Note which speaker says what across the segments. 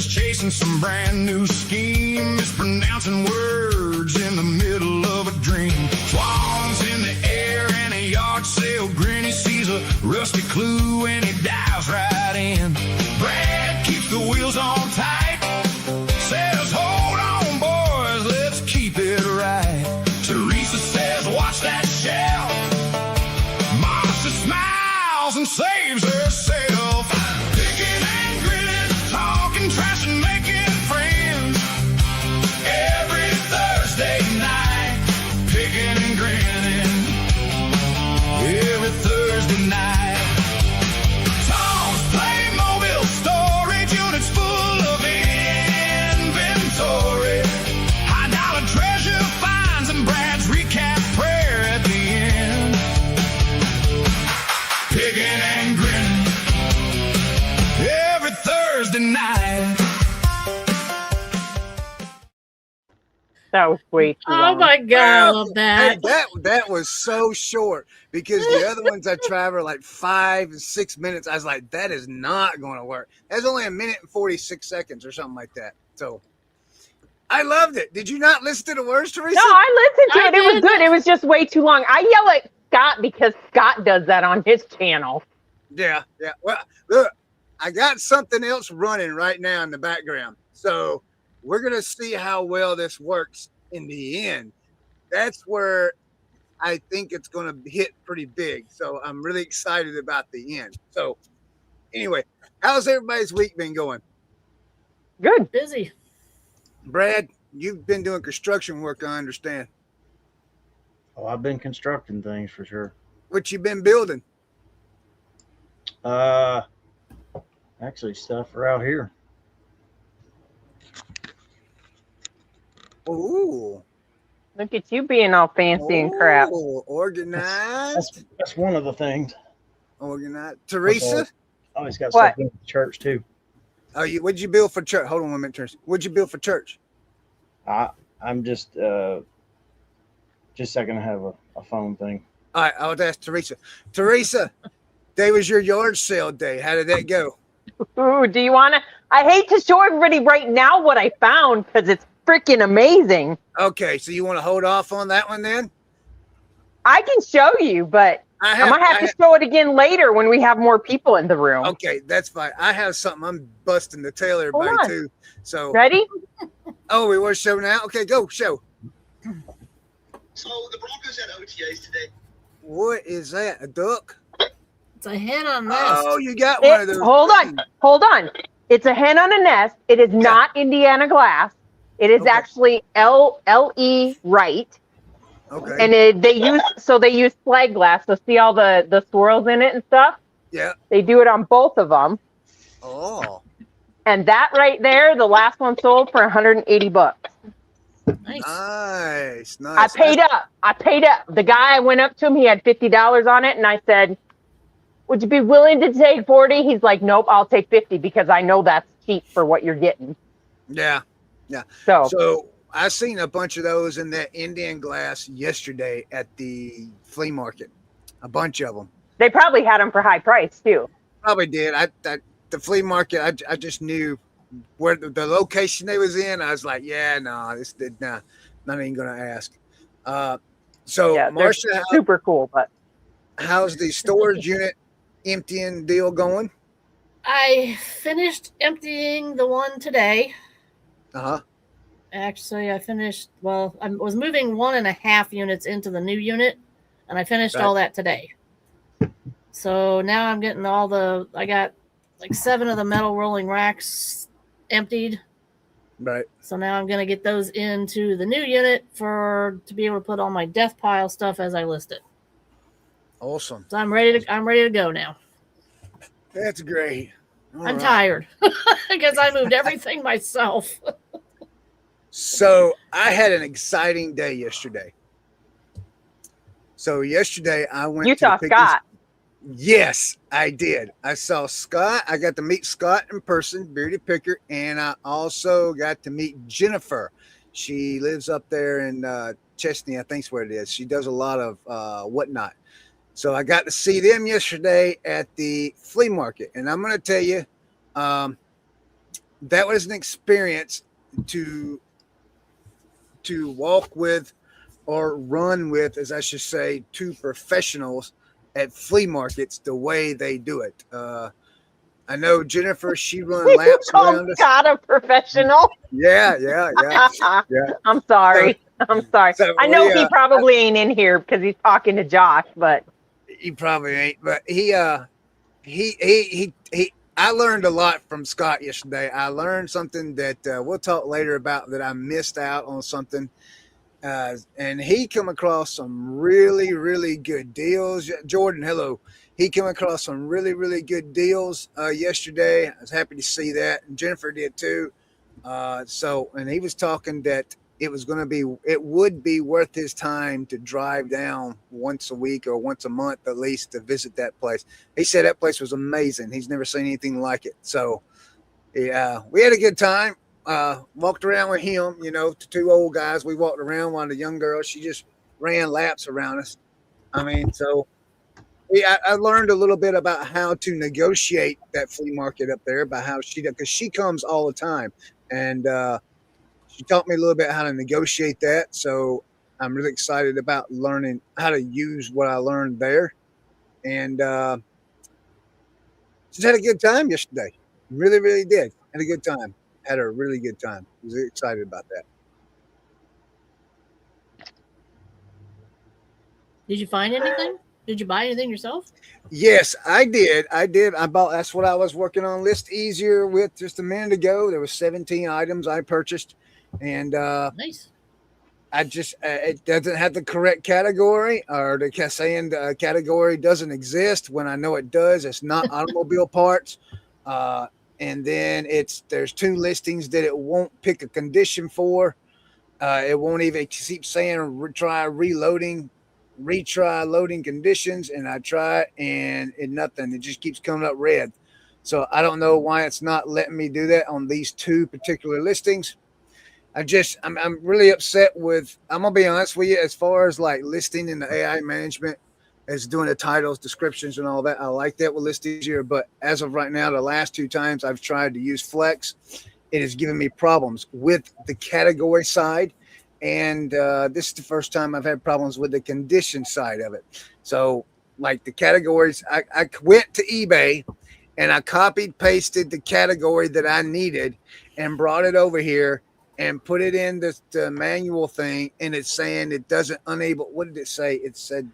Speaker 1: is chasing some brand new scheme, mispronouncing words in the middle of a dream. Swans in the air and a yard sale grin. He sees a rusty clue and he dives right in. Brad keeps the wheels on tight, says, hold on, boys, let's keep it right. Teresa says, watch that shell. Marsha smiles and saves herself. Picking and grinning, talking trash and making friends. Every Thursday night, picking and grinning. Every Thursday night. Tom's Playmobil storage units full of inventory. High dollar treasure finds and Brad's recap prayer at the end. Picking and grinning. Every Thursday night.
Speaker 2: That was way too long.
Speaker 3: Oh my God, I love that.
Speaker 4: Hey, that was so short because the other ones I tried were like 5 and 6 minutes. I was like, that is not going to work. That's only 1 minute and 46 seconds or something like that. So I loved it. Did you not listen to the words, Teresa?
Speaker 2: No, I listened to
Speaker 3: I
Speaker 2: it. It was
Speaker 3: did.
Speaker 2: good. It was just way too long. I yell at Scott because Scott does that on his channel.
Speaker 4: Yeah. Well, look, I got something else running right now in the background. So we're going to see how well this works in the end. That's where I think it's going to hit pretty big. So I'm really excited about the end. So anyway, how's everybody's week been going?
Speaker 2: Good.
Speaker 3: Busy.
Speaker 4: Brad, you've been doing construction work, I understand.
Speaker 5: Oh, I've been constructing things for sure.
Speaker 4: What you been building?
Speaker 5: Actually, stuff are out here.
Speaker 4: Ooh.
Speaker 2: Look at you being all fancy and crap.
Speaker 4: Ooh, organized.
Speaker 5: That's one of the things.
Speaker 4: Organized. Teresa?
Speaker 5: Oh, he's got
Speaker 2: What?
Speaker 5: stuff in the church too.
Speaker 4: Oh, what'd you build for church? Hold on 1 minute, Teresa. What'd you build for church?
Speaker 5: I'm just a second to have a phone thing.
Speaker 4: All right, I'll ask Teresa. Teresa, today was your yard sale day. How did that go?
Speaker 2: Ooh, do you want to? I hate to show everybody right now what I found because it's freaking amazing.
Speaker 4: Okay, so you want to hold off on that one then?
Speaker 2: I can show you, but I'm going to have to show it again later when we have more people in the room.
Speaker 4: Okay, that's fine. I have something I'm busting to tell everybody
Speaker 2: Hold on.
Speaker 4: too. So
Speaker 2: Ready?
Speaker 4: Oh, we want to show now? Okay, go, show.
Speaker 6: So the Broncos had OTAs today.
Speaker 4: What is that? A duck?
Speaker 3: It's a hen on nest.
Speaker 4: Oh, you got one of those.
Speaker 2: Hold on. It's a hen on a nest. It is not Indiana glass. It is actually LE Wright.
Speaker 4: Okay.
Speaker 2: And they use flag glass. So see all the swirls in it and stuff?
Speaker 4: Yeah.
Speaker 2: They do it on both of them.
Speaker 4: Oh.
Speaker 2: And that right there, the last one sold for $180.
Speaker 3: Nice.
Speaker 4: Nice.
Speaker 2: I paid up. The guy, I went up to him, he had $50 on it, and I said, would you be willing to take 40? He's like, nope, I'll take 50 because I know that's cheap for what you're getting.
Speaker 4: Yeah. So I seen a bunch of those in that Indian glass yesterday at the flea market. A bunch of them.
Speaker 2: They probably had them for high price too.
Speaker 4: Probably did. The flea market, I just knew where the location they was in. I was like, yeah, no, not even gonna ask. So
Speaker 2: Yeah,
Speaker 4: Marsha,
Speaker 2: super cool, but
Speaker 4: how's the storage unit emptying deal going?
Speaker 3: I finished emptying the one today.
Speaker 4: Uh-huh.
Speaker 3: Actually, I was moving 1.5 units into the new unit, and I finished all that today. So now I'm getting I got like 7 of the metal rolling racks emptied.
Speaker 4: Right.
Speaker 3: So now I'm going to get those into the new unit to be able to put all my death pile stuff as I list it.
Speaker 4: Awesome.
Speaker 3: So I'm ready to go now.
Speaker 4: That's great.
Speaker 3: I'm tired because I moved everything myself.
Speaker 4: So I had an exciting day yesterday. So yesterday I went
Speaker 2: you
Speaker 4: to
Speaker 2: saw Scott.
Speaker 4: Yes, I did. I saw Scott. I got to meet Scott in person, bearded picker, and I also got to meet Jennifer. She lives up there in Chesney, I think's where it is. She does a lot of whatnot. So I got to see them yesterday at the flea market, and I'm going to tell you, that was an experience to walk with or run with, as I should say, two professionals at flea markets the way they do it. I know Jennifer, she run laps
Speaker 2: Call
Speaker 4: around us.
Speaker 2: Scott a professional.
Speaker 4: Yeah.
Speaker 2: I'm sorry. I'm sorry.
Speaker 4: So
Speaker 2: I know
Speaker 4: we,
Speaker 2: he probably ain't in here because he's talking to Josh, but
Speaker 4: he probably ain't, but he I learned a lot from Scott yesterday. I learned something that we'll talk later about, that I missed out on something. And he come across some really, really good deals. Jordan, hello. He came across some really, really good deals yesterday. I was happy to see that. And Jennifer did too. And he was talking that it would be worth his time to drive down once a week or once a month at least to visit that place. He said that place was amazing. He's never seen anything like it. So yeah, we had a good time. Walked around with him, the two old guys. We walked around while the young girl, she just ran laps around us. I mean, so I learned a little bit about how to negotiate that flea market up there, about how because she comes all the time. And she taught me a little bit how to negotiate that. So I'm really excited about learning how to use what I learned there. And just had a good time yesterday. Really, really did. Had a good time. Had a really good time. Was excited about that.
Speaker 3: Did you find anything? Did you buy anything yourself?
Speaker 4: Yes, I did. I bought. That's what I was working on. List easier with just a minute ago. There was 17 items I purchased, and
Speaker 3: Nice.
Speaker 4: I just it doesn't have the correct category, or the saying the category doesn't exist when I know it does. It's not automobile parts. And then there's two listings that it won't pick a condition for. It won't even keep saying retry loading conditions, and I try it and nothing. It just keeps coming up red. So I don't know why it's not letting me do that on these two particular listings. I'm really upset with. I'm gonna be honest with you, as far as like listing in the AI management, as doing the titles, descriptions, and all that. I like that with List Easier, but as of right now, the last two times I've tried to use Flex, it has given me problems with the category side, and this is the first time I've had problems with the condition side of it. So, like the categories, I went to eBay and I copied, pasted the category that I needed, and brought it over here and put it in the manual thing, and it's saying it doesn't unable. What did it say? It said.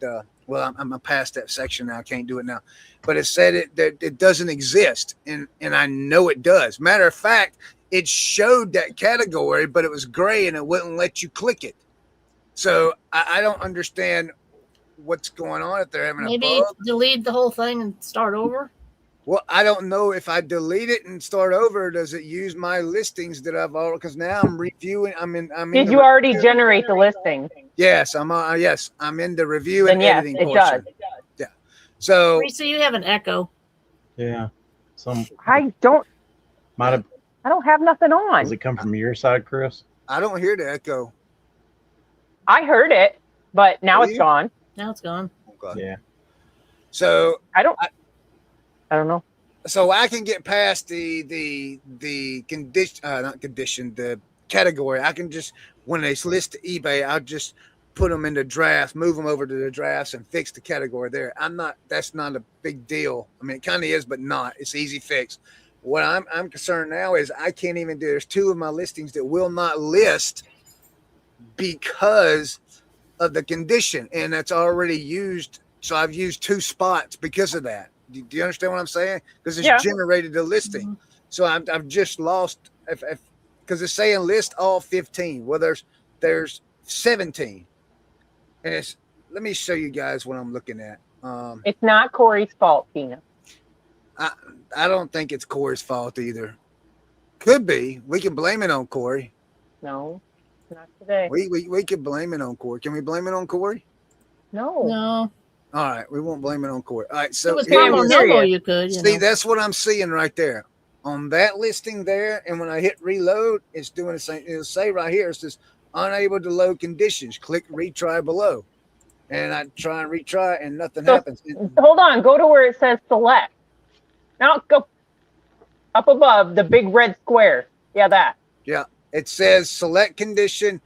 Speaker 4: Well, I'm past that section now. I can't do it now. But it said that it doesn't exist, and I know it does. Matter of fact, it showed that category, but it was gray, and it wouldn't let you click it. So I don't understand what's going on if they're having
Speaker 3: Maybe
Speaker 4: a bug.
Speaker 3: delete the whole thing and start over.
Speaker 4: Well, I don't know if I delete it and start over. Does it use my listings that I've already? Because now I'm reviewing.
Speaker 2: did you already generate the listing?
Speaker 4: Yes, I'm in the review
Speaker 2: Then
Speaker 4: and
Speaker 2: yes,
Speaker 4: editing
Speaker 2: it
Speaker 4: portion.
Speaker 2: does.
Speaker 4: Yeah. So
Speaker 3: Teresa, you have an echo.
Speaker 5: Yeah.
Speaker 2: I don't
Speaker 5: Might have.
Speaker 2: have nothing on.
Speaker 5: Does it come from your side, Chris?
Speaker 4: I don't hear the echo.
Speaker 2: I heard it, but now it's gone.
Speaker 3: Now it's gone.
Speaker 4: Okay.
Speaker 5: Yeah.
Speaker 4: So
Speaker 2: I don't know.
Speaker 4: So I can get past the condition, not condition, the category. I can just, when they list to eBay, I'll just put them into drafts, move them over to the drafts, and fix the category there. That's not a big deal. I mean, it kind of is, but not. It's easy fix. What I'm concerned now is I can't even do. There's two of my listings that will not list because of the condition, and that's already used. So I've used two spots because of that. Do you understand what I'm saying? Because it's generated the listing. Mm-hmm. So I've just lost because it's saying list all 15. Well, there's 17, and let me show you guys what I'm looking at.
Speaker 2: It's not Corey's fault, Tina.
Speaker 4: I don't think it's Corey's fault either. Could be. We can blame it on Corey.
Speaker 2: No, not today.
Speaker 4: We could blame it on Corey. Can we blame it on Corey?
Speaker 3: No.
Speaker 4: All right, we won't blame it on Corey. All right, so
Speaker 3: it was normal. You could
Speaker 4: see. That's what I'm seeing right there on that listing there. And when I hit reload, it's doing the same. It'll say right here, it says unable to load conditions. Click retry below, and I try and retry, and nothing happens.
Speaker 2: Hold on, go to where it says select. Now go. Up above, the big red square. Yeah, that.
Speaker 4: Yeah. It says select condition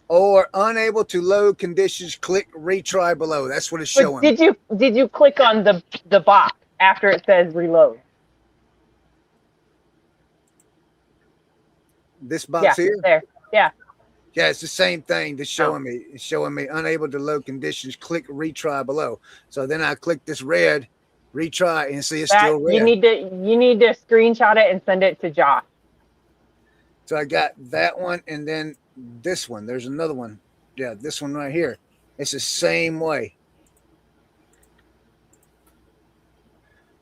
Speaker 4: or unable to load conditions. Click retry below. That's what it's
Speaker 2: But
Speaker 4: showing.
Speaker 2: did you click on the box after it says reload?
Speaker 4: This box here?
Speaker 2: There. Yeah.
Speaker 4: Yeah, it's the same thing that's showing me. It's showing me unable to load conditions. Click retry below. So then I click this red retry and see it's still red.
Speaker 2: You need to screenshot it and send it to Josh.
Speaker 4: So I got that one and then this one. There's another one. Yeah, this one right here. It's the same way.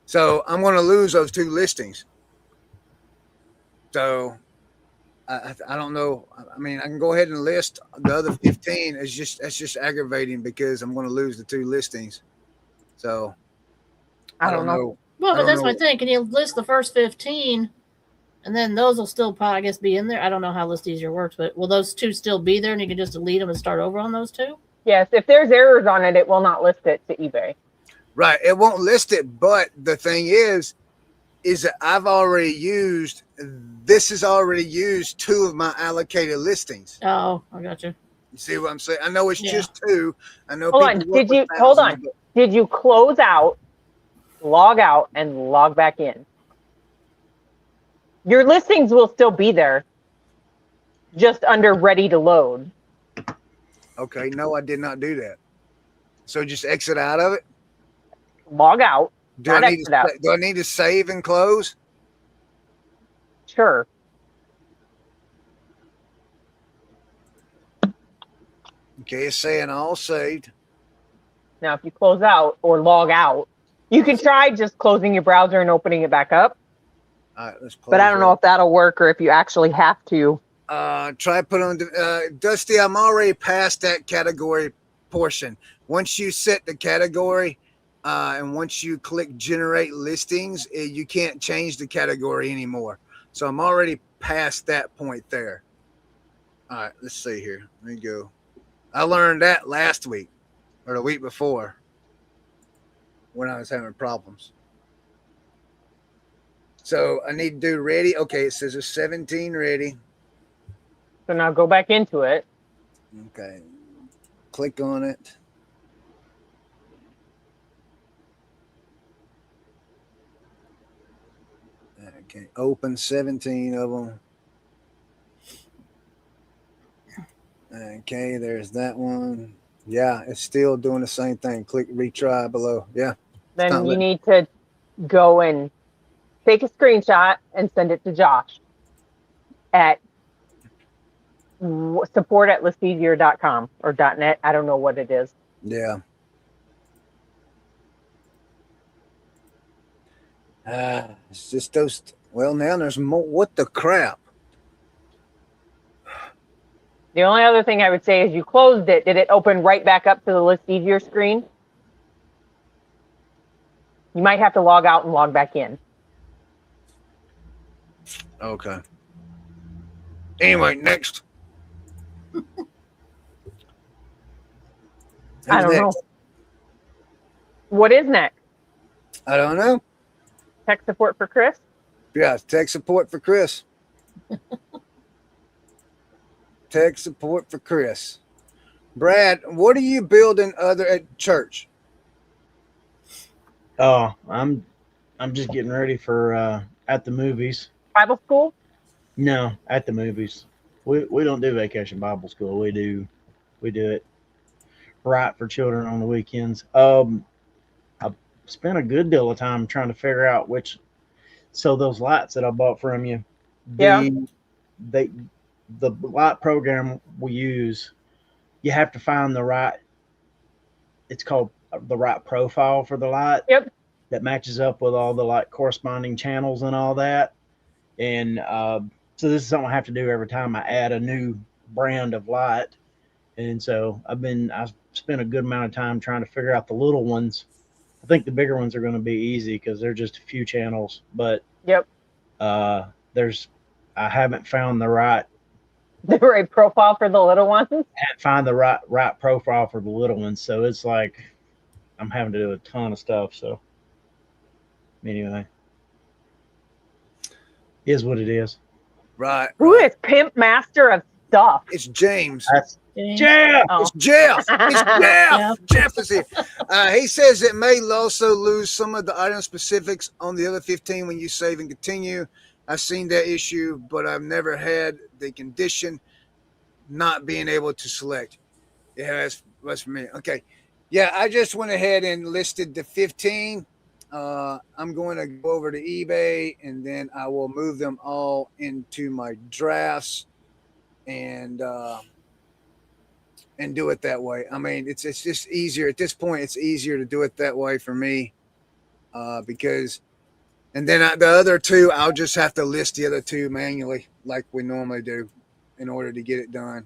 Speaker 4: So I'm going to lose those 2 listings. So I don't know. I mean, I can go ahead and list the other 15. That's just aggravating because I'm going to lose the 2 listings. So I don't know.
Speaker 3: Well, but that's my thing. Can you list the first 15, and then those will still probably, I guess, be in there? I don't know how List Easier works, but will those 2 still be there, and you can just delete them and start over on those 2?
Speaker 2: Yes. If there's errors on it, it will not list it to eBay.
Speaker 4: Right. It won't list it, but the thing is that I've already used. This has already used 2 of my allocated listings.
Speaker 3: Oh, I got you.
Speaker 4: You see what I'm saying? I know it's just 2. I know.
Speaker 2: Hold on. Did you close out, log out, and log back in? Your listings will still be there, just under ready to load.
Speaker 4: Okay. No, I did not do that. So just exit out of it.
Speaker 2: Log out.
Speaker 4: Do I need to save and close?
Speaker 2: Sure.
Speaker 4: Okay, it's saying all saved.
Speaker 2: Now, if you close out or log out, you can try just closing your browser and opening it back up.
Speaker 4: All right, let's close.
Speaker 2: But I don't know if that'll work or if you actually have to.
Speaker 4: Try put on Dusty. I'm already past that category portion. Once you set the category, and once you click generate listings, you can't change the category anymore. So I'm already past that point there. All right, let's see here. Let me go. I learned that last week or the week before when I was having problems. So I need to do ready. Okay, it says there's 17 ready.
Speaker 2: So now go back into it.
Speaker 4: Okay, click on it. Okay, open 17 of them. Okay, there's that one. Yeah, it's still doing the same thing. Click retry below. Yeah.
Speaker 2: Then you need to go and take a screenshot and send it to Josh at support@listeasier.com or .net. I don't know what it is.
Speaker 4: Yeah. It's just those. Well, now there's more. What the crap?
Speaker 2: The only other thing I would say is you closed it. Did it open right back up to the List Easier screen? You might have to log out and log back in.
Speaker 4: Okay. Anyway, next.
Speaker 2: I don't know. What is next?
Speaker 4: I don't know.
Speaker 2: Tech support for Chris?
Speaker 4: Yeah, tech support for Chris. Tech support for Chris. Brad, what are you building other at church?
Speaker 5: Oh, I'm just getting ready for at the movies.
Speaker 2: Bible school?
Speaker 5: No, at the movies. We don't do vacation Bible school. We do it right for children on the weekends. I spent a good deal of time trying to figure out which. So those lights that I bought from you, the light program we use, you have to find the right. It's called the right profile for the light.
Speaker 2: Yep.
Speaker 5: That matches up with all the like corresponding channels and all that. And so this is something I have to do every time I add a new brand of light. And so I've spent a good amount of time trying to figure out the little ones. I think the bigger ones are going to be easy because they're just a few channels. But
Speaker 2: yep.
Speaker 5: I haven't found the right
Speaker 2: profile for the little ones.
Speaker 5: Find the right profile for the little ones. So it's like I'm having to do a ton of stuff. So anyway. Is what it is.
Speaker 4: Right.
Speaker 2: Who
Speaker 4: right.
Speaker 2: is Pimp Master of Stuff?
Speaker 4: It's James.
Speaker 5: That's
Speaker 3: James.
Speaker 5: Jeff.
Speaker 2: Oh.
Speaker 4: It's Jeff. It's Jeff.
Speaker 3: Yeah.
Speaker 4: Jeff is here. He says it may also lose some of the item specifics on the other 15 when you save and continue. I've seen that issue, but I've never had the condition not being able to select. Yeah, that's for me. Okay. Yeah, I just went ahead and listed the 15. I'm going to go over to eBay and then I will move them all into my drafts and do it that way. I mean, it's just easier at this point. It's easier to do it that way for me because, and then the other two, I'll just have to list the other two manually like we normally do in order to get it done.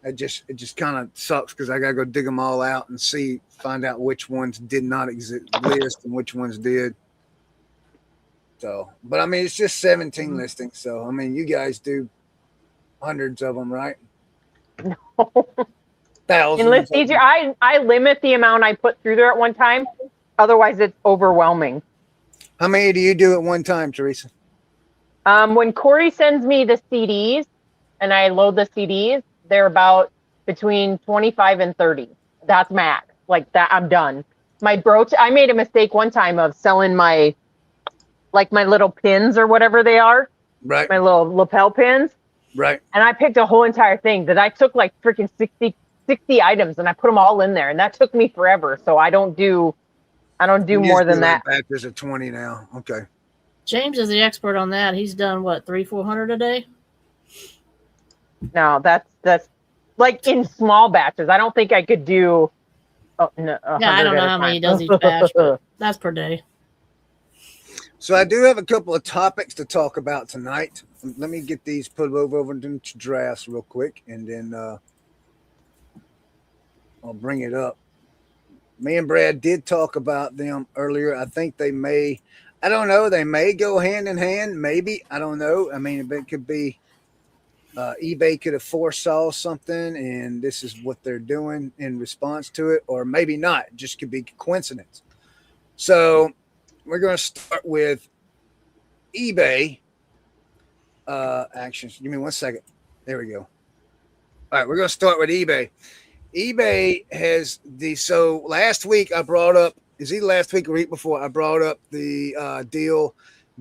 Speaker 4: It just kind of sucks because I gotta go dig them all out and find out which ones did not exist and which ones did. So, but I mean, it's just 17 listings. So, I mean, you guys do hundreds of them, right? Thousands.
Speaker 2: And list easier. I limit the amount I put through there at one time. Otherwise, it's overwhelming.
Speaker 4: How many do you do at one time, Teresa?
Speaker 2: When Corey sends me the CDs and I load the CDs, they're about between 25 and 30. That's max. Like that, I'm done. My brooch, I made a mistake one time of selling my little pins or whatever they are.
Speaker 4: Right.
Speaker 2: My little lapel pins.
Speaker 4: Right.
Speaker 2: And I picked a whole entire thing that I took like freaking 60 items and I put them all in there. And that took me forever. So I don't do more than that.
Speaker 4: Batches of 20 now. Okay.
Speaker 3: James is the expert on that. He's done what, 300-400 a day?
Speaker 2: No, that's like in small batches. I don't think I could do. Oh, no,
Speaker 3: Yeah, I don't know how many he does each batch, but that's per day.
Speaker 4: So I do have a couple of topics to talk about tonight. Let me get these put over into drafts real quick, and then I'll bring it up. Me and Brad did talk about them earlier. I think they may, I don't know, they may go hand in hand. Maybe, I don't know. I mean, it could be eBay could have foresaw something, and this is what they're doing in response to it, or maybe not. It just could be coincidence. So we're going to start with eBay actions. Give me 1 second. There we go. All right, we're going to start with eBay. eBay has so last week I brought up, is either last week or week before, I brought up the deal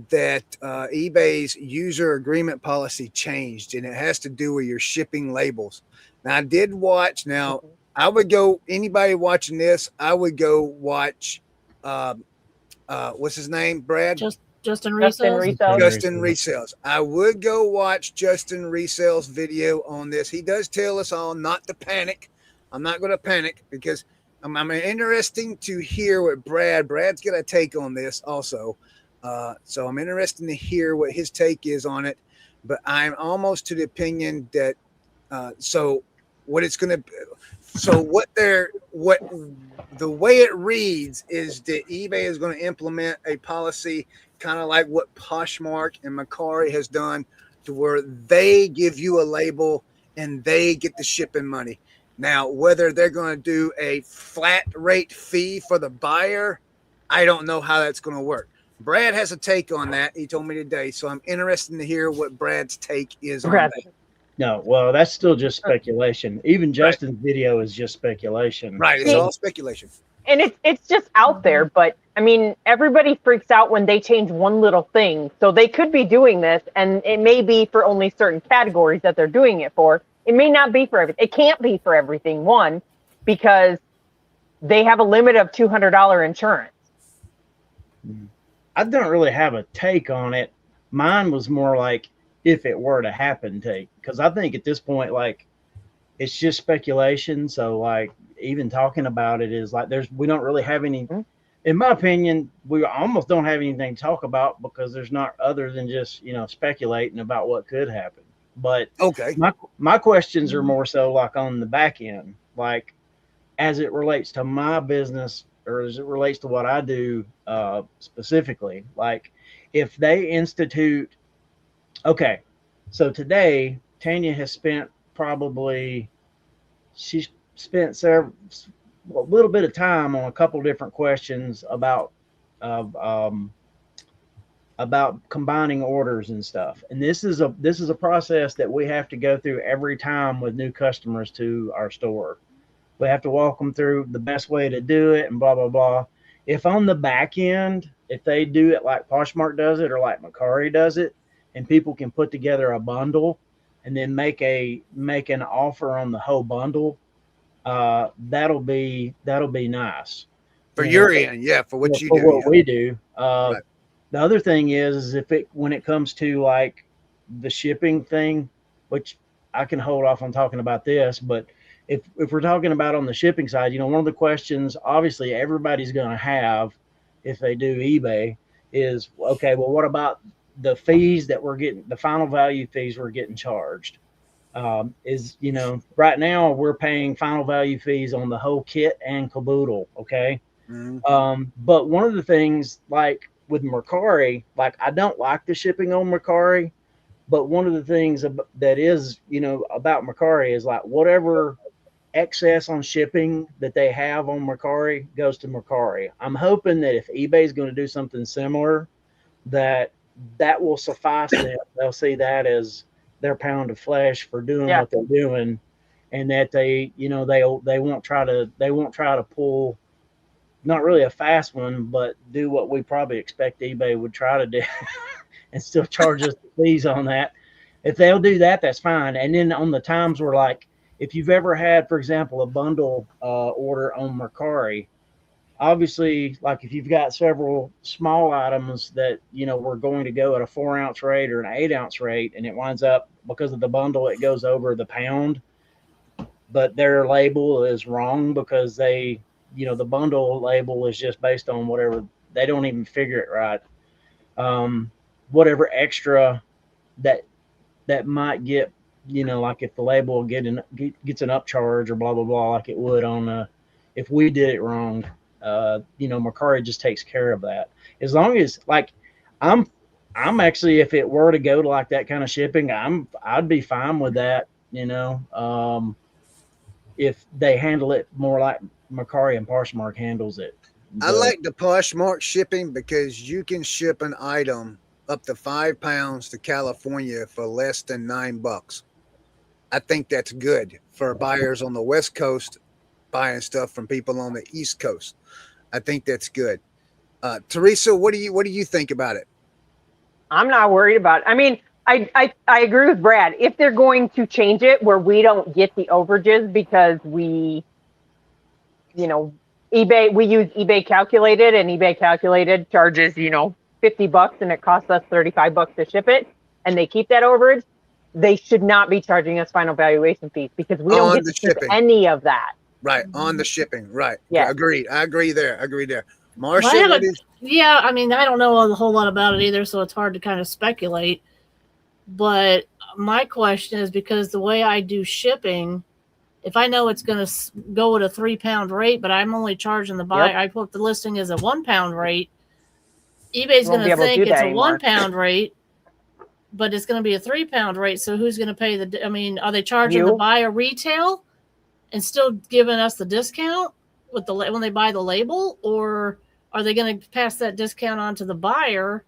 Speaker 4: that eBay's user agreement policy changed, and it has to do with your shipping labels. Now, I did watch. Now, I would go, anybody watching this, I would go watch, what's his name, Brad?
Speaker 3: Justin Resells.
Speaker 4: Justin Resells. I would go watch Justin Resells' video on this. He does tell us all not to panic. I'm not going to panic because I'm interesting to hear what Brad's got a take on this also. So I'm interested to hear what his take is on it, but I'm almost to the opinion that the way it reads is that eBay is going to implement a policy kind of like what Poshmark and Mercari has done, to where they give you a label and they get the shipping money. Now, whether they're going to do a flat rate fee for the buyer, I don't know how that's going to work. Brad has a take on that. He told me today, so I'm interested to hear what Brad's take is on that.
Speaker 5: No, well, that's still just speculation. Even Justin's video is just speculation.
Speaker 4: Right, it's all speculation.
Speaker 2: And it's just out there, but I mean, everybody freaks out when they change one little thing. So they could be doing this, and it may be for only certain categories that they're doing it for. It may not be for everything. It can't be for everything. One, because they have a limit of $200 insurance.
Speaker 5: I don't really have a take on it. Mine was more like, if it were to happen, take, because I think at this point, like, it's just speculation. So, like, even talking about it is like, we don't really have any, in my opinion, we almost don't have anything to talk about, because there's not, other than just, speculating about what could happen. But
Speaker 4: okay,
Speaker 5: my questions are more so like on the back end, like as it relates to my business, or as it relates to what I do specifically. Like if they institute, okay, so today Tanya has spent she's spent a little bit of time on a couple different questions about about combining orders and stuff. And this is a process that we have to go through every time with new customers to our store. We have to walk them through the best way to do it and blah blah blah. If on the back end, if they do it like Poshmark does it or like Mercari does it, and people can put together a bundle and then make an offer on the whole bundle, that'll be nice
Speaker 4: For your end, yeah, for what you
Speaker 5: for
Speaker 4: do.
Speaker 5: what we do.
Speaker 4: Right.
Speaker 5: The other thing is if when it comes to like the shipping thing, which I can hold off on talking about this, but if we're talking about on the shipping side, you know, one of the questions obviously everybody's going to have if they do eBay is, okay, well, what about the fees that we're getting, the final value fees we're getting charged? Is, you know, right now we're paying final value fees on the whole kit and caboodle. Okay. But one of the things like with Mercari, like I don't like the shipping on Mercari, but one of the things that is, you know, about Mercari is like whatever excess on shipping that they have on Mercari goes to Mercari. I'm hoping that if eBay is going to do something similar, that will suffice them. They'll see that as their pound of flesh for doing what they're doing, and that they, you know, they won't try to pull not really a fast one, but do what we probably expect eBay would try to do and still charge us the fees on that. If they'll do that, that's fine. And then on the times where, like, if you've ever had, for example, a bundle order on Mercari, obviously, like if you've got several small items that, you know, we're going to go at a 4-ounce rate or an 8-ounce rate, and it winds up because of the bundle, it goes over the pound, but their label is wrong because they, you know, the bundle label is just based on whatever, they don't even figure it right. Whatever extra that might get, you know, like if the label gets an upcharge or blah blah blah, like it would on if we did it wrong, you know, Mercari just takes care of that. As long as, like, I'm actually, if it were to go to like that kind of shipping, I'd be fine with that, you know, if they handle it more like Mercari and Poshmark handles it.
Speaker 4: I like the Poshmark shipping because you can ship an item up to 5 pounds to California for less than $9. I think that's good for buyers on the West Coast buying stuff from people on the East Coast. I think that's good. Teresa, what do you think about it?
Speaker 2: I'm not worried about it. I mean, I agree with Brad. If they're going to change it where we don't get the overages because we, you know, we use eBay Calculated, and eBay Calculated charges, you know, $50 and it costs us $35 to ship it, and they keep that overage, they should not be charging us final valuation fees because we don't get to ship any of that.
Speaker 4: Right, on the shipping, right.
Speaker 2: Yeah.
Speaker 4: Agreed. I agree there. Marsha,
Speaker 3: yeah, I mean, I don't know a whole lot about it either, so it's hard to kind of speculate. But my question is, because the way I do shipping, if I know it's going to go at a 3-pound rate, but I'm only charging the buyer, I put the listing as a 1-pound rate, eBay's going to think it's a 1-pound rate, but it's going to be a 3-pound rate. So who's going to pay I mean, are they charging the buyer retail and still giving us the discount with when they buy the label, or are they going to pass that discount on to the buyer?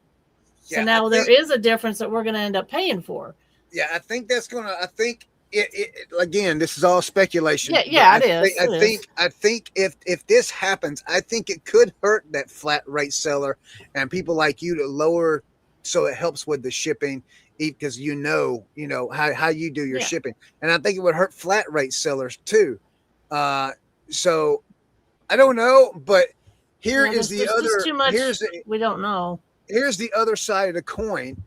Speaker 3: So now there is a difference that we're going to end up paying for.
Speaker 4: Yeah, I think that's going to, I think it again, this is all speculation.
Speaker 3: Yeah, it is.
Speaker 4: I think if this happens, I think it could hurt that flat rate seller and people like you to lower, so it helps with the shipping, because you know how you do your shipping, and I think it would hurt flat rate sellers too. So I don't know, but here is the other.
Speaker 3: Too much, we don't know.
Speaker 4: Here's the other side of the coin.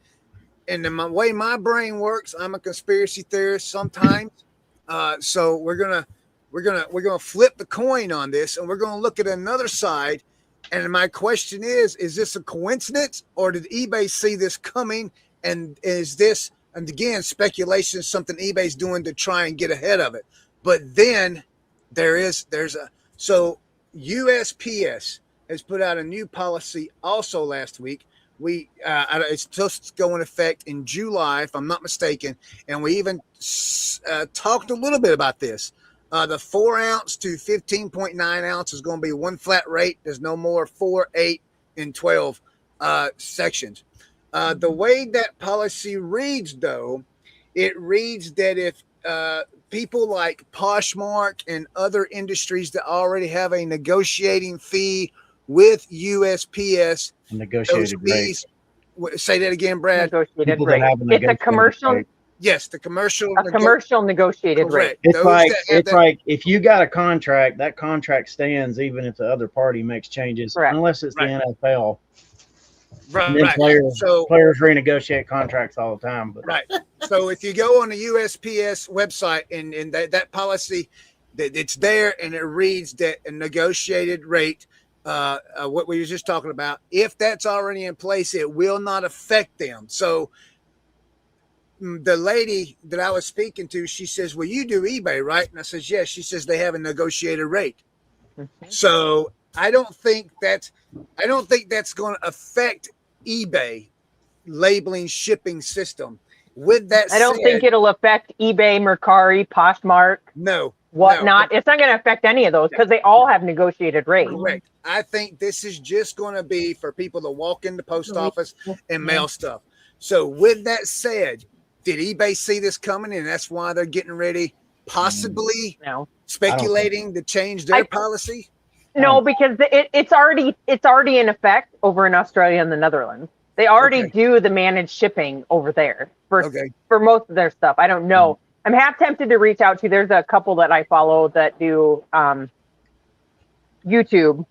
Speaker 4: And the way my brain works, I'm a conspiracy theorist sometimes. So we're gonna flip the coin on this, and we're gonna look at another side. And my question is this a coincidence, or did eBay see this coming? And is this, and again, speculation, something eBay's doing to try and get ahead of it? But then so USPS has put out a new policy also last week. It's just going into effect in July, if I'm not mistaken. And we even talked a little bit about this. The 4-ounce to 15.9 ounce is going to be one flat rate. There's no more 4, 8, and 12 sections. The way that policy reads, though, it reads that if people like Poshmark and other industries that already have a negotiating fee with USPS,
Speaker 5: Negotiated rate.
Speaker 4: Say that again, Brad.
Speaker 2: Negotiated
Speaker 5: People that
Speaker 2: rate.
Speaker 5: have a
Speaker 2: It's a
Speaker 5: negotiated
Speaker 2: commercial,
Speaker 5: rate.
Speaker 4: Yes, the commercial.
Speaker 2: negotiated rate.
Speaker 4: Correct.
Speaker 5: It's
Speaker 4: Those
Speaker 5: like
Speaker 4: that have
Speaker 5: it's
Speaker 4: that-
Speaker 5: like if you got a contract, that contract stands even if the other party makes changes,
Speaker 2: Correct.
Speaker 5: unless it's
Speaker 4: Right.
Speaker 5: the NFL. And then
Speaker 4: right.
Speaker 5: players
Speaker 4: So
Speaker 5: renegotiate contracts all the time. But
Speaker 4: right. So if you go on the USPS website and that policy, that it's there and it reads that a negotiated rate, what we were just talking about, if that's already in place, it will not affect them. So the lady that I was speaking to, she says, well, you do eBay, right? And I says, yes. She says they have a negotiated rate. So I don't think that's going to affect eBay labeling shipping system. With that
Speaker 2: I don't
Speaker 4: said,
Speaker 2: think it'll affect eBay, Mercari, Poshmark,
Speaker 4: no,
Speaker 2: whatnot. It's not going to affect any of those because they all have negotiated rates.
Speaker 4: correct. I think this is just going to be for people to walk in the post office and mail stuff. So with that said, did eBay see this coming and that's why they're getting ready, possibly
Speaker 2: No,
Speaker 4: speculating to change their policy?
Speaker 2: no, because it's already in effect over in Australia and the Netherlands. They already do the managed shipping over there for most of their stuff. I don't know. I'm half tempted to reach out to. There's a couple that I follow that do YouTube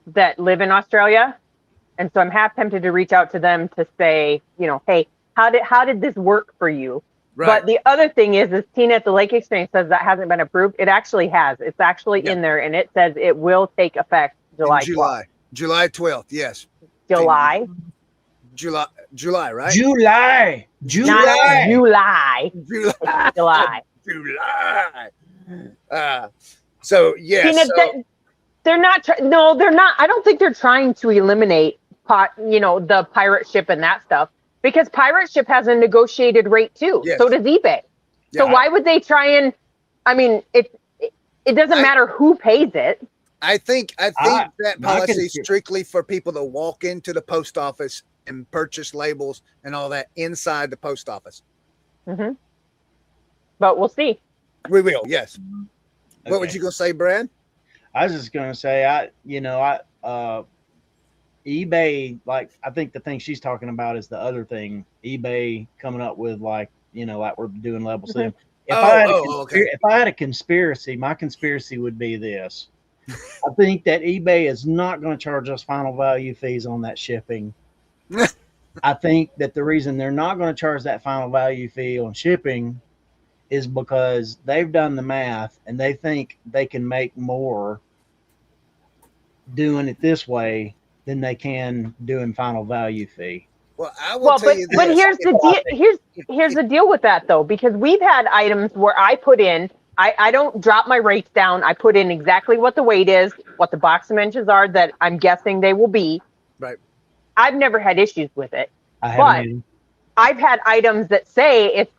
Speaker 2: that live in Australia, and so I'm half tempted to reach out to them to say, hey, how did this work for you?
Speaker 4: Right.
Speaker 2: But the other thing is Tina at the Lake Exchange says that hasn't been approved. It actually has. It's actually in there, and it says it will take effect July 12th.
Speaker 4: July 12th. Yes.
Speaker 2: July,
Speaker 4: right?
Speaker 5: July.
Speaker 2: not July.
Speaker 4: July. So yes.
Speaker 2: Tina, they're not. No, they're not. I don't think they're trying to eliminate the pirate ship and that stuff, because pirate ship has a negotiated rate too.
Speaker 4: Yes.
Speaker 2: So does eBay. So why would they try and? I mean, it doesn't matter who pays it.
Speaker 4: I think that policy is strictly for people to walk into the post office and purchase labels and all that inside the post office.
Speaker 2: Mm-hmm. But we'll see.
Speaker 4: We will, yes.
Speaker 5: Okay.
Speaker 4: What was you gonna say, Brad?
Speaker 5: I was just gonna say, eBay, like, I think the thing she's talking about is the other thing. eBay coming up with like we're doing level sim. If I had a conspiracy, my conspiracy would be this. I think that eBay is not going to charge us final value fees on that shipping. I think that the reason they're not going to charge that final value fee on shipping is because they've done the math and they think they can make more doing it this way than they can doing final value fee.
Speaker 4: Well, I will tell you this.
Speaker 2: But here's the deal. Here's the deal with that though, because we've had items where I put in. I don't drop my rates down. I put in exactly what the weight is, what the box dimensions are that I'm guessing they will be.
Speaker 4: Right.
Speaker 2: I've never had issues with it.
Speaker 5: But
Speaker 2: I've had items that say it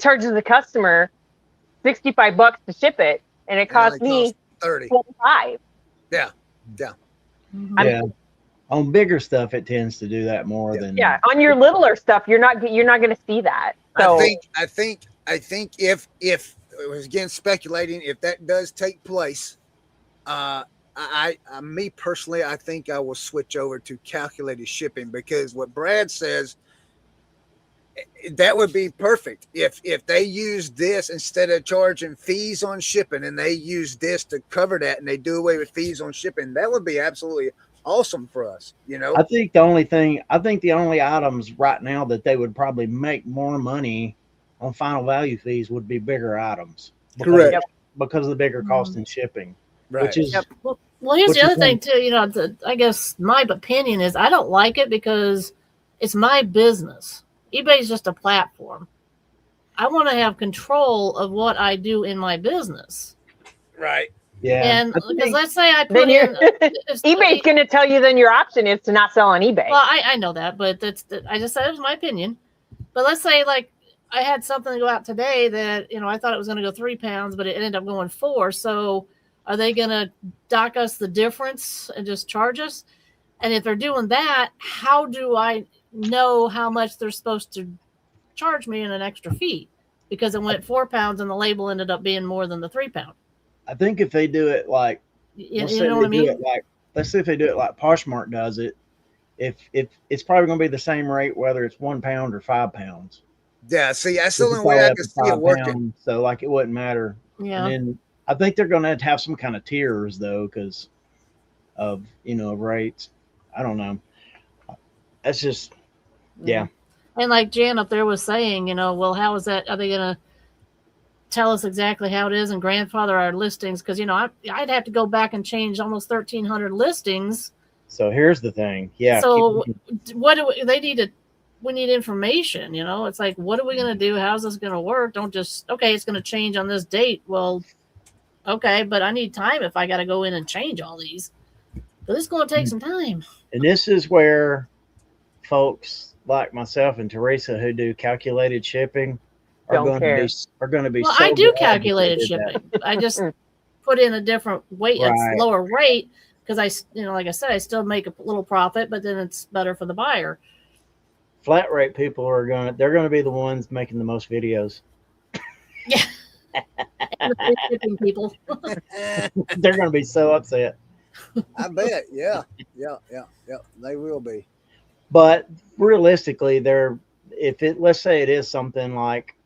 Speaker 2: charges the customer $65 to ship it, and it costs me $25.
Speaker 4: Yeah.
Speaker 5: Yeah. On bigger stuff, it tends to do that more than
Speaker 2: on your littler stuff, you're not going to see that. So
Speaker 4: I think if it was again speculating, if that does take place, me personally, I think I will switch over to calculated shipping, because what Brad says, that would be perfect. If they use this instead of charging fees on shipping, and they use this to cover that, and they do away with fees on shipping, that would be absolutely awesome for us.
Speaker 5: I think the only items right now that they would probably make more money on final value fees would be bigger items.
Speaker 4: Correct.
Speaker 5: Because of the bigger cost in shipping.
Speaker 4: Right.
Speaker 5: Which is
Speaker 3: well, here's the other thing too. I guess my opinion is I don't like it because it's my business. eBay is just a platform. I want to have control of what I do in my business.
Speaker 4: Right.
Speaker 5: Yeah.
Speaker 3: And because let's say I put in
Speaker 2: eBay's going to tell you then your option is to not sell on eBay.
Speaker 3: Well, I know that, but I just said it was my opinion. But let's say like I had something to go out today that I thought it was going to go 3 pounds, but it ended up going 4. So are they going to dock us the difference and just charge us? And if they're doing that, how do I know how much they're supposed to charge me in an extra fee because it went 4 pounds and the label ended up being more than the 3 pound.
Speaker 5: I think if they do it like,
Speaker 3: You
Speaker 5: let's say
Speaker 3: know what I
Speaker 5: they do
Speaker 3: mean?
Speaker 5: it like, let's see if they do it like Poshmark does it. If it's probably going to be the same rate whether it's 1 pound or 5 pounds.
Speaker 4: Yeah, see, that's the
Speaker 5: If
Speaker 4: only
Speaker 5: it's
Speaker 4: way
Speaker 5: all
Speaker 4: I
Speaker 5: up
Speaker 4: can
Speaker 5: to
Speaker 4: see it
Speaker 5: 5
Speaker 4: working.
Speaker 5: pounds, so like it wouldn't matter.
Speaker 3: Yeah.
Speaker 5: And then I think they're going to have some kind of tiers though, because of rates. I don't know. That's just yeah.
Speaker 3: And like Jan up there was saying, well, how is that? Are they going to tell us exactly how it is and grandfather our listings? Because I'd have to go back and change almost 1,300 listings.
Speaker 5: So here's the thing. Yeah.
Speaker 3: So what do they need to? We need information. It's like, what are we going to do? How's this going to work? Don't just it's going to change on this date. Well, okay, but I need time if I got to go in and change all these. But it's going to take some time.
Speaker 5: And this is where folks like myself and Teresa who do calculated shipping are going to be.
Speaker 3: Well,
Speaker 5: so
Speaker 3: I do
Speaker 5: glad
Speaker 3: calculated
Speaker 5: that they did
Speaker 3: shipping. I just put in a different weight,
Speaker 5: Right.
Speaker 3: a lower rate, because like I said, I still make a little profit, but then it's better for the buyer.
Speaker 5: Flat rate people they're going to be the ones making the most videos.
Speaker 3: Yeah. And the free shipping people.
Speaker 5: They're going to be so upset.
Speaker 4: I bet. Yeah. They will be.
Speaker 5: But realistically, let's say it is something like,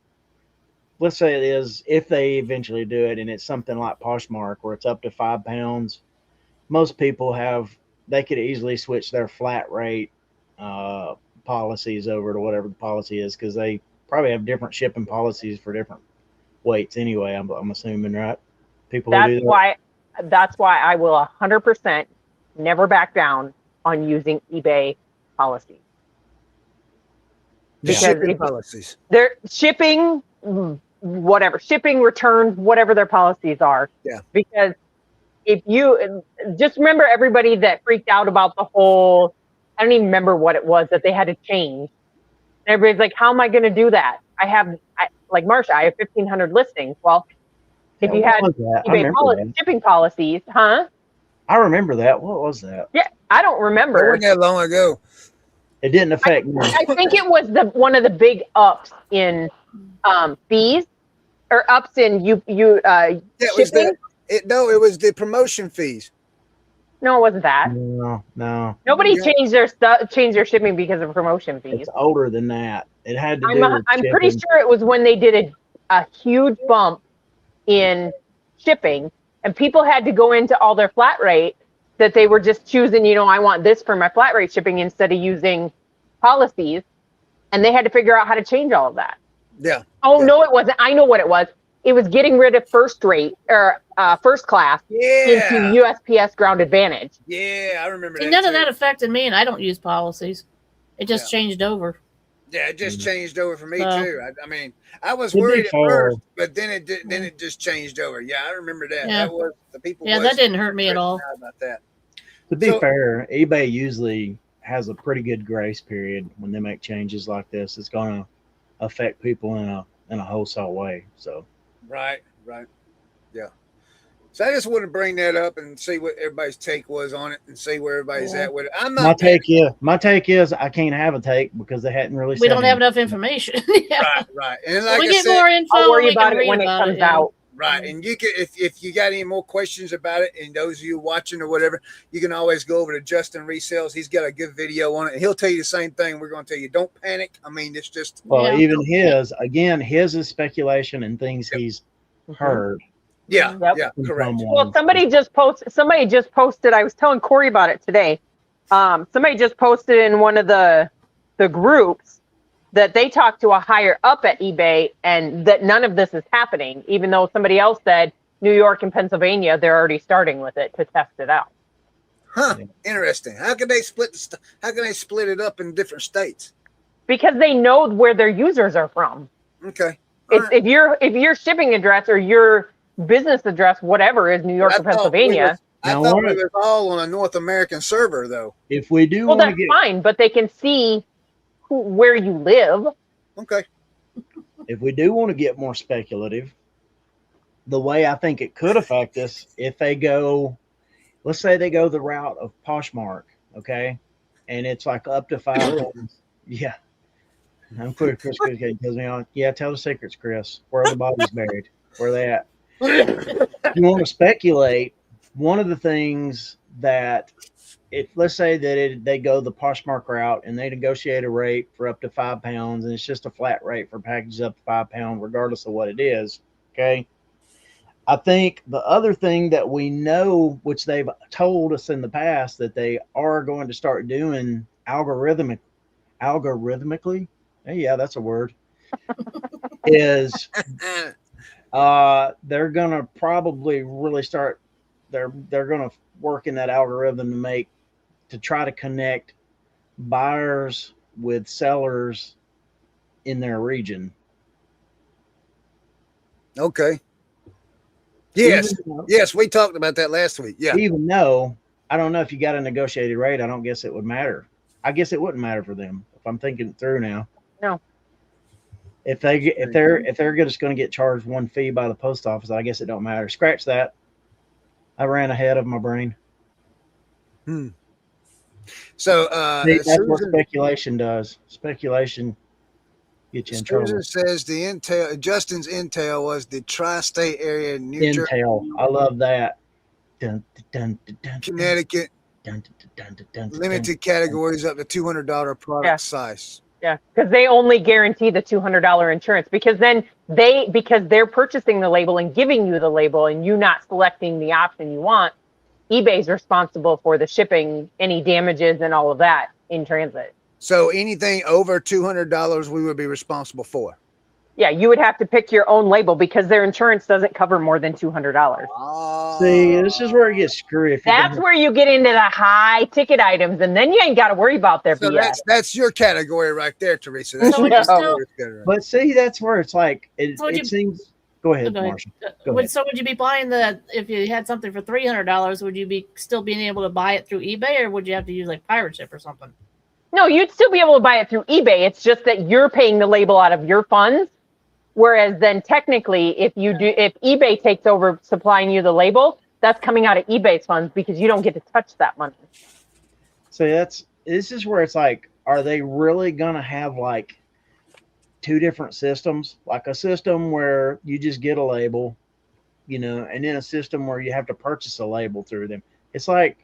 Speaker 5: let's say it is, if they eventually do it and it's something like Poshmark where it's up to 5 pounds, most people they could easily switch their flat rate policies over to whatever the policy is, because they probably have different shipping policies for different weights anyway. I'm assuming, right? People who do that.
Speaker 2: That's why I will 100% never back down on using eBay policies.
Speaker 4: The shipping policies.
Speaker 2: They're shipping, shipping, returns, whatever their policies are.
Speaker 4: Yeah.
Speaker 2: Because if you just remember everybody that freaked out about the whole, I don't even remember what it was that they had to change. And everybody's like, how am I going to do that? Like Marsha, I have 1,500 listings. Well, if you had eBay shipping policies, huh?
Speaker 5: I remember that. What was that?
Speaker 2: Yeah, I don't remember.
Speaker 4: It wasn't that long ago.
Speaker 5: It didn't affect me.
Speaker 2: I think it was one of the big ups in fees, or ups in shipping.
Speaker 4: It was the promotion fees.
Speaker 2: No, it wasn't that.
Speaker 5: No.
Speaker 2: Nobody changed their shipping because of promotion fees.
Speaker 5: It's older than that. It had to do with
Speaker 2: I'm pretty sure it was when they did a huge bump in shipping, and people had to go into all their flat rate that they were just choosing, I want this for my flat rate shipping instead of using policies, and they had to figure out how to change all of that.
Speaker 4: Yeah.
Speaker 2: No, it wasn't. I know what it was. It was getting rid of first rate or first class into USPS Ground Advantage.
Speaker 4: Yeah, I remember that.
Speaker 3: None of that affected me, and I don't use policies. It just changed over.
Speaker 4: Yeah, it just changed over for me too. I mean, I was worried at first, but then it just changed over. Yeah, I remember that.
Speaker 3: Yeah.
Speaker 4: That was the people.
Speaker 3: Yeah, that didn't hurt me at all.
Speaker 4: About that.
Speaker 5: To be fair, eBay usually has a pretty good grace period when they make changes like this. It's going to affect people in a wholesale way. So.
Speaker 4: Right. Yeah. So I just want to bring that up and see what everybody's take was on it and see where everybody's at with it. I'm not.
Speaker 5: My take is I can't have a take because they hadn't really.
Speaker 3: We don't have enough information.
Speaker 4: Right. And like
Speaker 3: we
Speaker 4: I
Speaker 3: get
Speaker 4: said,
Speaker 3: more info.
Speaker 2: I'll worry about it when it comes out.
Speaker 4: Right. And you can, if you got any more questions about it, and those of you watching or whatever, you can always go over to Justin Resells. He's got a good video on it. He'll tell you the same thing we're going to tell you. Don't panic. I mean, it's just.
Speaker 5: Well, even his is speculation and things he's heard.
Speaker 4: Yeah. Correct.
Speaker 2: Well, somebody just posted. I was telling Corey about it today. Somebody just posted in one of the groups that they talked to a higher up at eBay and that none of this is happening, even though somebody else said New York and Pennsylvania, they're already starting with it to test it out.
Speaker 4: Huh. Interesting. How can they split it up in different states?
Speaker 2: Because they know where their users are from.
Speaker 4: Okay.
Speaker 2: If your shipping address or your business address, whatever, is New York or Pennsylvania.
Speaker 4: I thought we were all on a North American server, though.
Speaker 5: If we do,
Speaker 2: well, that's fine, but they can see where you live.
Speaker 4: Okay.
Speaker 5: If we do want to get more speculative, the way I think it could affect us, if they go, let's say they go the route of Poshmark, okay, and it's like up to 5 pounds, Yeah. I'm putting Chris tells me on. Yeah, tell the secrets, Chris. Where are the bodies buried? Where are they at? If you want to speculate, one of the things that if let's say that they go the Poshmark route and they negotiate a rate for up to £5 and it's just a flat rate for packages up to £5, regardless of what it is. Okay. I think the other thing that we know, which they've told us in the past, that they are going to start doing algorithmically. Yeah, that's a word. Is they're gonna probably really start. They're gonna work in that algorithm to try to connect buyers with sellers in their region.
Speaker 4: Okay. Yes.
Speaker 5: Even
Speaker 4: Yes, we talked about that last week. Yeah.
Speaker 5: Even though I don't know if you got a negotiated rate, I don't guess it would matter. I guess it wouldn't matter for them if I'm thinking it through now.
Speaker 2: No.
Speaker 5: If they're just going to get charged one fee by the post office, I guess it don't matter. Scratch that. I ran ahead of my brain.
Speaker 4: So
Speaker 5: that's what speculation does. Speculation gets you in trouble.
Speaker 4: Susan says the intel. Justin's intel was the tri-state area, New Jersey.
Speaker 5: Intel. I love that. Dun, dun, dun, dun,
Speaker 4: Connecticut.
Speaker 5: Dun, dun, dun, dun,
Speaker 4: Limited categories up to $200 product size.
Speaker 2: Yeah, because they only guarantee the $200 insurance because they're purchasing the label and giving you the label and you not selecting the option you want. eBay's responsible for the shipping, any damages and all of that in transit.
Speaker 4: So anything over $200 we would be responsible for.
Speaker 2: Yeah, you would have to pick your own label because their insurance doesn't cover more than $200.
Speaker 5: See, this is where it gets screwy.
Speaker 2: That's where you get into the high ticket items, and then you ain't got to worry about their BS.
Speaker 4: That's your category right there, Teresa. That's
Speaker 5: but see, that's where it's like it seems. Go ahead, Marsha.
Speaker 3: So would you be buying if you had something for $300? Would you be still being able to buy it through eBay, or would you have to use like pirate ship or something?
Speaker 2: No, you'd still be able to buy it through eBay. It's just that you're paying the label out of your funds. Whereas then technically, if eBay takes over supplying you the label, that's coming out of eBay's funds because you don't get to touch that money.
Speaker 5: So this is where it's like, are they really going to have like two different systems? Like a system where you just get a label, and then a system where you have to purchase a label through them. It's like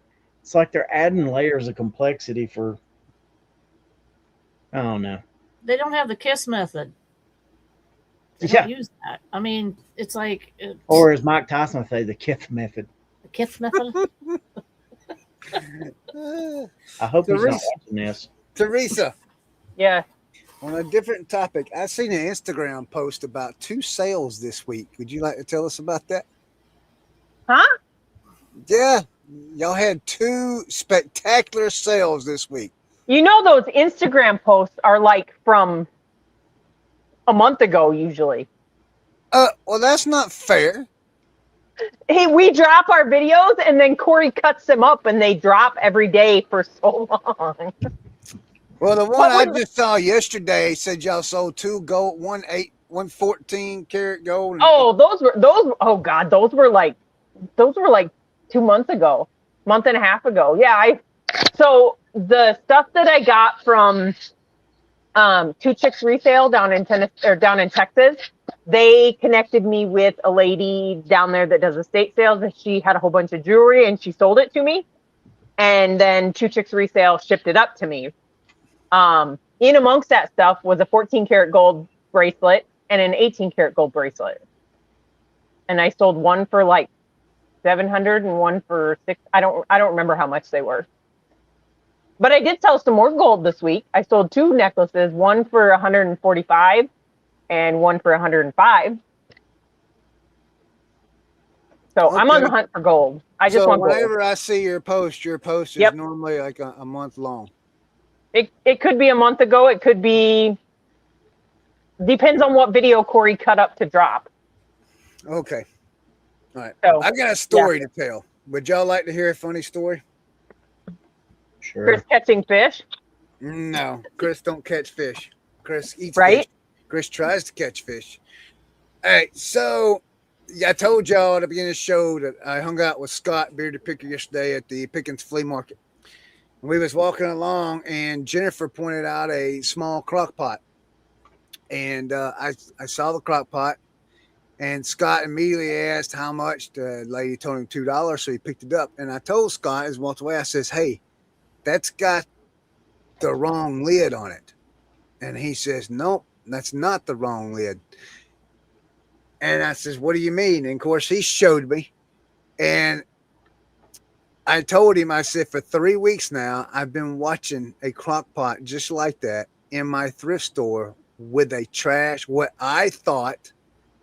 Speaker 5: they're adding layers of complexity for, I don't know.
Speaker 3: They don't have the KISS method. They don't use that. I mean, it's like...
Speaker 5: or as Mike Tyson would say, the KISS method.
Speaker 3: The KISS method?
Speaker 5: I hope he's not watching this.
Speaker 4: Teresa.
Speaker 2: Yeah.
Speaker 4: On a different topic, I seen an Instagram post about 2 sales this week. Would you like to tell us about that?
Speaker 2: Huh?
Speaker 4: Yeah. Y'all had 2 spectacular sales this week.
Speaker 2: Those Instagram posts are like from a month ago, usually.
Speaker 4: Well, that's not fair.
Speaker 2: Hey, we drop our videos and then Corey cuts them up and they drop every day for so long.
Speaker 4: Well, the one I just saw yesterday said y'all sold 2 gold, 114 karat gold.
Speaker 2: Oh, those were like 2 months ago, month and a half ago. Yeah. So the stuff that I got from Two Chicks Resale down in Texas, they connected me with a lady down there that does estate sales, and she had a whole bunch of jewelry and she sold it to me. And then Two Chicks Resale shipped it up to me. In amongst that stuff was a 14 karat gold bracelet and an 18 karat gold bracelet. And I sold one for like 700 and one for 6. I don't remember how much they were. But I did sell some more gold this week. I sold 2 necklaces, one for 145 and one for 105. So I'm on the hunt for gold. I just want gold.
Speaker 4: Whenever I see your post is normally like a month long.
Speaker 2: It could be a month ago. It could be, depends on what video Corey cut up to drop.
Speaker 4: Okay. All right.
Speaker 2: So,
Speaker 4: I got a story to tell. Would y'all like to hear a funny story?
Speaker 5: Sure.
Speaker 2: Chris catching fish?
Speaker 4: No, Chris don't catch fish. Chris eats
Speaker 2: fish.
Speaker 4: Chris tries to catch fish. All right, so I told y'all at the beginning of the show that I hung out with Scott, Bearded Picker, yesterday at the Pickens Flea Market. We was walking along, and Jennifer pointed out a small crock pot, and I saw the crock pot, and Scott immediately asked how much. The lady told him $2, so he picked it up. And I told Scott as he walked away, I says, "Hey, that's got the wrong lid on it." And he says, "Nope, that's not the wrong lid." And I says, "What do you mean?" And of course, he showed me, and I told him, I said, for 3 weeks now, I've been watching a crock pot just like that in my thrift store with a trash. What I thought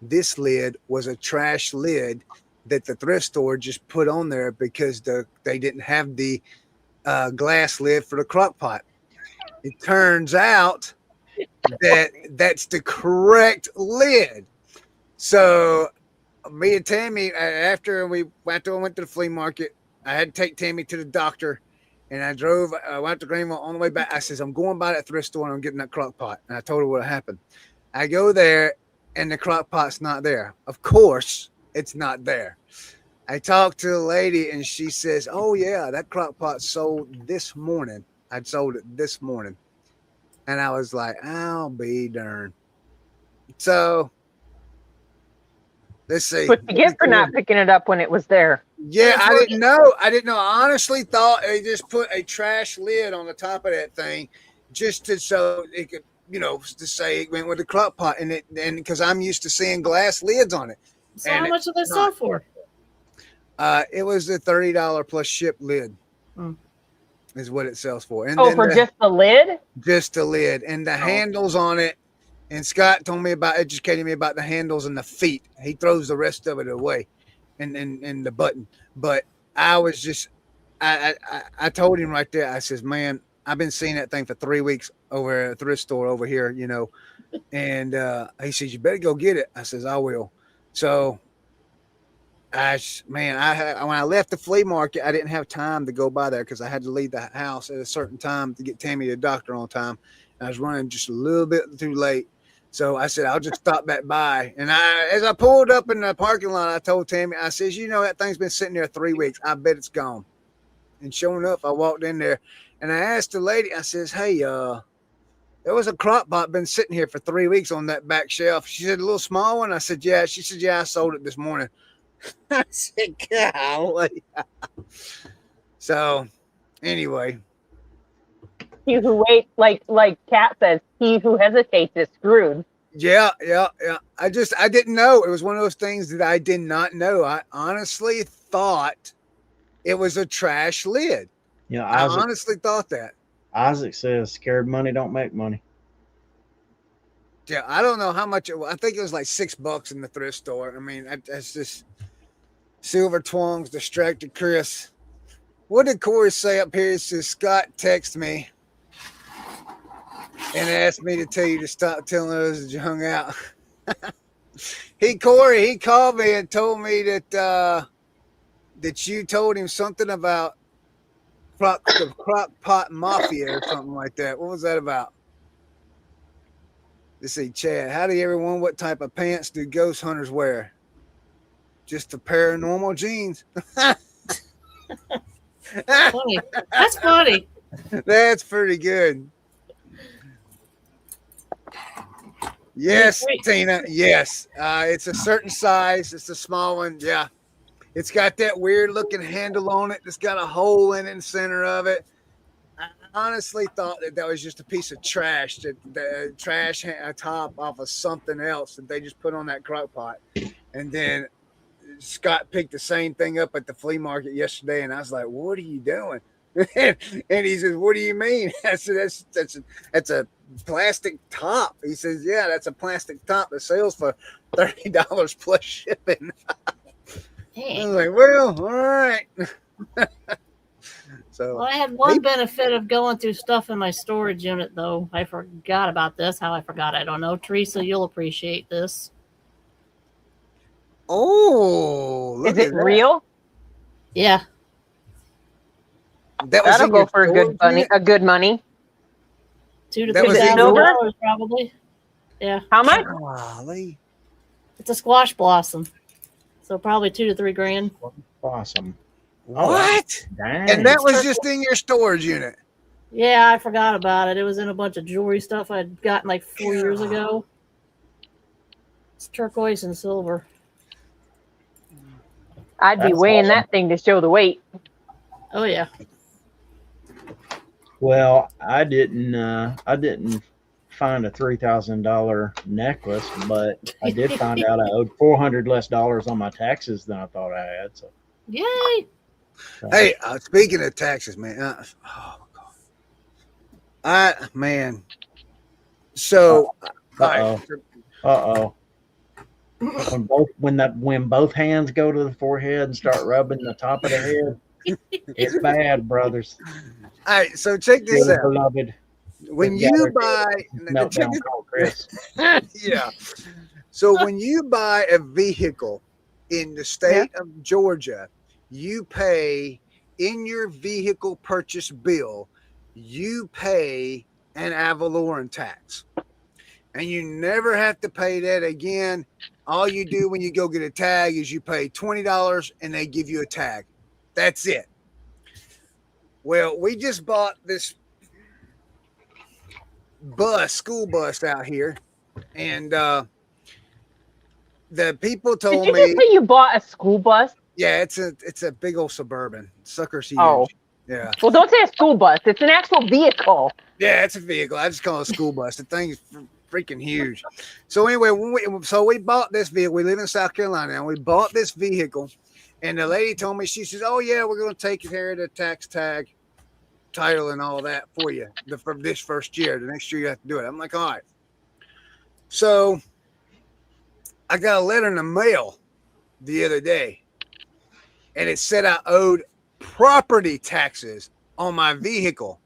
Speaker 4: this lid was a trash lid that the thrift store just put on there because they didn't have the glass lid for the crock pot. It turns out that that's the correct lid. So me and Tammy, after we went to the flea market, I had to take Tammy to the doctor, and I went to Greenville. On the way back, I says, "I'm going by that thrift store and I'm getting that crock pot." And I told her what happened. I go there, and the crock pot's not there. Of course, it's not there. I talked to the lady, and she says, "Oh yeah, that crock pot sold this morning. I'd sold it this morning." And I was like, "I'll be darned." So let's see.
Speaker 2: What you get for not picking it up when it was there?
Speaker 4: Yeah, I didn't know. I honestly thought they just put a trash lid on the top of that thing just so it could, to say it went with the crock pot. And because I'm used to seeing glass lids on it.
Speaker 3: So how much did they sell for?
Speaker 4: It was a $30 plus ship lid. Is what it sells for. And
Speaker 2: for just the lid? Just
Speaker 4: the lid. And the handles on it. And Scott told me educating me about the handles and the feet. He throws the rest of it away. And the button. But I was just, I told him right there, I says, "Man, I've been seeing that thing for 3 weeks over at a thrift store over here, And he says, "You better go get it." I says, "I will." So when I left the flea market, I didn't have time to go by there because I had to leave the house at a certain time to get Tammy to the doctor on time. I was running just a little bit too late. So I said, "I'll just stop back by." And as I pulled up in the parking lot, I told Tammy, I says, "That thing's been sitting there 3 weeks. I bet it's gone." And sure enough, I walked in there and I asked the lady, I says, "Hey, there was a crock pot been sitting here for 3 weeks on that back shelf." She said, "A little small one?" I said, "Yeah." She said, "Yeah, I sold it this morning." I said, "Golly." So anyway.
Speaker 2: He who waits, like Kat says, he who hesitates is screwed.
Speaker 4: Yeah. I didn't know. It was one of those things that I did not know. I honestly thought it was a trash lid. I honestly thought that.
Speaker 5: Isaac says, "Scared money don't make money."
Speaker 4: Yeah, I don't know how much. I think it was like $6 in the thrift store. I mean, that's just Silver Twongs distracted Chris. What did Corey say up here? He says, "Scott texted me and asked me to tell you to stop telling us that you hung out." He called me and told me that you told him something about the crock pot mafia or something like that. What was that about? Let's see, Chad. "Howdy, everyone. What type of pants do ghost hunters wear?" "Just a pair of normal jeans."
Speaker 3: Funny. That's funny.
Speaker 4: That's pretty good. Yes, Tina. Yes. It's a certain size. It's a small one. Yeah. It's got that weird looking handle on it. It's got a hole in the center of it. I honestly thought that was just a piece of trash, the trash top off of something else that they just put on that crock pot. And then Scott picked the same thing up at the flea market yesterday, and I was like, "What are you doing?" And he says, "What do you mean?" I said, that's a plastic top." He says, "Yeah, that's a plastic top that sells for $30 plus shipping." I was like, "Well, all right." So
Speaker 3: I had one benefit of going through stuff in my storage unit, though. I forgot about this. How I forgot, I don't know. Teresa, you'll appreciate this.
Speaker 4: Oh,
Speaker 2: is it real?
Speaker 3: Yeah.
Speaker 2: That'll go for a good money. $2,000 to $3,000
Speaker 3: probably. Yeah.
Speaker 2: How much?
Speaker 4: Golly.
Speaker 3: It's a squash blossom, so probably $2,000 to $3,000.
Speaker 5: Blossom.
Speaker 4: What?
Speaker 5: Dang.
Speaker 4: And that was just in your storage unit.
Speaker 3: Yeah, I forgot about it. It was in a bunch of jewelry stuff I'd gotten like 4 years ago. It's turquoise and silver.
Speaker 2: I'd be
Speaker 5: That's
Speaker 2: weighing
Speaker 5: awesome.
Speaker 2: that thing to show the weight.
Speaker 3: Oh yeah.
Speaker 5: Well, I didn't find a $3,000 necklace, but I did find out I owed $400 less on my taxes than I thought I had. So,
Speaker 3: Yay!
Speaker 4: Hey, speaking of taxes, man. Oh my God. Man. So,
Speaker 5: Uh-oh. When both hands go to the forehead and start rubbing the top of the head, it's bad, brothers.
Speaker 4: all right, so check this
Speaker 5: Dearly
Speaker 4: out.
Speaker 5: beloved,
Speaker 4: When you buy, check
Speaker 5: meltdown
Speaker 4: this,
Speaker 5: call Chris.
Speaker 4: yeah. So when you buy a vehicle in the state of Georgia, you pay in your vehicle purchase bill, you pay an ad valorem tax. And you never have to pay that again. All you do when you go get a tag is you pay $20 and they give you a tag. That's it. Well, we just bought this school bus out here, and the people
Speaker 2: Did
Speaker 4: told
Speaker 2: you
Speaker 4: me,
Speaker 2: just say you bought a school bus?
Speaker 4: yeah, it's a big old Suburban. Sucker's huge.
Speaker 2: Oh.
Speaker 4: Yeah.
Speaker 2: Well, don't say a school bus. It's an actual vehicle.
Speaker 4: Yeah, it's a vehicle. I just call it a school bus. The thing is freaking huge. So anyway, we bought this vehicle. We live in South Carolina now. We bought this vehicle, and the lady told me, she says, "Oh yeah, we're going to take care of the tax tag, title, and all that for you for this first year. The next year you have to do it." I'm like, all right. So I got a letter in the mail the other day, and it said I owed property taxes on my vehicle.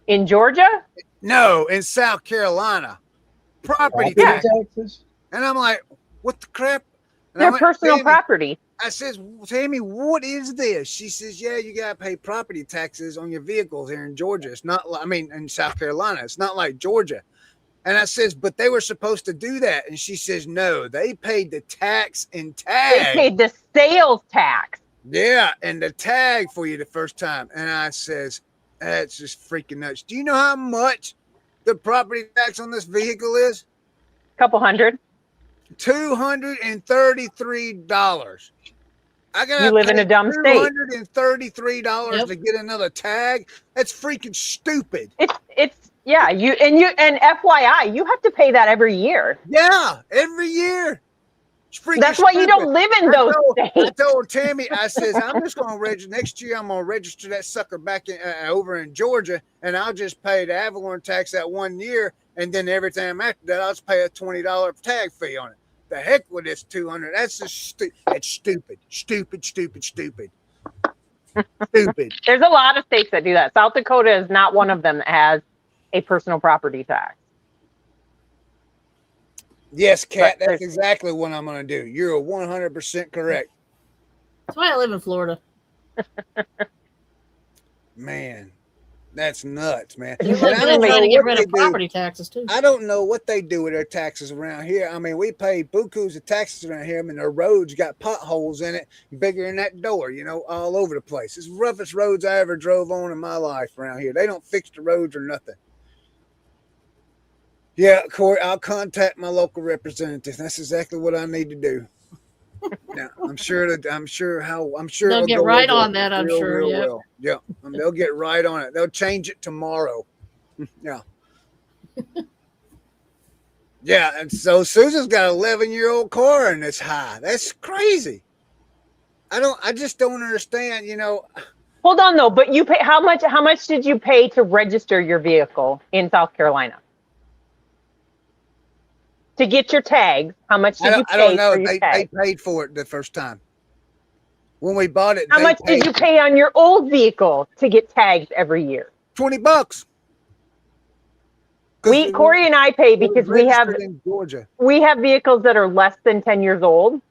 Speaker 2: In Georgia?
Speaker 4: No, in South Carolina. Property taxes. And I'm like, what the crap? And
Speaker 2: They're personal property.
Speaker 4: I says, Tammy, what is this? She says, yeah, you got to pay property taxes on your vehicles here in Georgia. It's not, in South Carolina. It's not like Georgia. And I says, but they were supposed to do that. And she says, no, they paid the tax and tag.
Speaker 2: They paid the sales tax.
Speaker 4: Yeah, and the tag for you the first time. And I says, that's just freaking nuts. Do you know how much the property tax on this vehicle is?
Speaker 2: Couple hundred.
Speaker 4: $233.
Speaker 2: You live in a dumb state.
Speaker 4: $233 to get another tag. That's freaking stupid.
Speaker 2: It's yeah. And FYI, you have to pay that every year.
Speaker 4: Yeah, every year.
Speaker 2: That's why you don't live in those states.
Speaker 4: I told Tammy, I says, I'm just going to register next year. I'm going to register that sucker back over in Georgia, and I'll just pay the ad valorem tax that 1 year, and then every time after that, I'll just pay a $20 tag fee on it. The heck with this $200? That's just that's stupid. Stupid.
Speaker 2: There's a lot of states that do that. South Dakota is not one of them that has a personal property tax.
Speaker 4: Yes, Kat, that's exactly what I'm going to do. You're 100% correct.
Speaker 3: That's why I live in Florida.
Speaker 4: Man, that's nuts, man.
Speaker 3: You're trying to get rid of property taxes, too.
Speaker 4: I don't know what they do with their taxes around here. I mean, we pay bukus of taxes around here. I mean, their roads got potholes in it bigger than that door, all over the place. It's the roughest roads I ever drove on in my life around here. They don't fix the roads or nothing. Yeah, Corey, I'll contact my local representative. That's exactly what I need to do. Now, I'm sure
Speaker 3: they'll get right on that. I'm sure.
Speaker 4: Yeah, they'll get right on it. They'll change it tomorrow. Yeah. Yeah, and so Susan's got an 11-year-old car and it's high. That's crazy. I just don't understand,
Speaker 2: Hold on though, but you pay how much did you pay to register your vehicle in South Carolina? To get your tags, how much did you pay?
Speaker 4: I don't know.
Speaker 2: They
Speaker 4: paid for it the first time. When we bought it,
Speaker 2: how much did you pay on your old vehicle to get tags every year?
Speaker 4: $20.
Speaker 2: Corey and I pay because we have
Speaker 4: in Georgia.
Speaker 2: We have vehicles that are less than 10 years old.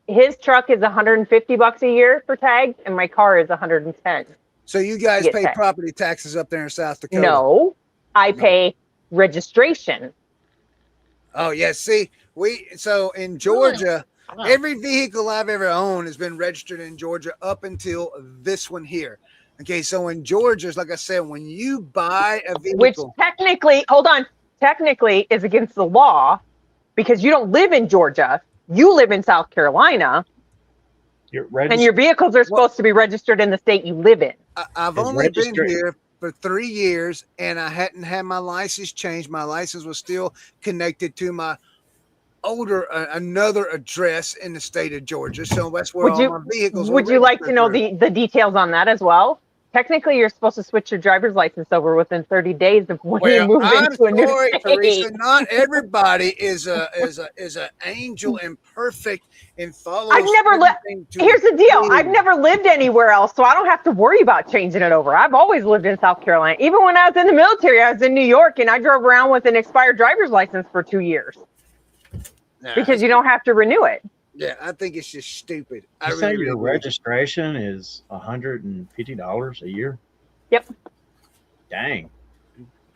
Speaker 2: His truck is $150 a year for tags, and my car is $110.
Speaker 4: So you guys pay property taxes up there in South Dakota?
Speaker 2: No, I pay registration.
Speaker 4: Oh yeah, see, so in Georgia,
Speaker 3: Wow.
Speaker 4: Every vehicle I've ever owned has been registered in Georgia up until this one here. Okay, so in Georgia, like I said, when you buy a
Speaker 2: Which
Speaker 4: vehicle,
Speaker 2: technically, hold on, technically is against the law because you don't live in Georgia. You live in South Carolina, and your vehicles are supposed to be registered in the state you live in.
Speaker 4: I've only been here for 3 years, and I hadn't had my license changed. My license was still connected to my another address in the state of Georgia. So that's where all my vehicles were.
Speaker 2: Would you like to know the details on that as well? Technically, you're supposed to switch your driver's license over within 30 days of when you move into a new state.
Speaker 4: Teresa, not everybody is a angel and perfect and follows.
Speaker 2: I've never lived. Here's the deal: I've never lived anywhere else, so I don't have to worry about changing it over. I've always lived in South Carolina. Even when I was in the military, I was in New York, and I drove around with an expired driver's license for 2 years because you don't have to renew it.
Speaker 4: Yeah, I think it's just stupid.
Speaker 5: You say your registration is $150 a year?
Speaker 2: Yep.
Speaker 5: Dang.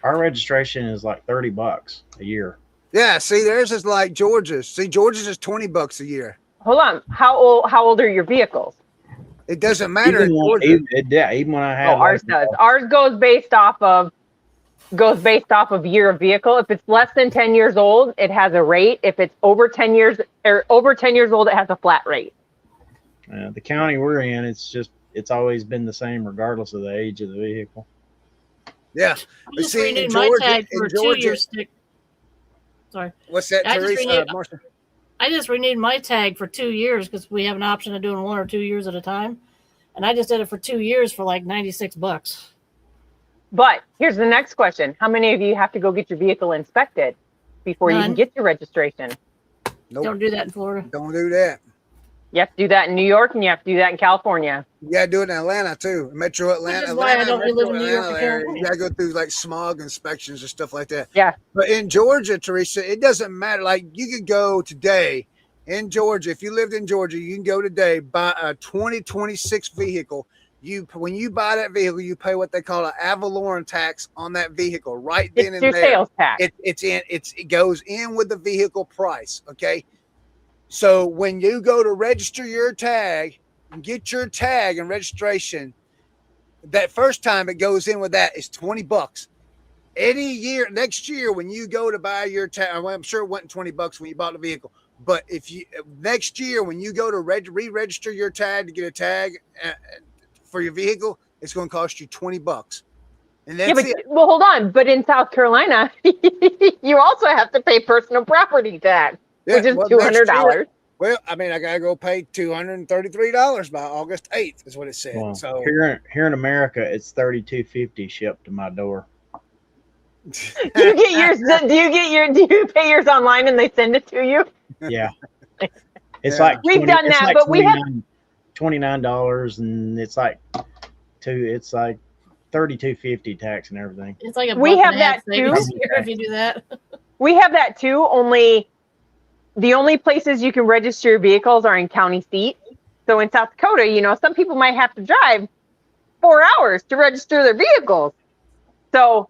Speaker 5: Our registration is like $30 a year.
Speaker 4: Yeah, see, theirs is like Georgia's. See, Georgia's is $20 a year.
Speaker 2: Hold on. How old are your vehicles?
Speaker 4: It doesn't matter.
Speaker 5: Even when I have
Speaker 2: ours does. Ours goes based off of year of vehicle. If it's less than 10 years old, it has a rate. If it's over 10 years old, it has a flat rate.
Speaker 5: The county we're in, it's always been the same regardless of the age of the vehicle.
Speaker 4: Yeah.
Speaker 3: I just renewed my tag for 2 years. Sorry.
Speaker 4: What's that, Teresa?
Speaker 3: I just renewed my tag for 2 years because we have an option of doing 1 or 2 years at a time. And I just did it for 2 years for like $96.
Speaker 2: But here's the next question. How many of you have to go get your vehicle inspected before you can get your registration?
Speaker 4: Nope.
Speaker 3: Don't do that in Florida.
Speaker 4: Don't do that.
Speaker 2: You have to do that in New York, and you have to do that in California.
Speaker 4: You got to do it in Atlanta, too. Metro Atlanta.
Speaker 3: Which is why I don't live in New York.
Speaker 4: You got to go through like smog inspections and stuff like that.
Speaker 2: Yeah.
Speaker 4: But in Georgia, Teresa, it doesn't matter. Like you could go today in Georgia. If you lived in Georgia, you can go today, buy a 2026 vehicle. When you buy that vehicle, you pay what they call an ad valorem tax on that vehicle right then and there.
Speaker 2: It's your sales tax.
Speaker 4: It goes in with the vehicle price. Okay. So when you go to register your tag and get your tag and registration, that first time it goes in with that is $20. Next year, when you go to buy your tag, well, I'm sure it wasn't $20 when you bought the vehicle. But next year, when you go to re-register your tag to get a tag for your vehicle, it's going to cost you $20. And that's it.
Speaker 2: Well, hold on. But in South Carolina, you also have to pay personal property tax, which is $200.
Speaker 4: Well, I mean, I got to go pay $233 by August 8th is what it said.
Speaker 5: Well,
Speaker 4: so
Speaker 5: here in America, it's $32.50 shipped to my door.
Speaker 2: Do you pay yours online and they send it to you?
Speaker 5: Yeah. It's like
Speaker 2: we've done that,
Speaker 5: like
Speaker 2: but we have
Speaker 5: $29 and it's like $32.50 tax and everything.
Speaker 3: It's like
Speaker 2: we have that too.
Speaker 3: If you do that,
Speaker 2: we have that too. Only the only places you can register your vehicles are in county seats. So in South Dakota, some people might have to drive 4 hours to register their vehicles. So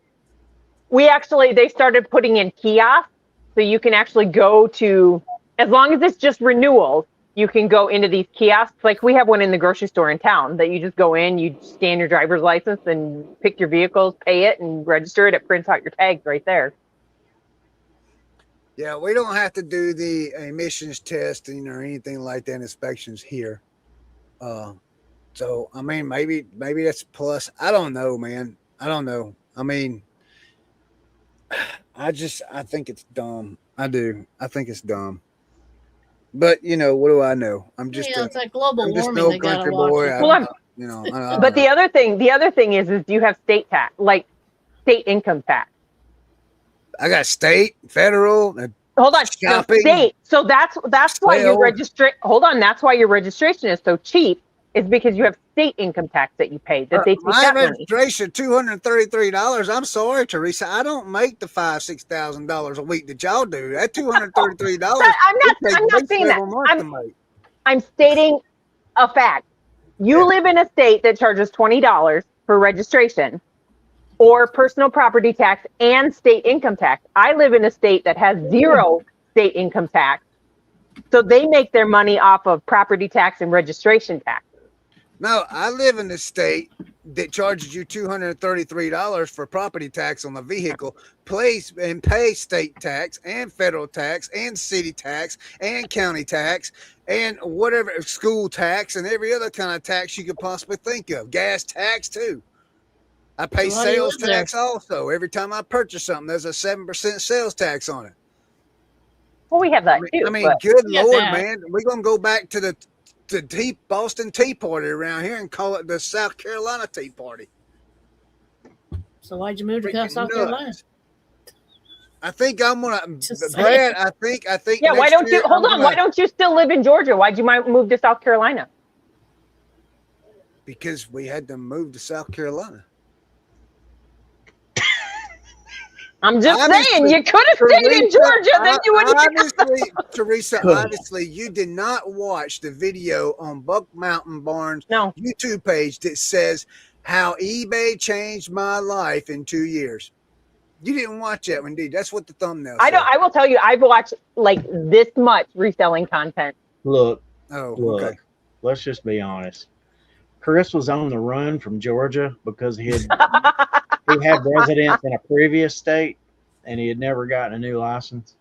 Speaker 2: they started putting in kiosks, so you can actually go to, as long as it's just renewals, you can go into these kiosks. Like we have one in the grocery store in town that you just go in, you scan your driver's license and pick your vehicles, pay it and register it. It prints out your tags right there.
Speaker 4: Yeah, we don't have to do the emissions testing or anything like that, inspections here. So, I mean, maybe that's a plus. I don't know, man. I don't know. I mean, I think it's dumb. I do. I think it's dumb. But what do I know? I'm just
Speaker 3: it's like global warming.
Speaker 4: No country boy.
Speaker 2: But the other thing is you have state tax, like state income tax.
Speaker 4: I got state, federal.
Speaker 2: Hold on,
Speaker 4: shopping,
Speaker 2: state. So that's why your Hold on, that's why your registration is so cheap. Is because you have state income tax that you pay. That they take
Speaker 4: my
Speaker 2: that
Speaker 4: registration $233. I'm sorry, Teresa. I don't make the $5,000-$6,000 a week that y'all do. That $233.
Speaker 2: I'm not saying that. I'm stating a fact. You live in a state that charges $20 for registration, or personal property tax and state income tax. I live in a state that has zero state income tax So they make their money off of property tax and registration tax.
Speaker 4: No, I live in a state that charges you $233 for property tax on the vehicle, pay state tax and federal tax and city tax and county tax and whatever school tax and every other kind of tax you could possibly think of. Gas tax too. I pay
Speaker 3: So why do you
Speaker 4: sales
Speaker 3: live there?
Speaker 4: tax also. Every time I purchase something, there's a 7% sales tax on it.
Speaker 2: Well, we have that too.
Speaker 4: I mean,
Speaker 2: but
Speaker 4: good
Speaker 3: We got
Speaker 4: Lord,
Speaker 3: that.
Speaker 4: man. We're going to go back to the Boston Tea Party around here and call it the South Carolina Tea Party.
Speaker 3: So why'd you move to
Speaker 4: Freaking
Speaker 3: South Carolina?
Speaker 4: nuts. I think I'm gonna,
Speaker 3: Just
Speaker 4: Brad. I think.
Speaker 2: yeah, why
Speaker 4: next
Speaker 2: don't you
Speaker 4: year
Speaker 2: hold
Speaker 4: I'm
Speaker 2: on?
Speaker 4: gonna-
Speaker 2: Why don't you still live in Georgia? Why'd you move to South Carolina?
Speaker 4: Because we had to move to South Carolina.
Speaker 2: I'm just
Speaker 4: Obviously,
Speaker 2: saying, you could have stayed in
Speaker 4: Teresa,
Speaker 2: Georgia, then you wouldn't.
Speaker 4: Obviously, Teresa,
Speaker 5: Could.
Speaker 4: obviously, you did not watch the video on Buck Mountain Barnes'
Speaker 2: No,
Speaker 4: YouTube page that says how eBay changed my life in 2 years. You didn't watch that one, did you? That's what the thumbnail said.
Speaker 2: I will tell you, I've watched like this much reselling content.
Speaker 5: Look,
Speaker 4: Oh,
Speaker 5: look.
Speaker 4: okay.
Speaker 5: Let's just be honest. Chris was on the run from Georgia because he had residence in a previous state and he had never gotten a new license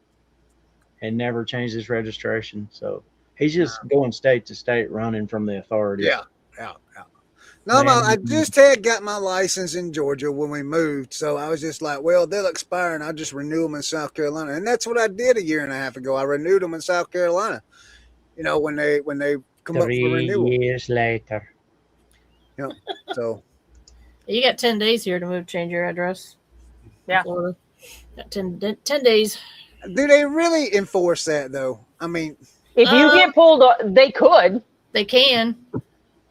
Speaker 5: and never changed his registration. So he's just going state to state running from the authorities.
Speaker 4: Yeah. No,
Speaker 5: Man.
Speaker 4: I just had got my license in Georgia when we moved, so I was just like, well, they'll expire, and I'll just renew them in South Carolina, and that's what I did a year and a half ago. I renewed them in South Carolina. You know, when they come up for
Speaker 5: 3
Speaker 4: renewal.
Speaker 5: years later.
Speaker 4: So
Speaker 3: You got 10 days here to change your address.
Speaker 2: Yeah.
Speaker 3: Florida. Got 10 days.
Speaker 4: do they really enforce that though? I mean,
Speaker 2: If you get pulled, they could.
Speaker 3: They can.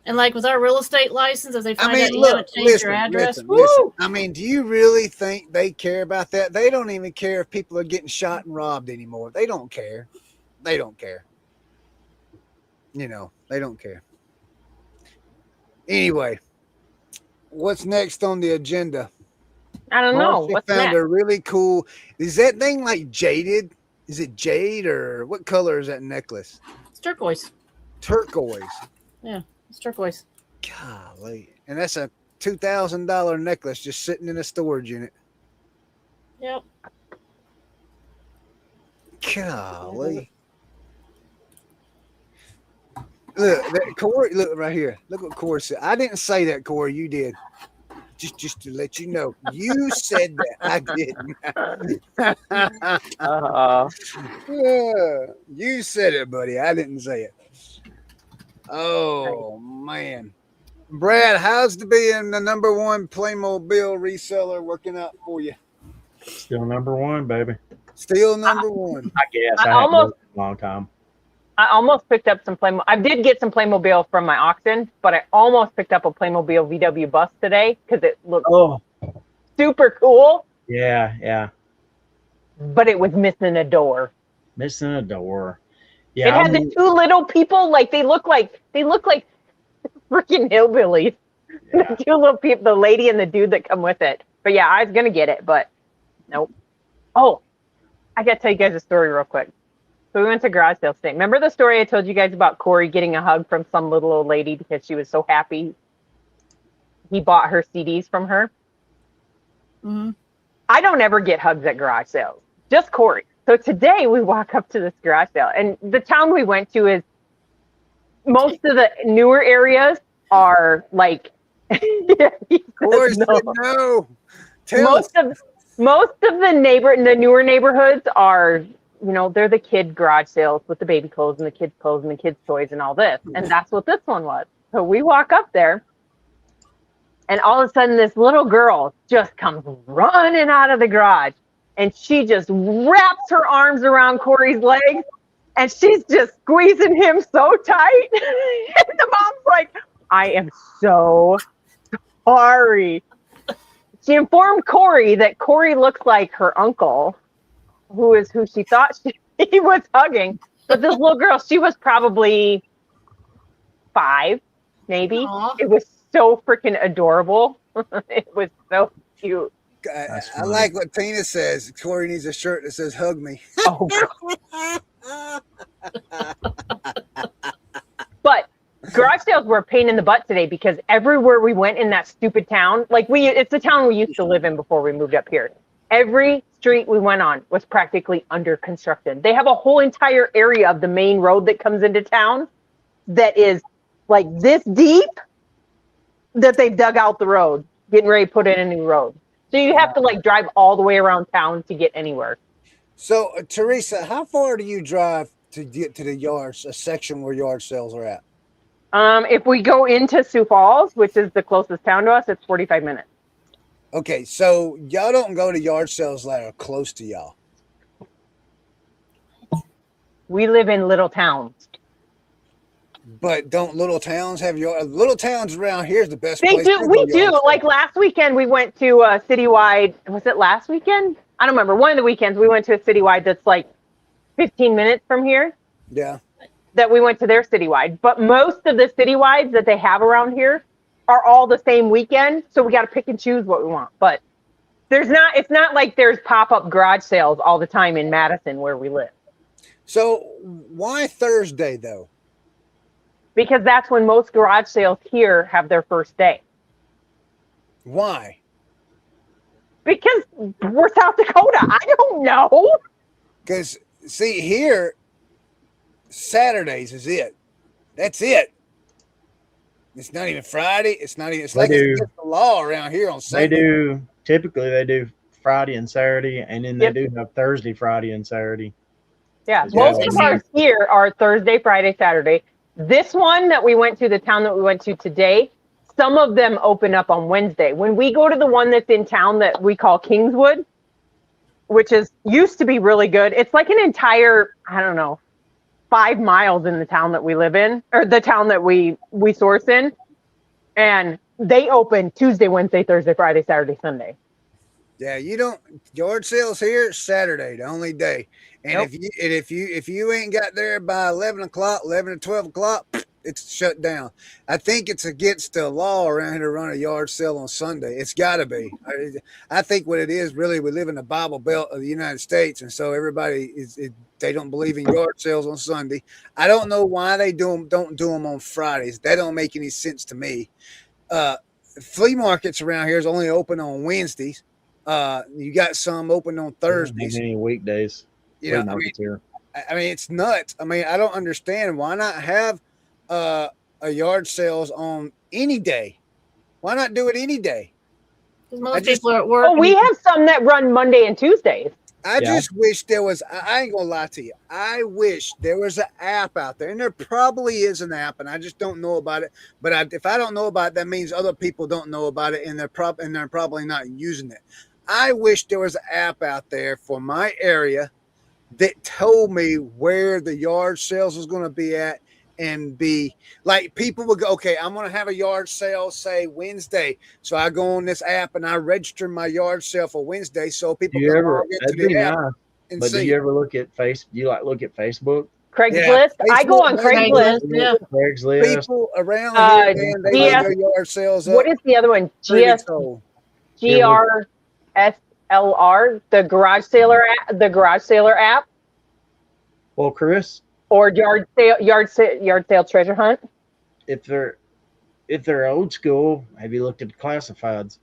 Speaker 3: And like with our real estate license, if they find out you
Speaker 4: look,
Speaker 3: haven't changed your
Speaker 4: listen,
Speaker 3: address,
Speaker 4: listen. I mean, do you really think they care about that? They don't even care if people are getting shot and robbed anymore. They don't care. They don't care. You know, they don't care. Anyway, what's next on the agenda?
Speaker 2: I don't know.
Speaker 4: Marcia
Speaker 2: What's
Speaker 4: found
Speaker 2: next?
Speaker 4: a really cool. Is that thing like jaded? Is it jade or what color is that necklace?
Speaker 3: it's turquoise.
Speaker 4: Turquoise.
Speaker 3: It's turquoise.
Speaker 4: Golly. And that's a $2,000 necklace just sitting in a storage unit.
Speaker 3: Yep.
Speaker 4: Golly. Look, that Corey, look right here. Look what Corey said. I didn't say that, Corey. You did. Just to let you know. You said that. I didn't. Yeah, you said it, buddy. I didn't say it. Oh, man. Brad, how's the being the number one Playmobil reseller working out for you?
Speaker 5: Still number one, baby.
Speaker 4: Still number one.
Speaker 5: I guess.
Speaker 2: I
Speaker 5: I haven't
Speaker 2: almost-
Speaker 5: looked in a long time.
Speaker 2: I almost picked up some Playmobil. I did get some Playmobil from my auction, but I almost picked up a Playmobil VW bus today because it looked
Speaker 5: Oh,
Speaker 2: super cool,
Speaker 5: yeah.
Speaker 2: but it was missing a door.
Speaker 5: Missing a door.
Speaker 2: It
Speaker 5: Yeah.
Speaker 2: had the two little people, like they look like freaking hillbillies. The two little people, the lady and the dude that come with it. But yeah, I was gonna get it, but nope. Oh, I gotta tell you guys a story real quick. So we went to garage sale today. Remember the story I told you guys about Corey getting a hug from some little old lady because she was so happy he bought her CDs from her?
Speaker 3: Mm-hmm.
Speaker 2: I don't ever get hugs at garage sales, just Corey. So today we walk up to this garage sale, and the town we went to is most of the newer areas are like.
Speaker 4: Corey said no. Tell us.
Speaker 2: Most of the newer neighborhoods are, they're the kid garage sales with the baby clothes and the kids' clothes and the kids' toys and all this. And that's what this one was. So we walk up there, and all of a sudden this little girl just comes running out of the garage, and she just wraps her arms around Corey's legs, and she's just squeezing him so tight. And the mom's like, I am so sorry. She informed Corey that Corey looks like her uncle, who she thought he was hugging. But this little girl, she was probably 5, maybe.
Speaker 3: Aw.
Speaker 2: It was so freaking adorable. It was so cute.
Speaker 5: That's
Speaker 4: I
Speaker 5: funny.
Speaker 4: like what Tina says. Corey needs a shirt that says "Hug me."
Speaker 2: Oh, God. sales were a pain in the butt today because everywhere we went in that stupid town, like it's the town we used to live in before we moved up here. Every street we went on was practically under construction. They have a whole entire area of the main road that comes into town that is like this deep that they've dug out the road, getting ready to put in a new road. So you have to like drive all the way around town to get anywhere.
Speaker 4: So, Teresa, how far do you drive to get to the yards, a section where yard sales are at?
Speaker 2: If we go into Sioux Falls, which is the closest town to us, it's 45 minutes.
Speaker 4: Okay, so y'all don't go to yard sales that are close to y'all.
Speaker 2: We live in little towns.
Speaker 4: But don't little towns have little towns around here is the best
Speaker 2: They
Speaker 4: place
Speaker 2: do.
Speaker 4: to
Speaker 2: We
Speaker 4: go
Speaker 2: do.
Speaker 4: yard
Speaker 2: Like
Speaker 4: sale.
Speaker 2: last weekend, we went to a citywide. Was it last weekend? I don't remember. One of the weekends we went to a citywide that's like 15 minutes from here.
Speaker 4: Yeah.
Speaker 2: That we went to their citywide. But most of the citywides that they have around here are all the same weekend. So we got to pick and choose what we want. But it's not like there's pop-up garage sales all the time in Madison where we live.
Speaker 4: So why Thursday though?
Speaker 2: Because that's when most garage sales here have their first day.
Speaker 4: Why?
Speaker 2: Because we're South Dakota. I don't know.
Speaker 4: Because see here, Saturdays is it. That's it. It's not even Friday. It's not even. It's like it's against the law around here on Sunday.
Speaker 5: They do. Typically, they do Friday and Saturday, and then they do have Thursday, Friday, and Saturday.
Speaker 2: Yeah, most of ours here are Thursday, Friday, Saturday. This one that we went to, the town that we went to today, some of them open up on Wednesday. When we go to the one that's in town that we call Kingswood, which used to be really good. It's like an entire, 5 miles in the town that we live in, or the town that we source in. And they open Tuesday, Wednesday, Thursday, Friday, Saturday, Sunday.
Speaker 4: Yeah, you don't yard sales here Saturday, the only day. And if you ain't got there by 11 or 12 o'clock, it's shut down. I think it's against the law around here to run a yard sale on Sunday. It's got to be. I think what it is really, we live in the Bible Belt of the United States, and so everybody they don't believe in yard sales on Sunday. I don't know why they don't do them on Fridays. That don't make any sense to me. Flea markets around here is only open on Wednesdays. You got some open on Thursdays.
Speaker 5: Many weekdays.
Speaker 4: You know, I mean, it's nuts. I mean, I don't understand why not have a yard sales on any day. Why not do it any day?
Speaker 3: Because most people are at work.
Speaker 2: Oh, we have some that run Monday and Tuesdays.
Speaker 4: I just wish there was. I ain't gonna lie to you. I wish there was an app out there, and there probably is an app, and I just don't know about it. But if I don't know about it, that means other people don't know about it, and they're probably not using it. I wish there was an app out there for my area that told me where the yard sales was going to be at, and be like, people would go, okay, I'm going to have a yard sale, say Wednesday. So I go on this app and I register my yard sale for Wednesday. So people can log into the app and see.
Speaker 5: Do you ever look at look at Facebook?
Speaker 2: Craigslist.
Speaker 4: Yeah,
Speaker 2: I go on Craigslist.
Speaker 3: Yeah.
Speaker 5: Craigslist.
Speaker 4: People around here, man, they have their yard sales up.
Speaker 2: What is the other one? GRSLR, the garage sailor app.
Speaker 5: Well, Chris,
Speaker 2: or yard sale treasure hunt.
Speaker 5: If they're old school, have you looked at the classifieds?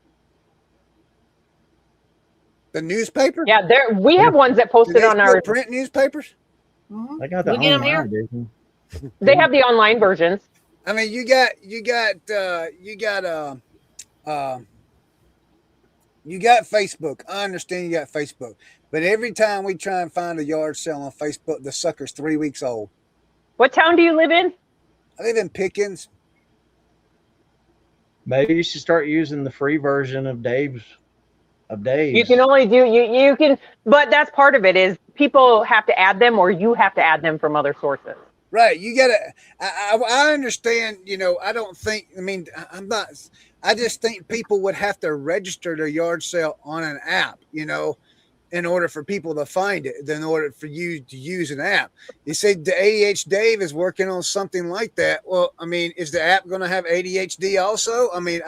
Speaker 4: The newspaper?
Speaker 2: Yeah, we have ones that posted on our
Speaker 4: print newspapers.
Speaker 3: Mm-hmm.
Speaker 5: I got the online edition.
Speaker 2: They have the online versions.
Speaker 4: I mean, you got Facebook. I understand you got Facebook, but every time we try and find a yard sale on Facebook, the sucker's 3 weeks old.
Speaker 2: What town do you live in?
Speaker 4: I live in Pickens.
Speaker 5: Maybe you should start using the free version of Dave's.
Speaker 2: You can only do you can, but that's part of it is people have to add them, or you have to add them from other sources.
Speaker 4: Right. You gotta. I understand. You know, I don't think. I mean, I'm not. I just think people would have to register their yard sale on an app. You know, in order for people to find it, in order for you to use an app. You say the ADH Dave is working on something like that. Well, I mean, is the app going to have ADHD also? I mean,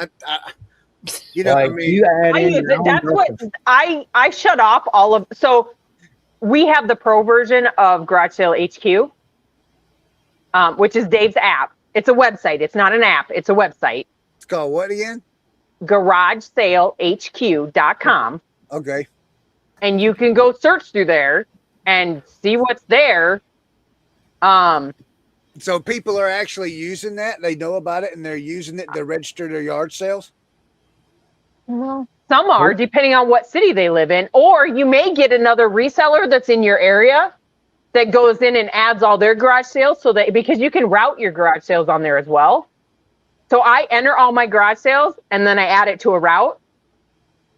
Speaker 4: you know,
Speaker 5: like,
Speaker 4: I mean,
Speaker 5: you add in
Speaker 2: that's what I shut off all of. So we have the pro version of Garage Sale HQ, which is Dave's app. It's a website. It's not an app. It's a website.
Speaker 4: It's called what again?
Speaker 2: GarageSaleHQ.com.
Speaker 4: Okay.
Speaker 2: And you can go search through there and see what's there.
Speaker 4: So people are actually using that. They know about it and they're using it to register their yard sales.
Speaker 2: Well, some are, depending on what city they live in. Or you may get another reseller that's in your area that goes in and adds all their garage sales, so that because you can route your garage sales on there as well. So I enter all my garage sales and then I add it to a route.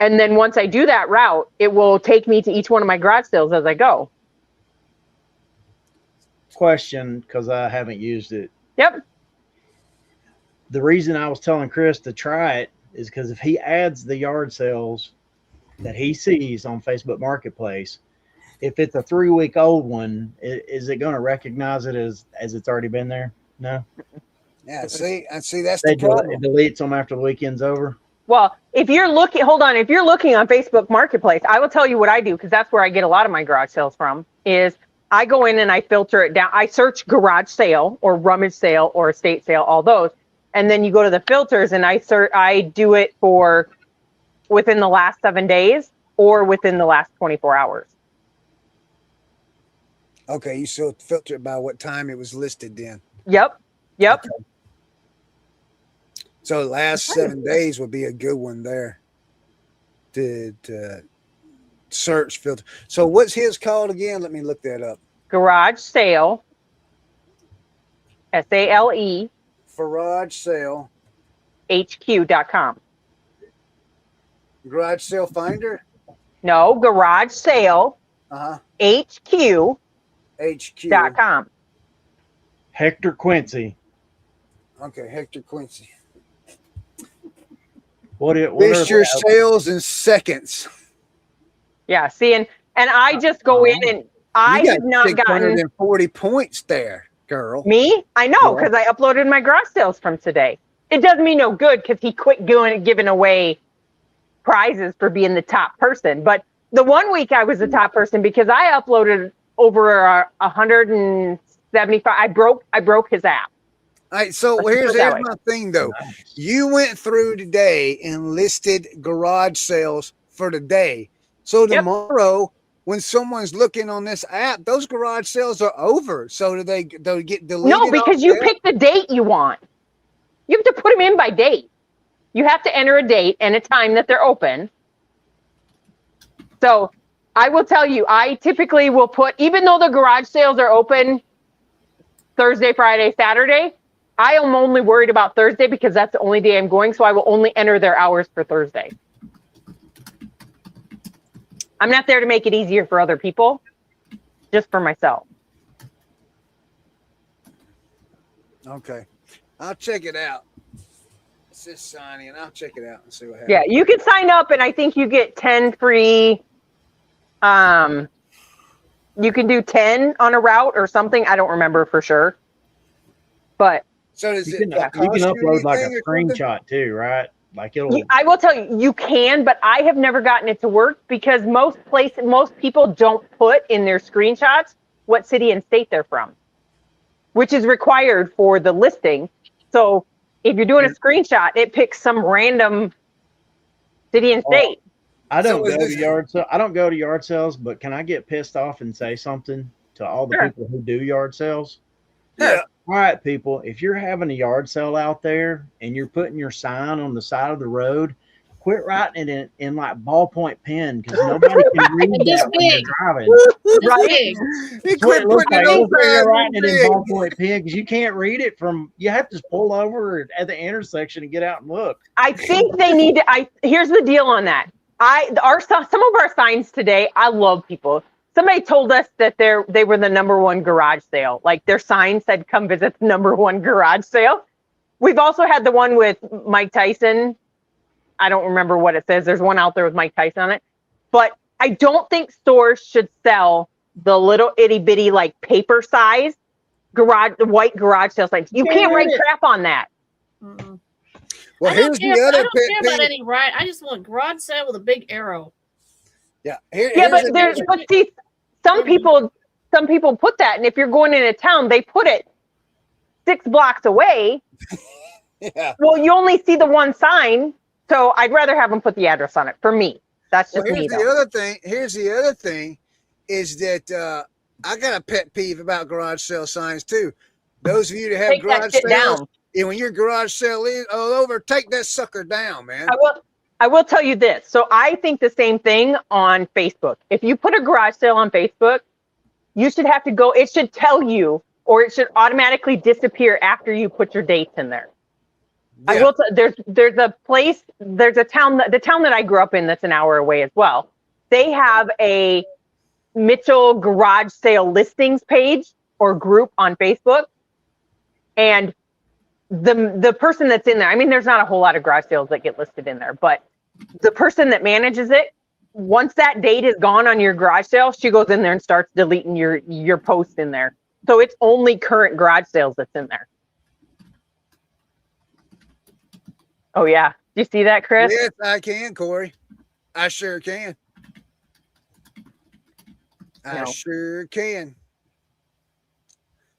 Speaker 2: And then once I do that route, it will take me to each one of my garage sales as I go.
Speaker 5: Question, because I haven't used it.
Speaker 2: Yep.
Speaker 5: The reason I was telling Chris to try it is because if he adds the yard sales that he sees on Facebook Marketplace, if it's a 3-week-old one, is it going to recognize it as it's already been there? No.
Speaker 4: Yeah, see, that's
Speaker 5: They
Speaker 4: the problem.
Speaker 5: it deletes them after the weekend's over.
Speaker 2: Well, if you're looking, if you're looking on Facebook Marketplace, I will tell you what I do, because that's where I get a lot of my garage sales from, is I go in and I filter it down. I search garage sale or rummage sale or estate sale, all those. And then you go to the filters and I do it for within the last 7 days or within the last 24 hours.
Speaker 4: Okay, you still filter it by what time it was listed then.
Speaker 2: Yep.
Speaker 4: Okay. So the last 7 days would be a good one there to search filter. So what's his called again? Let me look that up.
Speaker 2: Garage sale. SALE.
Speaker 4: Garage sale.
Speaker 2: HQ.com.
Speaker 4: Garage sale finder?
Speaker 2: No, garage sale. HQ.com.
Speaker 4: HQ.
Speaker 5: Hector Quincy.
Speaker 4: Okay, Hector Quincy.
Speaker 5: List
Speaker 4: your sales in seconds.
Speaker 2: Yeah, see, and I just go in and I have not gotten
Speaker 4: 640 points there, girl.
Speaker 2: me. I know, because I uploaded my garage sales from today. It does me no good because he quit giving away prizes for being the top person. But the 1 week I was the top person because I uploaded over 175. I broke his app.
Speaker 4: All right, so here's my thing though.
Speaker 5: Nice.
Speaker 4: You went through today and listed garage sales for today. So tomorrow, when someone's looking on this app, those garage sales are over. So do they get deleted?
Speaker 2: No, because you pick the date you want. You have to put them in by date. You have to enter a date and a time that they're open. So I will tell you, I typically will put, even though the garage sales are open Thursday, Friday, Saturday, I am only worried about Thursday because that's the only day I'm going. So I will only enter their hours for Thursday. I'm not there to make it easier for other people, just for myself.
Speaker 4: Okay. I'll check it out. It says sign in. I'll check it out and see what happens.
Speaker 2: Yeah, you can sign up and I think you get 10 free. You can do 10 on a route or something. I don't remember for sure. But
Speaker 4: so does
Speaker 5: you
Speaker 4: it
Speaker 5: can upload like a screenshot too, right? Like
Speaker 2: I will tell you, you can, but I have never gotten it to work because most people don't put in their screenshots what city and state they're from, which is required for the listing. So if you're doing a screenshot, it picks some random city and state.
Speaker 5: I don't go to yard sales, but can I get pissed off and say something to all the people who do yard sales?
Speaker 4: Yeah.
Speaker 5: All right, people, if you're having a yard sale out there and you're putting your sign on the side of the road, quit writing it in like ballpoint pen because nobody can read that when you're driving.
Speaker 2: Right?
Speaker 4: You quit putting it on
Speaker 5: you're writing it in ballpoint pen because you can't read it you have to pull over at the intersection and get out and look.
Speaker 2: I think they need to, here's the deal on that. Some of our signs today, I love people. Somebody told us that they were the #1 garage sale. Like their sign said, come visit the #1 garage sale. We've also had the one with Mike Tyson. I don't remember what it says. There's one out there with Mike Tyson on it. But I don't think stores should sell the little itty bitty like paper size white garage sale signs. You can't write crap on that.
Speaker 3: Mm-mm.
Speaker 4: Well, here's the other
Speaker 3: I don't care about any right. I just want garage sale with a big arrow.
Speaker 4: Yeah.
Speaker 2: But see, some people put that, and if you're going into town, they put it 6 blocks away,
Speaker 4: Yeah.
Speaker 2: well, you only see the one sign. So I'd rather have them put the address on it for me. That's just
Speaker 4: Well,
Speaker 2: me,
Speaker 4: here's
Speaker 2: though.
Speaker 4: the other thing. Here's the other thing is that I got a pet peeve about garage sale signs too. Those of you that have
Speaker 2: Take that
Speaker 4: garage
Speaker 2: shit
Speaker 4: sales,
Speaker 2: down.
Speaker 4: and when your garage sale is all over, take that sucker down, man.
Speaker 2: I will tell you this. So I think the same thing on Facebook. If you put a garage sale on Facebook, you should have to go. It should tell you, or it should automatically disappear after you put your dates in there.
Speaker 4: Yeah.
Speaker 2: I will. There's a place. There's a town. The town that I grew up in, that's an hour away as well. They have a Mitchell garage sale listings page or group on Facebook, and the person that's in there. I mean, there's not a whole lot of garage sales that get listed in there, but the person that manages it, once that date is gone on your garage sale, she goes in there and starts deleting your post in there. So it's only current garage sales that's in there. Oh yeah. Do you see that, Chris?
Speaker 4: Yes, I can, Corey. I sure can. I sure can.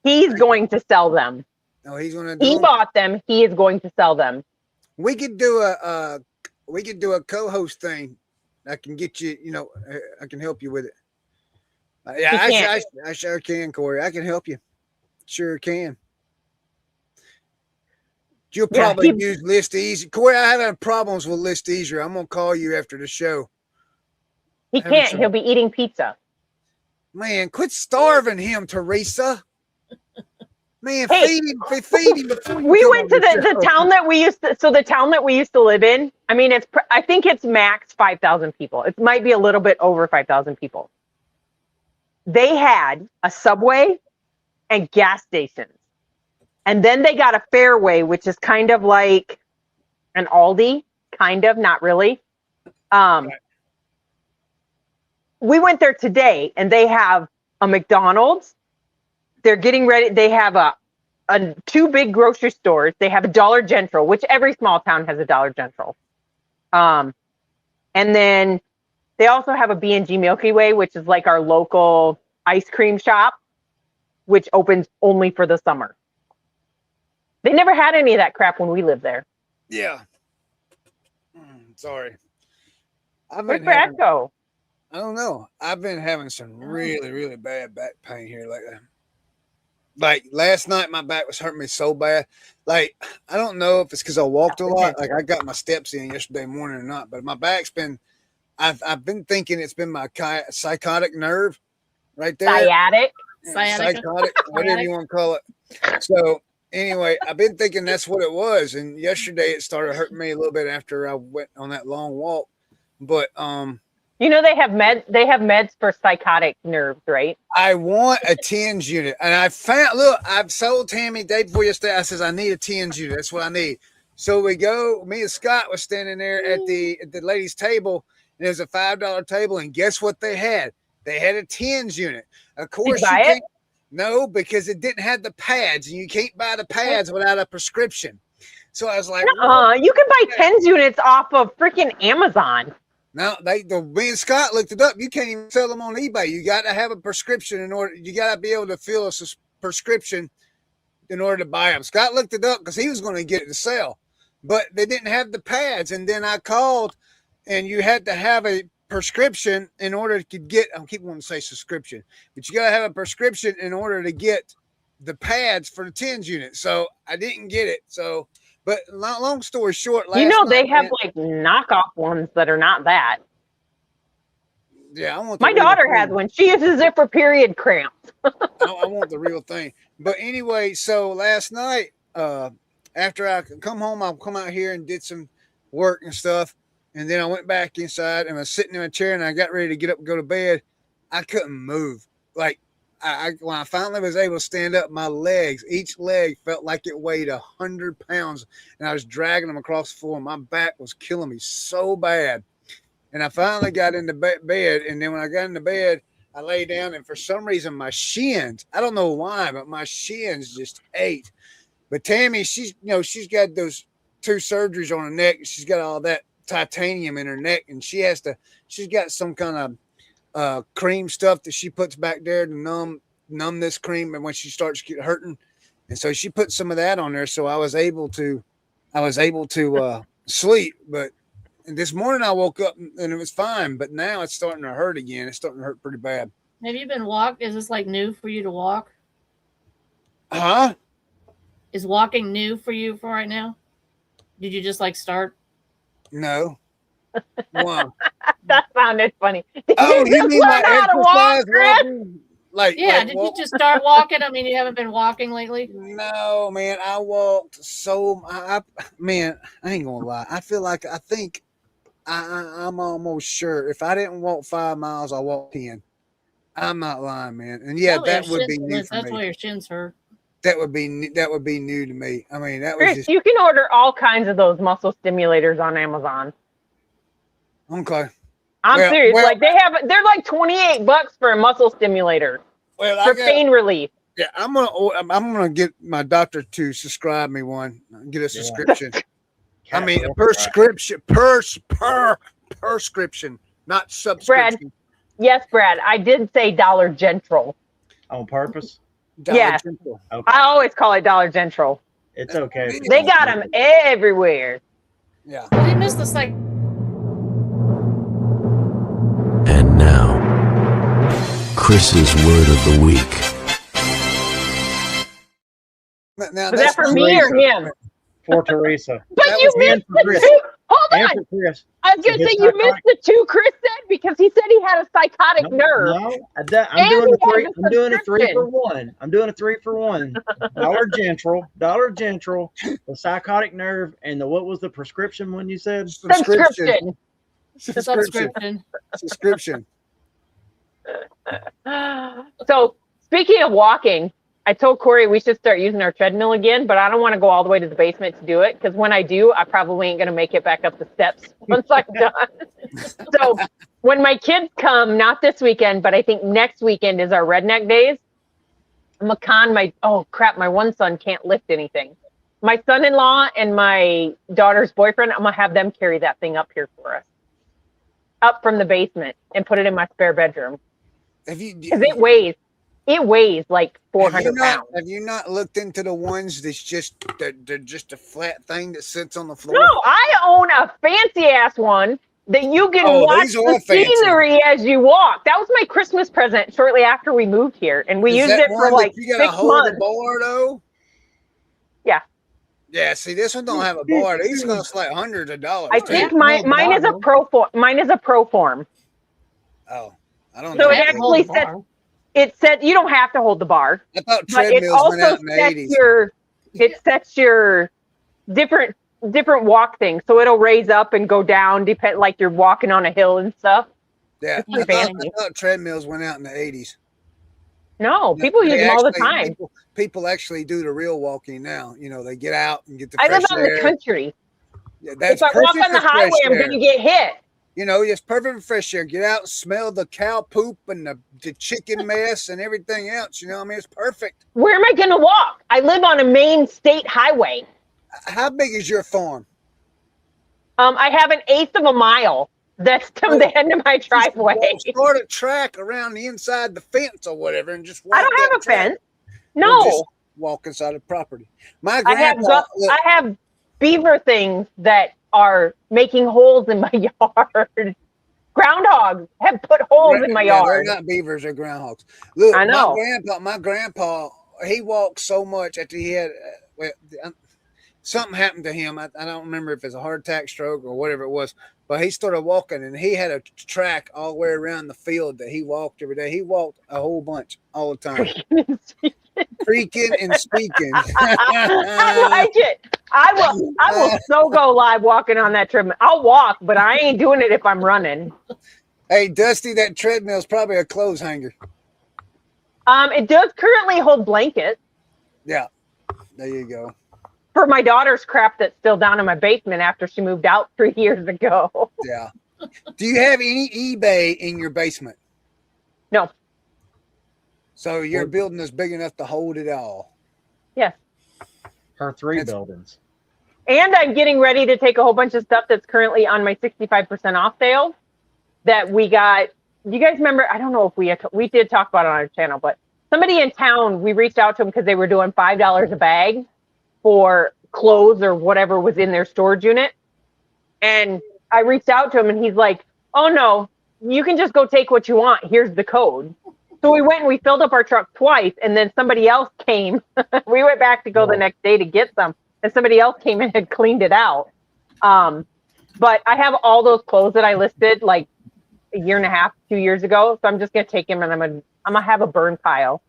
Speaker 2: He's going to sell them.
Speaker 4: Oh, he's gonna do
Speaker 2: He
Speaker 4: them?
Speaker 2: bought them. He is going to sell them.
Speaker 4: We could do a co-host thing. I can get you, I can help you with it. Yeah, I sure can, Corey. I can help you. Sure can. You'll probably use List Easy. Corey, I had problems with List Easier. I'm going to call you after the show.
Speaker 2: He can't. He'll be eating pizza.
Speaker 4: Man, quit starving him, Teresa. Man, feed him before you
Speaker 2: We
Speaker 4: come
Speaker 2: went
Speaker 4: on
Speaker 2: to
Speaker 4: the show.
Speaker 2: the town that we used to, so the town that we used to live in, I mean, I think it's max 5,000 people. It might be a little bit over 5,000 people. They had a Subway and gas stations. And then they got a Fairway, which is kind of like an Aldi, kind of, not really. We went there today and they have a McDonald's. They're getting ready. They have a 2 big grocery stores. They have a Dollar General, which every small town has a Dollar General. And then they also have a B&G Milky Way, which is like our local ice cream shop, which opens only for the summer. They never had any of that crap when we lived there.
Speaker 4: Yeah. Sorry.
Speaker 2: Where'd Brad go?
Speaker 4: I don't know. I've been having some really, really bad back pain here lately. Like last night, my back was hurting me so bad. Like, I don't know if it's because I walked a lot. Like I got my steps in yesterday morning or not, but my back's been, I've been thinking it's been my psychotic nerve right there. Psychotic, whatever you want to call it. So anyway, I've been thinking that's what it was. And yesterday it started hurting me a little bit after I went on that long walk. But,
Speaker 2: you know, they have meds for psychotic nerves, right?
Speaker 4: I want a TENS unit. And I've sold Tammy day before yesterday. I says, I need a TENS unit. That's what I need. So we go, me and Scott was standing there at the ladies' table, and there's a $5 table. And guess what they had? They had a TENS unit. Of course,
Speaker 2: you buy it?
Speaker 4: No, because it didn't have the pads, and you can't buy the pads without a prescription. So I was like,
Speaker 2: you can buy TENS units off of freaking Amazon.
Speaker 4: No, me and Scott looked it up. You can't even sell them on eBay. You got to have a prescription you got to be able to fill a prescription in order to buy them. Scott looked it up because he was going to get it to sell, but they didn't have the pads. And then I called, and you had to have a prescription in order to get, I keep wanting to say subscription, but you got to have a prescription in order to get the pads for the TENS unit. So I didn't get it. So, but long story short,
Speaker 2: they have like knockoff ones that are not that.
Speaker 4: Yeah, I want.
Speaker 2: My daughter has one. She uses it for period cramps.
Speaker 4: I want the real thing. But anyway, so last night, after I come home, I'll come out here and did some work and stuff, and then I went back inside and I was sitting in a chair and I got ready to get up and go to bed. I couldn't move. Like when I finally was able to stand up, my legs, each leg felt like it weighed 100 pounds, and I was dragging them across the floor. My back was killing me so bad. And I finally got into bed, and then when I got into bed, I lay down, and for some reason, my shins, I don't know why, but my shins just ate. But Tammy, she's got those 2 surgeries on her neck. She's got all that titanium in her neck, and she's got some kind of cream stuff that she puts back there to numb this cream, and when she starts getting hurting, And so she put some of that on there, so I was able to sleep. But this morning I woke up and it was fine, but now it's starting to hurt again. It's starting to hurt pretty bad.
Speaker 3: Have you been Is this like new for you to walk?
Speaker 4: Huh?
Speaker 3: Is walking new for you for right now? Did you just like start?
Speaker 4: No. Wow.
Speaker 2: That sounded funny.
Speaker 4: Oh, you mean my
Speaker 2: learn how to walk,
Speaker 4: exercise
Speaker 2: Chris?
Speaker 4: walking? Like,
Speaker 3: Yeah,
Speaker 4: like
Speaker 3: did you just start walking? I mean, you haven't been walking lately?
Speaker 4: No, man. I walked so. Man, I ain't gonna lie. I think I'm almost sure if I didn't walk 5 miles, I walked 10. I'm not lying, man. And yeah,
Speaker 3: Probably
Speaker 4: that
Speaker 3: your
Speaker 4: would be
Speaker 3: shins
Speaker 4: new
Speaker 3: hurt.
Speaker 4: for
Speaker 3: That's
Speaker 4: me.
Speaker 3: why your shins hurt.
Speaker 4: That would be new to me. I mean, that was
Speaker 2: Chris,
Speaker 4: just
Speaker 2: you can order all kinds of those muscle stimulators on Amazon.
Speaker 4: okay.
Speaker 2: I'm
Speaker 4: Well,
Speaker 2: serious.
Speaker 4: well-
Speaker 2: like they're like $28 for a muscle stimulator
Speaker 4: Well,
Speaker 2: for pain relief.
Speaker 4: Yeah, I'm gonna get my doctor to subscribe me one. Get a subscription. I mean, a prescription, prescription, not subscription.
Speaker 2: Yes, Brad. I did say Dollar General.
Speaker 5: On purpose?
Speaker 4: Dollar
Speaker 2: Yeah.
Speaker 4: General.
Speaker 5: Okay.
Speaker 2: I always call it Dollar General.
Speaker 5: It's okay. if you
Speaker 2: They
Speaker 5: don't
Speaker 2: got
Speaker 5: like
Speaker 2: them
Speaker 5: it.
Speaker 2: everywhere.
Speaker 4: Yeah.
Speaker 3: Well, you missed this like
Speaker 7: And now, Chris's word of the week.
Speaker 4: Now
Speaker 2: Was that for me or him?
Speaker 5: For Teresa.
Speaker 2: But
Speaker 4: That
Speaker 2: you
Speaker 4: was
Speaker 2: missed
Speaker 5: for
Speaker 2: the
Speaker 5: Chris.
Speaker 2: two. Hold
Speaker 5: And
Speaker 2: on.
Speaker 5: for Chris.
Speaker 2: I was going to
Speaker 5: His
Speaker 2: say you missed
Speaker 5: psychotic-
Speaker 2: the two Chris said because he said he had a psychotic nerve.
Speaker 5: No, I'm
Speaker 2: And
Speaker 5: doing
Speaker 2: he
Speaker 5: a three.
Speaker 2: has a
Speaker 5: I'm doing a 3
Speaker 2: subscription.
Speaker 5: for 1. I'm doing a 3 for 1. Dollar General, the psychotic nerve, and what was the prescription one you said?
Speaker 2: Subscription.
Speaker 3: subscription.
Speaker 2: So speaking of walking, I told Corey we should start using our treadmill again, but I don't want to go all the way to the basement to do it because when I do, I probably ain't going to make it back up the steps once I'm done. So when my kids come, not this weekend, but I think next weekend is our redneck days. My one son can't lift anything. My son-in-law and my daughter's boyfriend, I'm going to have them carry that thing up here for us, up from the basement and put it in my spare bedroom. Because it weighs like 400 pounds.
Speaker 4: Have you not looked into the ones they're just a flat thing that sits on the floor?
Speaker 2: No, I own a fancy ass one that you can watch
Speaker 4: these are
Speaker 2: the
Speaker 4: fancy.
Speaker 2: scenery as you walk. That was my Christmas present shortly after we moved here, and we
Speaker 4: Is
Speaker 2: used
Speaker 4: that
Speaker 2: it for
Speaker 4: one
Speaker 2: like
Speaker 4: that you gotta
Speaker 2: 6
Speaker 4: hold
Speaker 2: months.
Speaker 4: the bar though?
Speaker 2: Yeah.
Speaker 4: Yeah, see, this one don't have a bar. These cost like hundreds of dollars.
Speaker 2: I think mine is a pro form. Mine is a pro form.
Speaker 4: Oh, I don't
Speaker 2: So
Speaker 4: know.
Speaker 2: it actually said it said you don't have to hold the bar,
Speaker 4: I thought
Speaker 2: but it
Speaker 4: treadmills went
Speaker 2: also
Speaker 4: out in the 80s.
Speaker 2: sets your different walk things. So it'll raise up and go down, depend like you're walking on a hill and stuff.
Speaker 4: Yeah,
Speaker 2: It's fancy.
Speaker 4: I thought treadmills went out in the 80s.
Speaker 2: No, people use them all the time.
Speaker 4: People actually do the real walking now. You know, they get out and get the
Speaker 2: I
Speaker 4: fresh
Speaker 2: live out in
Speaker 4: air.
Speaker 2: the country.
Speaker 4: Yeah, that's
Speaker 2: If I walk
Speaker 4: perfect
Speaker 2: on the
Speaker 4: for fresh
Speaker 2: highway, I'm
Speaker 4: air.
Speaker 2: going to get hit.
Speaker 4: You know, it's perfect for fresh air. Get out and smell the cow poop and the chicken mess and everything else. You know, I mean, it's perfect.
Speaker 2: Where am I going to walk? I live on a main state highway.
Speaker 4: How big is your farm?
Speaker 2: I have 1/8 of a mile. That's to the end of my driveway.
Speaker 4: Start a track around the inside the fence or whatever and just walk.
Speaker 2: I don't have
Speaker 4: that
Speaker 2: a
Speaker 4: track.
Speaker 2: fence.
Speaker 4: Or
Speaker 2: No,
Speaker 4: just walk inside the property. My
Speaker 2: I have
Speaker 4: grandpa, look,
Speaker 2: I have beaver things that are making holes in my yard. Groundhogs have put holes in my
Speaker 4: yeah, they're
Speaker 2: yard.
Speaker 4: not beavers, they're groundhogs. Look,
Speaker 2: I know.
Speaker 4: My grandpa, he walked so much after he had something happened to him. I don't remember if it's a heart attack, stroke, or whatever it was. But he started walking, and he had a track all the way around the field that he walked every day. He walked a whole bunch all the time, freaking and speaking.
Speaker 2: I like it. I will so go live walking on that treadmill. I'll walk, but I ain't doing it if I'm running.
Speaker 4: Hey, Dusty, that treadmill is probably a clothes hanger.
Speaker 2: It does currently hold blankets
Speaker 4: Yeah, there you go.
Speaker 2: for my daughter's crap that's still down in my basement after she moved out 3 years ago.
Speaker 4: Yeah. Do you have any eBay in your basement?
Speaker 2: No.
Speaker 4: So your building is big enough to hold it all.
Speaker 2: Yes.
Speaker 5: Her 3
Speaker 4: That's-
Speaker 5: buildings.
Speaker 2: And I'm getting ready to take a whole bunch of stuff that's currently on my 65% off sale that we got. You guys remember? I don't know if we did talk about it on our channel, but somebody in town, we reached out to them because they were doing $5 a bag for clothes or whatever was in their storage unit. And I reached out to him and he's like, oh no, you can just go take what you want. Here's the code. So we went and we filled up our truck twice, and then somebody else came. We went back to go the next day to get some, and somebody else came and had cleaned it out. But I have all those clothes that I listed like a year and a half, 2 years ago. So I'm just gonna take them and I'm gonna have a burn pile.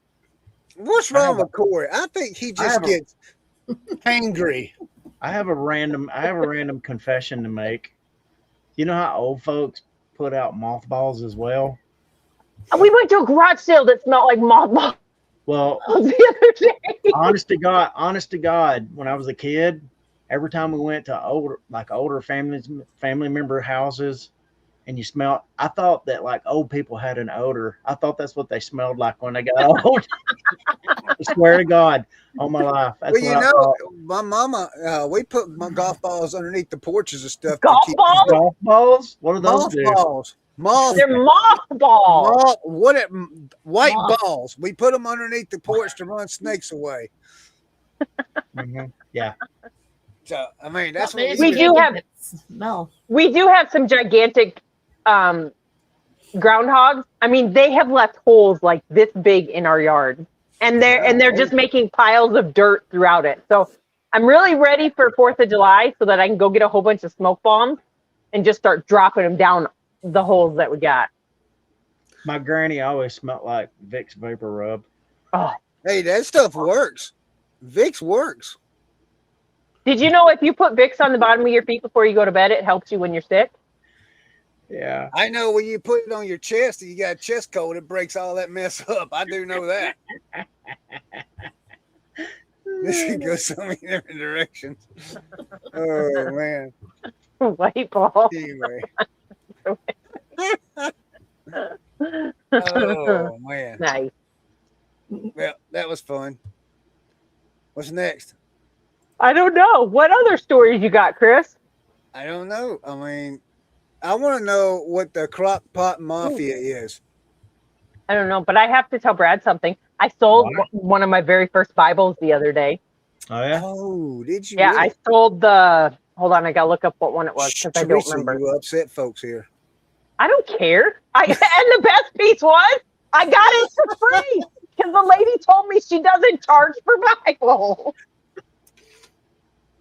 Speaker 4: What's wrong with Corey? I think he just gets angry.
Speaker 5: I have a random confession to make. You know how old folks put out mothballs as well?
Speaker 2: We went to a garage sale that smelled like mothballs.
Speaker 5: Well,
Speaker 2: the other day.
Speaker 5: honest to God, when I was a kid, every time we went to older family member houses, and you smelled, I thought that like old people had an odor. I thought that's what they smelled like when they got old. I swear to God, on my life. That's
Speaker 4: my mama, we put my golf balls underneath the porches and stuff.
Speaker 2: Golf balls?
Speaker 5: Golf balls? What are those?
Speaker 4: Balls.
Speaker 2: They're mothballs.
Speaker 4: White balls. We put them underneath the porch to run snakes away.
Speaker 5: Mm-hmm. Yeah.
Speaker 4: So I mean, that's what
Speaker 2: we do have.
Speaker 3: No,
Speaker 2: we do have some gigantic groundhogs. I mean, they have left holes like this big in our yard, and they're just making piles of dirt throughout it. So I'm really ready for 4th of July so that I can go get a whole bunch of smoke bombs and just start dropping them down the holes that we got.
Speaker 5: My granny always smelled like Vicks Vapor Rub.
Speaker 2: Oh,
Speaker 4: hey, that stuff works. Vicks works.
Speaker 2: did you know if you put Vicks on the bottom of your feet before you go to bed, it helps you when you're sick?
Speaker 5: Yeah.
Speaker 4: I know when you put it on your chest and you got a chest cold, it breaks all that mess up. I do know that. This could go so many different directions. Oh, man.
Speaker 2: White ball.
Speaker 4: Anyway. Oh, man.
Speaker 2: Nice.
Speaker 4: Well, that was fun. What's next?
Speaker 2: I don't know. What other stories you got, Chris?
Speaker 4: I don't know. I mean, I want to know what the crock pot mafia is.
Speaker 2: I don't know, but I have to tell Brad something. I sold one of my very first Bibles the other day.
Speaker 5: Oh, yeah?
Speaker 4: Oh, did you?
Speaker 2: Yeah,
Speaker 4: really?
Speaker 2: I sold the. Hold on, I gotta look up what one it was because I don't
Speaker 4: Teresa,
Speaker 2: remember.
Speaker 4: you upset folks here.
Speaker 2: I don't care. And the best piece was I got it for free because the lady told me she doesn't charge for Bibles.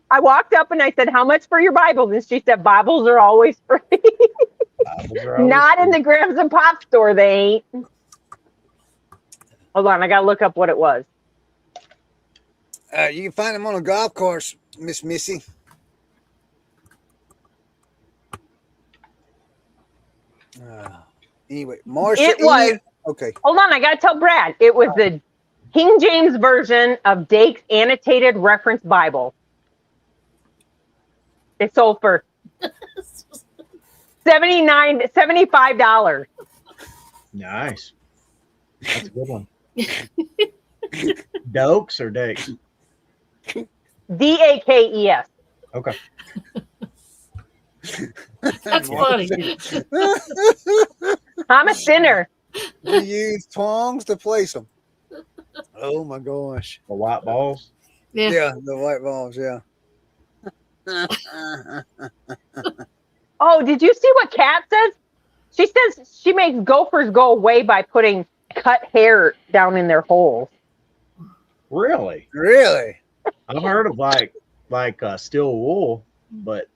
Speaker 2: I walked up and I said, "How much for your Bibles?" And she said, "Bibles are always free." Not in the Grams and Pop store, they ain't. Hold on, I gotta look up what it was.
Speaker 4: You can find them on a golf course, Miss Missy. Anyway, Marsha.
Speaker 2: It was.
Speaker 4: Okay.
Speaker 2: Hold on, I gotta tell Brad. It was the King James version of Dake's annotated reference Bible. It sold for $75.
Speaker 5: Nice. That's a good one. Dokes or Dakes?
Speaker 2: Dakes.
Speaker 5: Okay.
Speaker 3: that's funny.
Speaker 2: I'm a sinner.
Speaker 4: We use tongs to place them. Oh my gosh.
Speaker 5: The white balls?
Speaker 3: Yeah.
Speaker 4: Yeah, the white balls, yeah.
Speaker 2: Oh, did you see what Kat says? She says she makes gophers go away by putting cut hair down in their holes.
Speaker 5: Really?
Speaker 4: Really?
Speaker 5: I've heard of like steel wool, but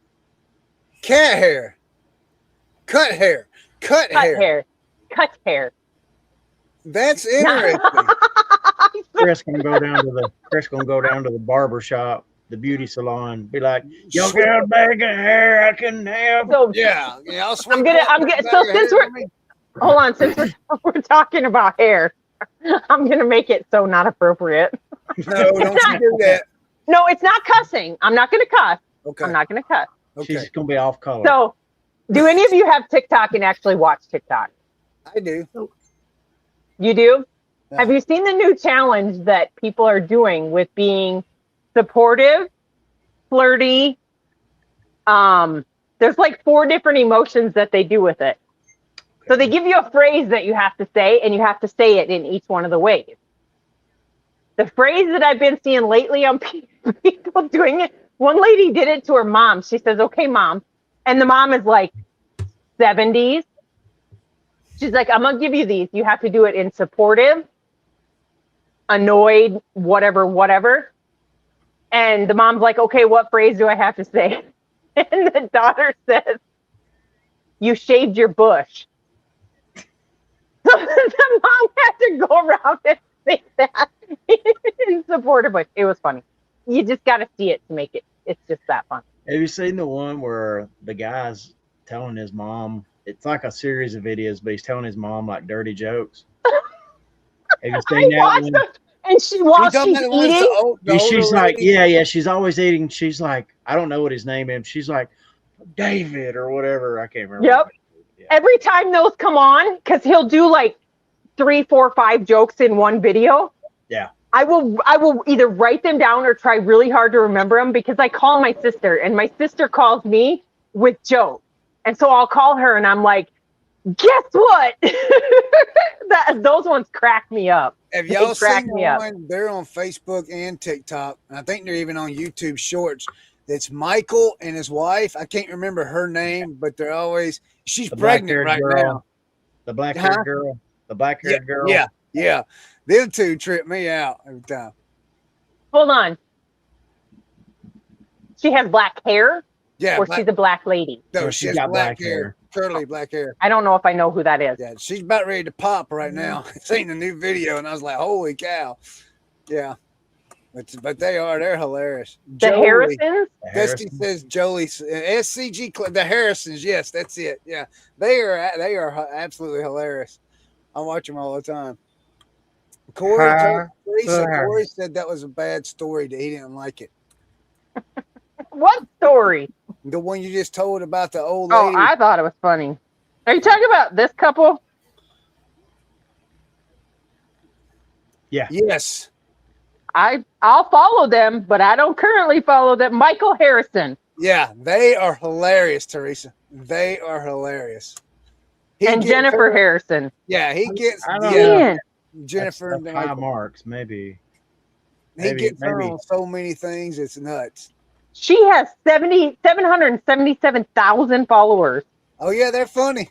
Speaker 4: Cat hair. Cut hair. Cut hair.
Speaker 2: Cut hair.
Speaker 4: That's interesting.
Speaker 5: Chris gonna go down to the barber shop, the beauty salon, be like, "Y'all got a bag of hair I can have?"
Speaker 2: So
Speaker 4: Yeah.
Speaker 2: I'm gonna. So since hold on, since we're talking about hair, I'm gonna make it so not appropriate.
Speaker 4: No, don't you do that.
Speaker 2: No, it's not cussing. I'm not gonna cuss.
Speaker 4: Okay.
Speaker 2: I'm not gonna cuss.
Speaker 4: Okay.
Speaker 5: She's gonna be off color.
Speaker 2: So, do any of you have TikTok and actually watch TikTok?
Speaker 4: I do.
Speaker 2: You do?
Speaker 4: Yeah.
Speaker 2: Have you seen the new challenge that people are doing with being supportive, flirty? There's like 4 different emotions that they do with it. So they give you a phrase that you have to say, and you have to say it in each one of the ways. The phrase that I've been seeing lately on people doing it, one lady did it to her mom. She says, okay, mom. And the mom is like 70s. She's like, I'm going to give you these. You have to do it in supportive, annoyed, whatever. And the mom's like, okay, what phrase do I have to say? And the daughter says, you shaved your bush. So the mom had to go around and say that in support of it. It was funny. You just got to see it to make it. It's just that fun.
Speaker 5: Have you seen the one where the guy's telling his mom? It's like a series of videos, but he's telling his mom like dirty jokes. Have you seen that one?
Speaker 2: And while she's eating,
Speaker 5: She's like, yeah, she's always eating. She's like, I don't know what his name is. She's like, David or whatever. I can't remember.
Speaker 2: Yep. Yeah. Every time those come on, because he'll do like 3, 4, 5 jokes in one video.
Speaker 5: Yeah.
Speaker 2: I will either write them down or try really hard to remember them, because I call my sister and my sister calls me with jokes. And so I'll call her and I'm like, guess what? Those ones crack me up.
Speaker 4: Have y'all seen one? They're on Facebook and TikTok. And I think they're even on YouTube Shorts. It's Michael and his wife. I can't remember her name, but they're always, she's pregnant right now.
Speaker 5: The black-haired girl. The black-haired girl.
Speaker 4: Yeah. Them two trip me out every time.
Speaker 2: Hold on. She has black hair?
Speaker 4: Yeah.
Speaker 2: Or she's a black lady?
Speaker 4: No, she's got black hair. Curly black hair.
Speaker 2: I don't know if I know who that is.
Speaker 4: Yeah, she's about ready to pop right now. Seen the new video and I was like, holy cow. Yeah. But they're hilarious.
Speaker 2: The Harrisons?
Speaker 4: Dusty says Jolie, SCG, the Harrisons. Yes, that's it. Yeah. They are absolutely hilarious. I watch them all the time. Corey said that was a bad story, that he didn't like it.
Speaker 2: What story?
Speaker 4: The one you just told about the old lady.
Speaker 2: Oh, I thought it was funny. Are you talking about this couple?
Speaker 5: Yeah.
Speaker 4: Yes.
Speaker 2: I'll follow them, but I don't currently follow them. Michael Harrison.
Speaker 4: Yeah, they are hilarious, Teresa. They are hilarious.
Speaker 2: And Jennifer Harrison.
Speaker 4: Yeah, he gets Jennifer.
Speaker 5: High marks, maybe.
Speaker 4: He gets her on so many things, it's nuts.
Speaker 2: She has 777,000 followers.
Speaker 4: Oh, yeah, they're funny.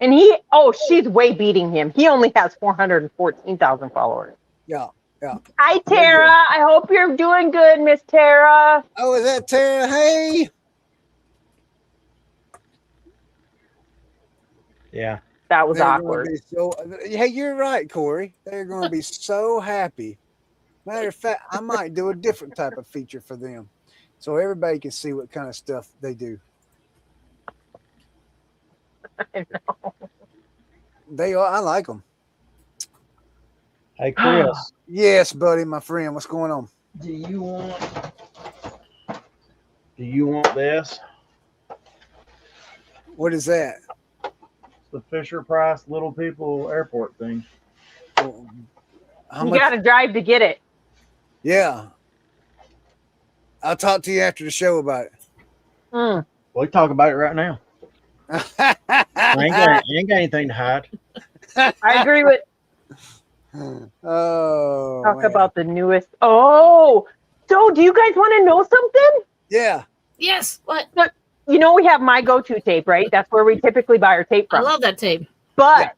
Speaker 2: And she's way beating him. He only has 414,000 followers.
Speaker 4: Yeah.
Speaker 2: Hi, Tara. I hope you're doing good, Miss Tara.
Speaker 4: Oh, is that Tara? Hey.
Speaker 5: Yeah.
Speaker 2: That was awkward.
Speaker 4: Hey, you're right, Corey. They're going to be so happy. Matter of fact, I might do a different type of feature for them, so everybody can see what kind of stuff they do.
Speaker 2: I know.
Speaker 4: I like them.
Speaker 5: Hey, Chris.
Speaker 4: Yes, buddy, my friend. What's going on?
Speaker 5: Do you want this?
Speaker 4: What is that?
Speaker 5: The Fisher Price Little People Airport thing.
Speaker 2: You got to drive to get it.
Speaker 4: Yeah. I'll talk to you after the show about it.
Speaker 5: We can talk about it right now. I ain't got anything to hide.
Speaker 2: I agree with. Talk about the newest. Oh, so do you guys want to know something?
Speaker 4: Yeah.
Speaker 3: Yes. What?
Speaker 2: You know, we have My Go-To tape, right? That's where we typically buy our tape from.
Speaker 3: I love that tape.
Speaker 2: But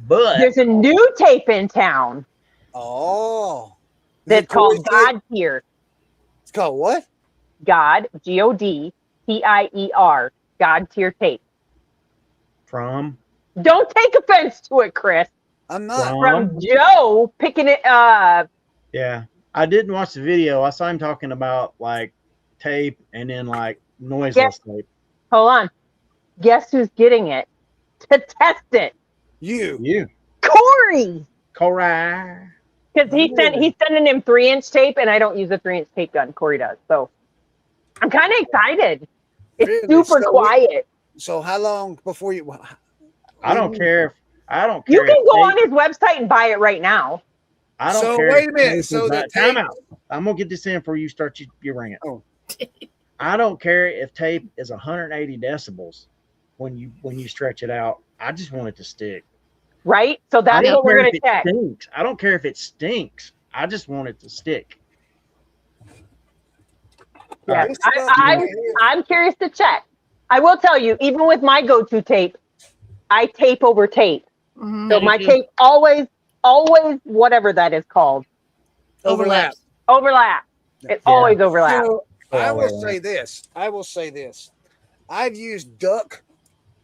Speaker 2: there's a new tape in town.
Speaker 4: Oh.
Speaker 2: That's called God Tier.
Speaker 4: It's called what?
Speaker 2: God, GODTIER. God Tier tape.
Speaker 5: From?
Speaker 2: Don't take offense to it, Chris.
Speaker 4: I'm not.
Speaker 2: From Joe picking it.
Speaker 5: Yeah. I didn't watch the video. I saw him talking about like tape and then like noiseless tape.
Speaker 2: Hold on. Guess who's getting it to test it?
Speaker 4: You.
Speaker 2: Corey. Because he's sending him 3-inch tape, and I don't use a 3-inch tape gun. Corey does. So I'm kind of excited. It's super quiet.
Speaker 4: So how long before you?
Speaker 5: I don't care.
Speaker 2: You can go on his website and buy it right now.
Speaker 5: I don't care.
Speaker 4: Wait a minute. So
Speaker 5: time out. I'm gonna get this in before you start your ringing.
Speaker 4: Oh.
Speaker 5: I don't care if tape is 180 decibels when you stretch it out. I just want it to stick.
Speaker 2: Right. So that's what we're gonna check.
Speaker 5: I don't care if it stinks. I just want it to stick.
Speaker 2: Yeah,
Speaker 4: This stuff right here-
Speaker 2: I'm curious to check. I will tell you, even with my go-to tape, I tape over tape.
Speaker 3: Mhm,
Speaker 2: So
Speaker 3: I do
Speaker 2: my
Speaker 3: too.
Speaker 2: tape always, whatever that is called,
Speaker 3: overlaps.
Speaker 2: overlap. It always overlaps.
Speaker 4: So I
Speaker 5: Oh,
Speaker 4: will
Speaker 5: yeah.
Speaker 4: say this. I've used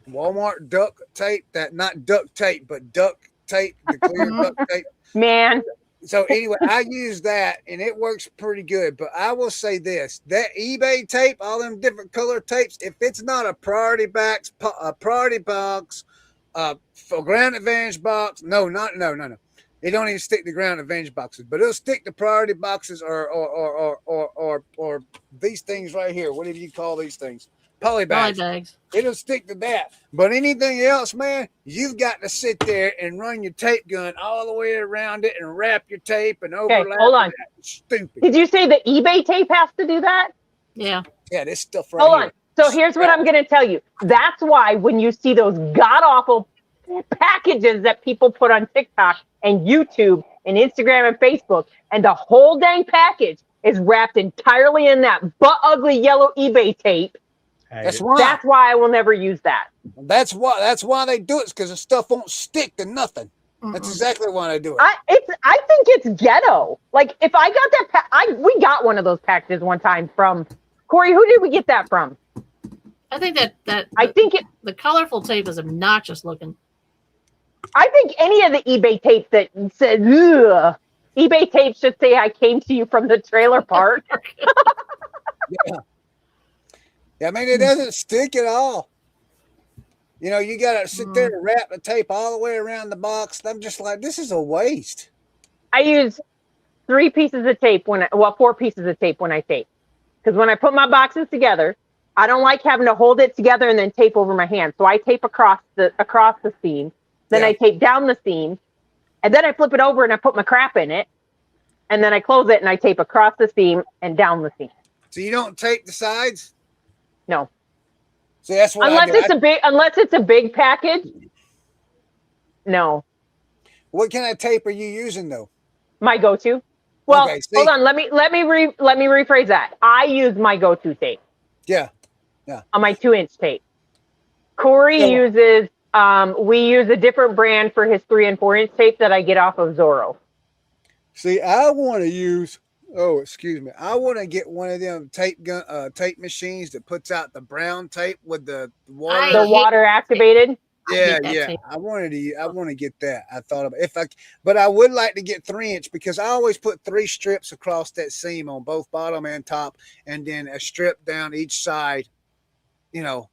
Speaker 4: Walmart duct tape, that not duct tape, but duct tape, the clear
Speaker 3: Mhm.
Speaker 4: duct tape.
Speaker 2: Man,
Speaker 4: So anyway, I use that and it works pretty good. But I will say this: that eBay tape, all them different color tapes, if it's not a priority box, for ground advantage box, no. They don't even stick to ground advantage boxes, but it'll stick to priority boxes or these things right here. Whatever you call these things, poly bags.
Speaker 3: Bags.
Speaker 4: It'll stick to that. But anything else, man, you've got to sit there and run your tape gun all the way around it and wrap your tape and overlap.
Speaker 2: hold on.
Speaker 4: Stupid.
Speaker 2: Did you say the eBay tape has to do that?
Speaker 3: Yeah.
Speaker 4: Yeah, this stuff right
Speaker 2: Hold
Speaker 4: here.
Speaker 2: on. So here's what I'm going to tell you. That's why when you see those god awful packages that people put on TikTok and YouTube and Instagram and Facebook, and the whole dang package is wrapped entirely in that butt ugly yellow eBay tape.
Speaker 4: That's why.
Speaker 2: That's why I will never use that.
Speaker 4: That's why they do it, because the stuff won't stick to nothing. That's
Speaker 3: Mm-mm.
Speaker 4: exactly why they do it.
Speaker 2: I think it's ghetto. Like if I got that, we got one of those packages one time from Corey. Who did we get that from?
Speaker 3: I think that
Speaker 2: I think
Speaker 3: the colorful tape is obnoxious looking.
Speaker 2: I think any of the eBay tape that says ugh, eBay tape should say I came to you from the trailer park.
Speaker 4: Yeah, I mean, it doesn't stick at all. You know, you got to sit there and wrap the tape all the way around the box. I'm just like, this is a waste.
Speaker 2: I use 4 pieces of tape when I tape. Because when I put my boxes together, I don't like having to hold it together and then tape over my hand. So I tape across the seam. Then I tape down the seam. And then I flip it over and I put my crap in it. And then I close it and I tape across the seam and down the seam.
Speaker 4: So you don't tape the sides?
Speaker 2: No.
Speaker 4: So that's what
Speaker 2: unless it's a big package. No.
Speaker 4: What kind of tape are you using though?
Speaker 2: My go-to. Well,
Speaker 4: Okay,
Speaker 2: hold on. Let me rephrase that. I use my go-to tape.
Speaker 4: Yeah.
Speaker 2: On my 2-inch tape. Corey uses. We use a different brand for his 3 and 4-inch tape that I get off of Zorro.
Speaker 4: See, I want to use. Oh, excuse me. I want to get one of them tape machines that puts out the brown tape with the water.
Speaker 2: The water activated.
Speaker 4: Yeah.
Speaker 3: tape.
Speaker 4: I want to get that. I thought about but I would like to get 3-inch, because I always put 3 strips across that seam on both bottom and top, and then a strip down each side. You know,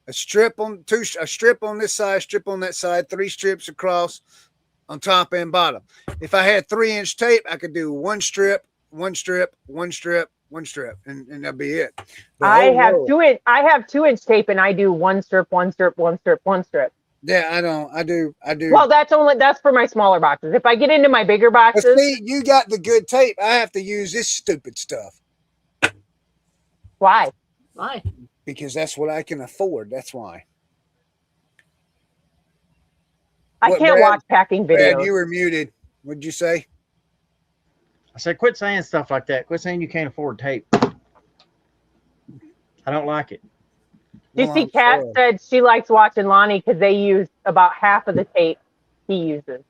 Speaker 4: a strip on this side, strip on that side, 3 strips across on top and bottom. If I had 3-inch tape, I could do 1 strip, 1 strip, 1 strip, 1 strip, and that'd be it. But
Speaker 2: I have 2-inch tape, and I do 1 strip, 1 strip, 1 strip, 1 strip.
Speaker 4: Yeah, I do.
Speaker 2: Well, that's for my smaller boxes. If I get into my bigger
Speaker 4: But
Speaker 2: boxes,
Speaker 4: see, you got the good tape. I have to use this stupid stuff
Speaker 2: why?
Speaker 3: Why?
Speaker 4: because that's what I can afford. That's why.
Speaker 2: I
Speaker 4: What,
Speaker 2: can't
Speaker 4: Brad?
Speaker 2: watch packing videos.
Speaker 4: Brad, you were muted. What'd you say?
Speaker 5: I said, quit saying stuff like that. Quit saying you can't afford tape. I don't like it.
Speaker 2: Do you
Speaker 4: Well,
Speaker 2: see
Speaker 4: I'm
Speaker 2: Kat
Speaker 4: sorry.
Speaker 2: said she likes watching Lonnie because they use about half of the tape he uses.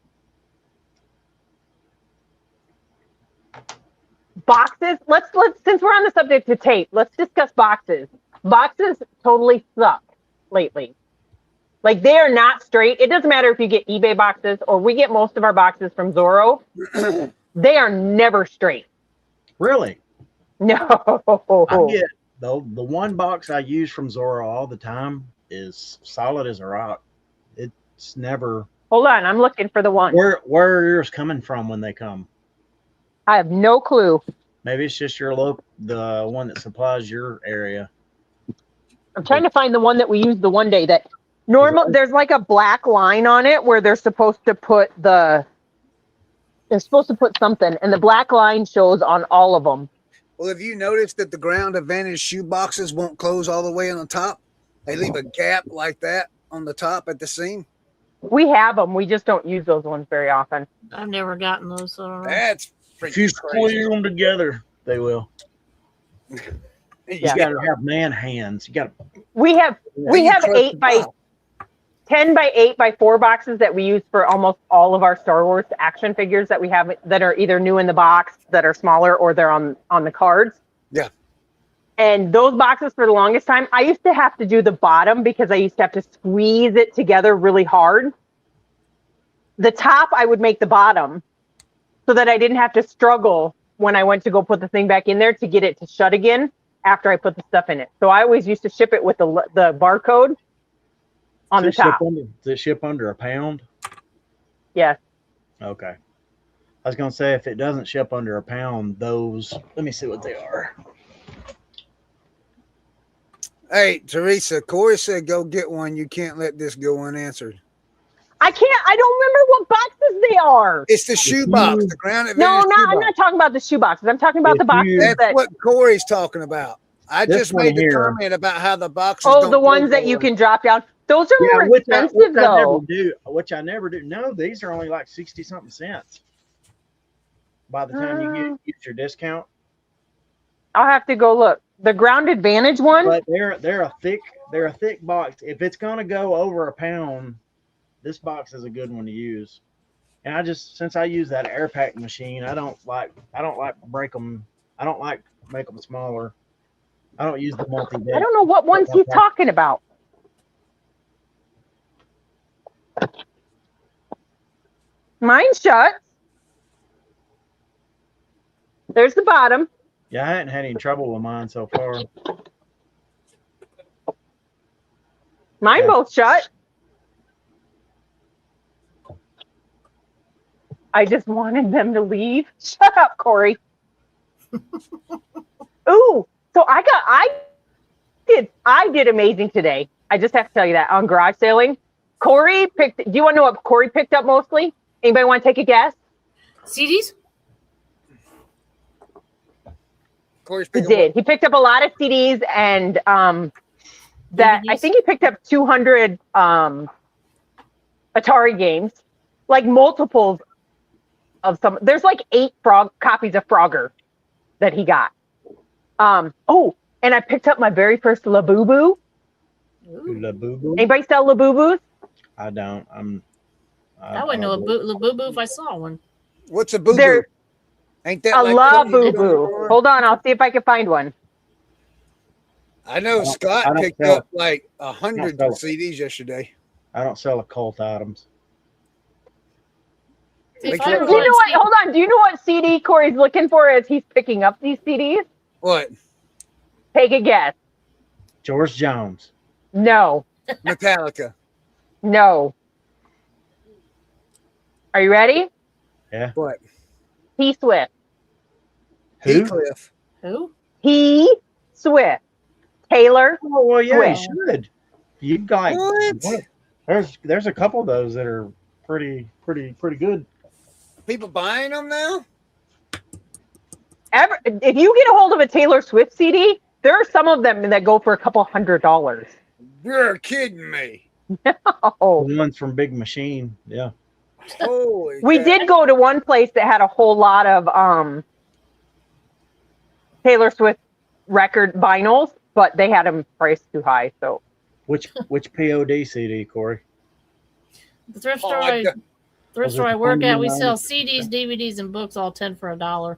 Speaker 2: Boxes. Let's since we're on the subject of tape, let's discuss boxes. Boxes totally suck lately. Like they are not straight. It doesn't matter if you get eBay boxes or we get most of our boxes from Zorro. They are never straight.
Speaker 5: Really?
Speaker 2: No.
Speaker 5: I get the one box I use from Zorro all the time is solid as a rock. It's never.
Speaker 2: Hold on, I'm looking for the one.
Speaker 5: Where are yours coming from when they come?
Speaker 2: I have no clue.
Speaker 5: Maybe it's just the one that supplies your area.
Speaker 2: I'm trying to find the one that we used the one day that there's like a black line on it where they're supposed to put something, and the black line shows on all of them.
Speaker 4: Well, have you noticed that the ground advantage shoe boxes won't close all the way on the top? They leave a gap like that on the top at the seam.
Speaker 2: We have them. We just don't use those ones very often.
Speaker 3: I've never gotten those. So I don't know.
Speaker 4: That's
Speaker 5: If you glue them together, they will. You
Speaker 2: Yeah.
Speaker 5: got to have man hands. You got.
Speaker 2: We have 8 by 10 by 8 by 4 boxes that we use for almost all of our Star Wars action figures that we have that are either new in the box, that are smaller, or they're on the cards.
Speaker 4: Yeah.
Speaker 2: And those boxes, for the longest time, I used to have to do the bottom because I used to have to squeeze it together really hard. The top, I would make the bottom so that I didn't have to struggle when I went to go put the thing back in there to get it to shut again after I put the stuff in it. So I always used to ship it with the barcode on the top.
Speaker 5: Does it ship under a pound?
Speaker 2: Yes.
Speaker 5: Okay. I was going to say, if it doesn't ship under a pound, those, let me see what they are.
Speaker 4: Hey, Teresa, Corey said go get one. You can't let this go unanswered.
Speaker 2: I can't. I don't remember what boxes they are.
Speaker 4: It's the shoe box, the ground advantage.
Speaker 2: No, I'm not talking about the shoe boxes. I'm talking about the boxes
Speaker 4: That's what Corey's talking about. I just made the comment about how the boxes.
Speaker 2: Oh, the ones that you can drop down. Those are more expensive, though.
Speaker 5: Which I never do. No, these are only like 60-something cents. By the time you get your discount,
Speaker 2: I'll have to go look. The ground advantage one.
Speaker 5: But they're a thick box. If it's gonna go over a pound, this box is a good one to use. And since I use that air pack machine, I don't like break them. I don't like make them smaller. I don't use the multi-deck.
Speaker 2: I don't know what ones he's talking about. Mine shuts. There's the bottom.
Speaker 5: Yeah, I hadn't had any trouble with mine so far.
Speaker 2: Mine both shut. I just wanted them to leave. Shut up, Corey. Ooh, so I did amazing today. I just have to tell you that on garage sailing. Corey do you want to know what Corey picked up mostly? Anybody want to take a guess?
Speaker 3: CDs?
Speaker 2: He did. He picked up a lot of CDs and that I think he picked up 200 Atari games, like multiples of some. There's like 8 copies of Frogger that he got. Oh, and I picked up my very first Labubu.
Speaker 5: Labubu?
Speaker 2: Anybody sell Labubus?
Speaker 5: I don't.
Speaker 3: I wouldn't know a Labubu if I saw one.
Speaker 4: What's a boo-boo? Ain't that
Speaker 2: a Labubu? Hold on, I'll see if I can find one.
Speaker 4: I know Scott picked up like 100 CDs yesterday.
Speaker 5: I don't sell occult items.
Speaker 2: Do you know what? Hold on. Do you know what CD Corey's looking for as he's picking up these CDs?
Speaker 4: What?
Speaker 2: Take a guess.
Speaker 5: George Jones.
Speaker 2: No.
Speaker 4: Metallica.
Speaker 2: No. Are you ready?
Speaker 5: Yeah.
Speaker 4: What?
Speaker 2: T Swift.
Speaker 4: Heathcliff.
Speaker 3: Who?
Speaker 2: T Swift. Taylor.
Speaker 5: Oh well, yeah,
Speaker 2: Swift.
Speaker 5: you should. You got
Speaker 4: what?
Speaker 5: There's a couple of those that are pretty good.
Speaker 4: People buying them now?
Speaker 2: If you get a hold of a Taylor Swift CD, there are some of them that go for a couple $100.
Speaker 4: You're kidding me.
Speaker 2: No.
Speaker 5: The ones from Big Machine, yeah.
Speaker 4: Holy
Speaker 2: We did go to one place that had a whole lot of Taylor Swift record vinyls, but they had them priced too high. So
Speaker 5: which POD CD, Corey?
Speaker 3: The thrift store I work at, we sell CDs, DVDs, and books, all 10 for $1.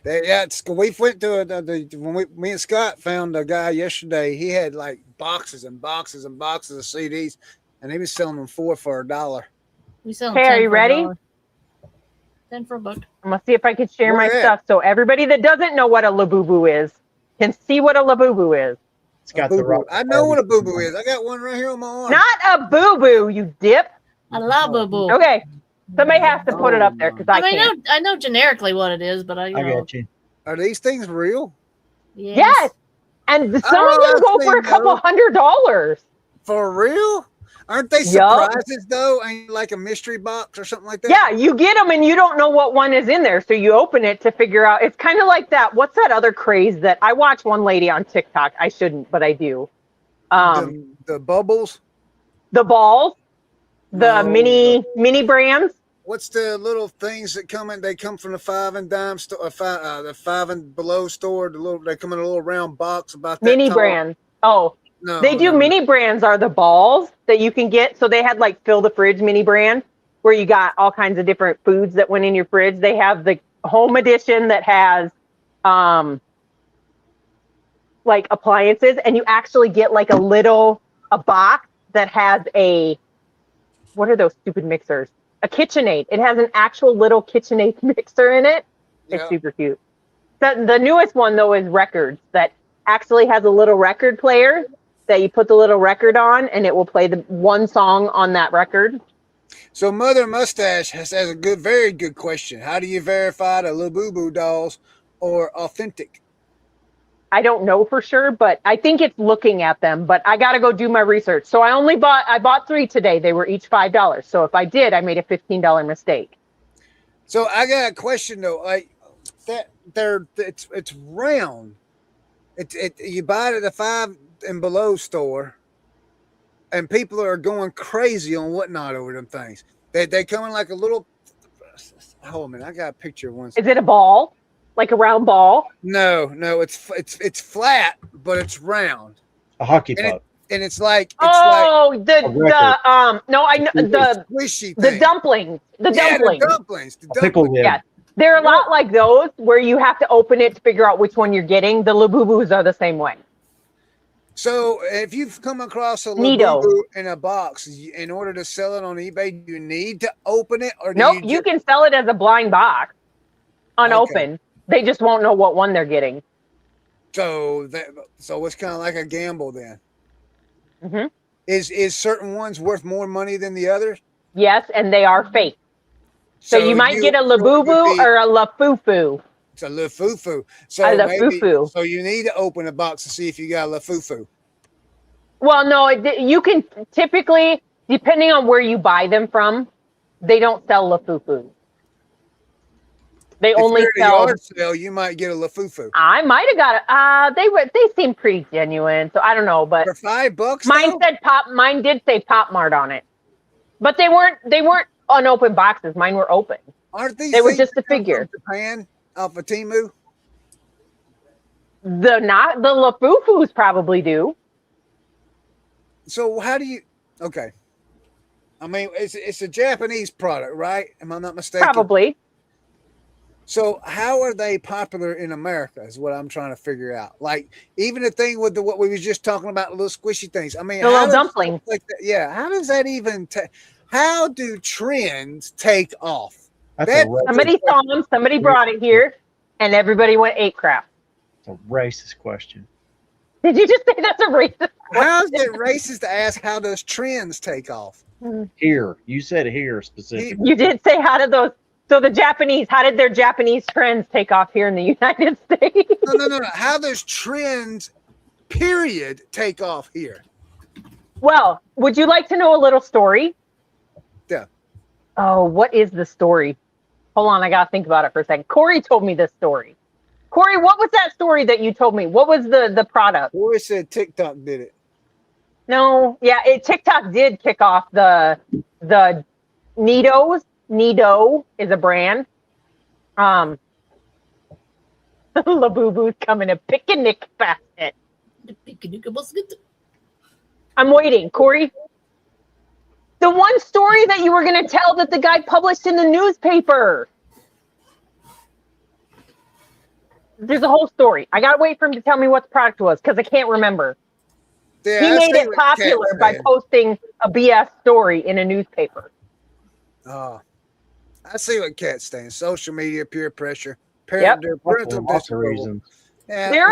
Speaker 4: We went to when me and Scott found a guy yesterday. He had like boxes and boxes and boxes of CDs, and he was selling them 4 for $1.
Speaker 3: We sell.
Speaker 2: Hey, are you ready?
Speaker 3: 10 for $1.
Speaker 2: I'm gonna see if I can share my stuff so everybody that doesn't know what a Labubu is can see what a Labubu is.
Speaker 5: It's got the rock.
Speaker 4: I know what a boo-boo is. I got one right here on my arm.
Speaker 2: Not a boo-boo, you dip.
Speaker 3: I love boo-boo.
Speaker 2: Okay, somebody has to put it up there because I can't.
Speaker 3: I know generically what it is, but I
Speaker 5: got you.
Speaker 4: Are these things real?
Speaker 2: Yes. And some of them go for a couple $100.
Speaker 4: For real? Aren't they surprises though? Ain't like a mystery box or something like that?
Speaker 2: Yeah, you get them and you don't know what one is in there, so you open it to figure out. It's kind of like that. What's that other craze that I watch one lady on TikTok? I shouldn't, but I do.
Speaker 4: The bubbles,
Speaker 2: the balls, the mini brands.
Speaker 4: what's the little things that come in? They come from the 5 and dime store, the 5 and below store. They come in a little round box about that
Speaker 2: Mini
Speaker 4: tall.
Speaker 2: brands. Oh, they do mini brands are the balls that you can get. So they had like fill the fridge mini brand where you got all kinds of different foods that went in your fridge. They have the home edition that has like appliances, and you actually get like a box that has what are those stupid mixers? A KitchenAid. It has an actual little KitchenAid mixer in it. It's super cute. The newest one though is records that actually has a little record player that you put the little record on and it will play the one song on that record.
Speaker 4: So Mother Mustache has a very good question. How do you verify the Labubu dolls are authentic?
Speaker 2: I don't know for sure, but I think it's looking at them, but I got to go do my research. So I bought 3 today. They were each $5. So if I did, I made a $15 mistake.
Speaker 4: So I got a question though. Like that it's round. You buy it at the 5 and below store, and people are going crazy on whatnot over them things. They come in like a little. Hold on a minute, I got a picture of one.
Speaker 2: Is it a ball, like a round ball?
Speaker 4: No, it's flat, but it's round.
Speaker 5: A hockey puck.
Speaker 4: And it's like
Speaker 2: no, I know the
Speaker 4: squishy
Speaker 2: the dumplings. The dumplings.
Speaker 4: The dumplings.
Speaker 2: Yeah. They're a lot like those where you have to open it to figure out which one you're getting. The Labubus are the same way.
Speaker 4: So if you've come across a Labubu in a box, in order to sell it on eBay, you need to open it, or
Speaker 2: you can sell it as a blind box, unopened. Okay. They just won't know what one they're getting.
Speaker 4: So it's kind of like a gamble then.
Speaker 2: Mm-hmm.
Speaker 4: Is certain ones worth more money than the others? Yes,
Speaker 2: and they are fake. So you might get a Labubu or a Lafufu.
Speaker 4: It's a Lafufu. So you need to open a box to see if you got a Lafufu.
Speaker 2: Well, no, you can typically, depending on where you buy them from, they don't sell Lafufu. They only sell.
Speaker 4: Yard sale, you might get a Lafufu.
Speaker 2: I might have got it. They seem pretty genuine, so I don't know. But
Speaker 4: for $5,
Speaker 2: Mine did say Pop Mart on it, but they weren't unopened boxes. Mine were open.
Speaker 4: Aren't these?
Speaker 2: They were just a figure.
Speaker 4: Japan, off of Temu.
Speaker 2: The Lafufus probably do.
Speaker 4: So how do you? Okay, I mean it's a Japanese product, right? Am I not mistaken?
Speaker 2: Probably.
Speaker 4: So how are they popular in America is what I'm trying to figure out. Like even the thing with what we was just talking about, the little squishy things. I mean,
Speaker 2: the little dumplings.
Speaker 4: Like that, yeah. How does that even how do trends take off?
Speaker 2: Somebody saw them, somebody brought it here, and everybody went ape crap.
Speaker 5: It's a racist question.
Speaker 2: Did you just say that's a racist question?
Speaker 4: How is it racist to ask how does trends take off?
Speaker 5: Here. You said here specifically.
Speaker 2: You did say how did their Japanese trends take off here in the United States?
Speaker 4: No. How does trends, period, take off here?
Speaker 2: Well, would you like to know a little story?
Speaker 4: Yeah.
Speaker 2: Oh, what is the story? Hold on, I got to think about it for a second. Corey told me this story. Corey, what was that story that you told me? What was the product?
Speaker 4: Corey said TikTok did it.
Speaker 2: No, yeah, TikTok did kick off the Nidos. Nido is a brand. Labubu's coming a picnic basket. I'm waiting, Corey. The one story that you were going to tell that the guy published in the newspaper. There's a whole story. I got to wait for him to tell me what the product was because I can't remember.
Speaker 4: Yeah,
Speaker 2: he made it popular by posting a BS story in a newspaper.
Speaker 4: Oh, I see what Kat's saying. Social media, peer pressure, parental
Speaker 5: reasons.
Speaker 4: Yeah.
Speaker 2: There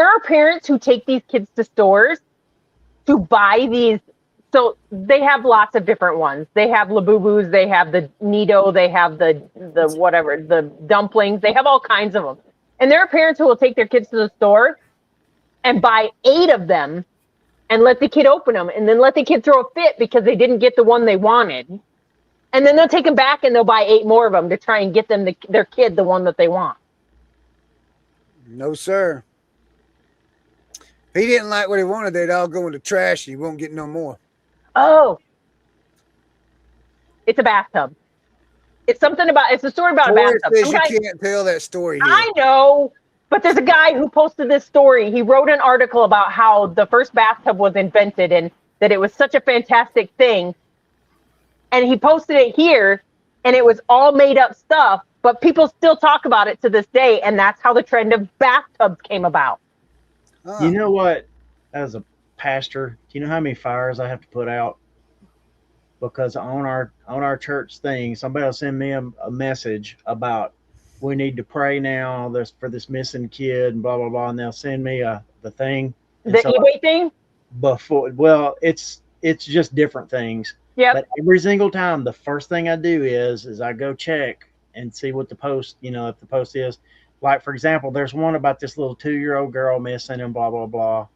Speaker 2: are parents who take these kids to stores to buy these. So they have lots of different ones. They have Labubus, they have the Nido, they have the whatever, the dumplings. They have all kinds of them. And there are parents who will take their kids to the store and buy 8 of them and let the kid open them and then let the kid throw a fit because they didn't get the one they wanted. And then they'll take them back and they'll buy 8 more of them to try and get them their kid the one that they want.
Speaker 4: No, sir. If he didn't like what he wanted, they'd all go in the trash and he won't get no more.
Speaker 2: Oh. It's a bathtub. It's a story about a
Speaker 4: Tori
Speaker 2: bathtub.
Speaker 4: says
Speaker 2: Some
Speaker 4: you
Speaker 2: guy-
Speaker 4: can't tell that story here.
Speaker 2: I know, but there's a guy who posted this story. He wrote an article about how the first bathtub was invented and that it was such a fantastic thing. And he posted it here, and it was all made up stuff, but people still talk about it to this day, and that's how the trend of bathtubs came about.
Speaker 4: Huh.
Speaker 5: You know what? As a pastor, do you know how many fires I have to put out? Because on our church thing, somebody will send me a message about we need to pray now for this missing kid and blah blah blah, and they'll send me the thing. And
Speaker 2: The eBay thing?
Speaker 5: Well, it's just different things.
Speaker 2: Yep.
Speaker 5: But every single time, the first thing I do is I go check and see what the post, if the post is. Like, for example, there's one about this little 2-year-old girl missing and blah, blah, blah.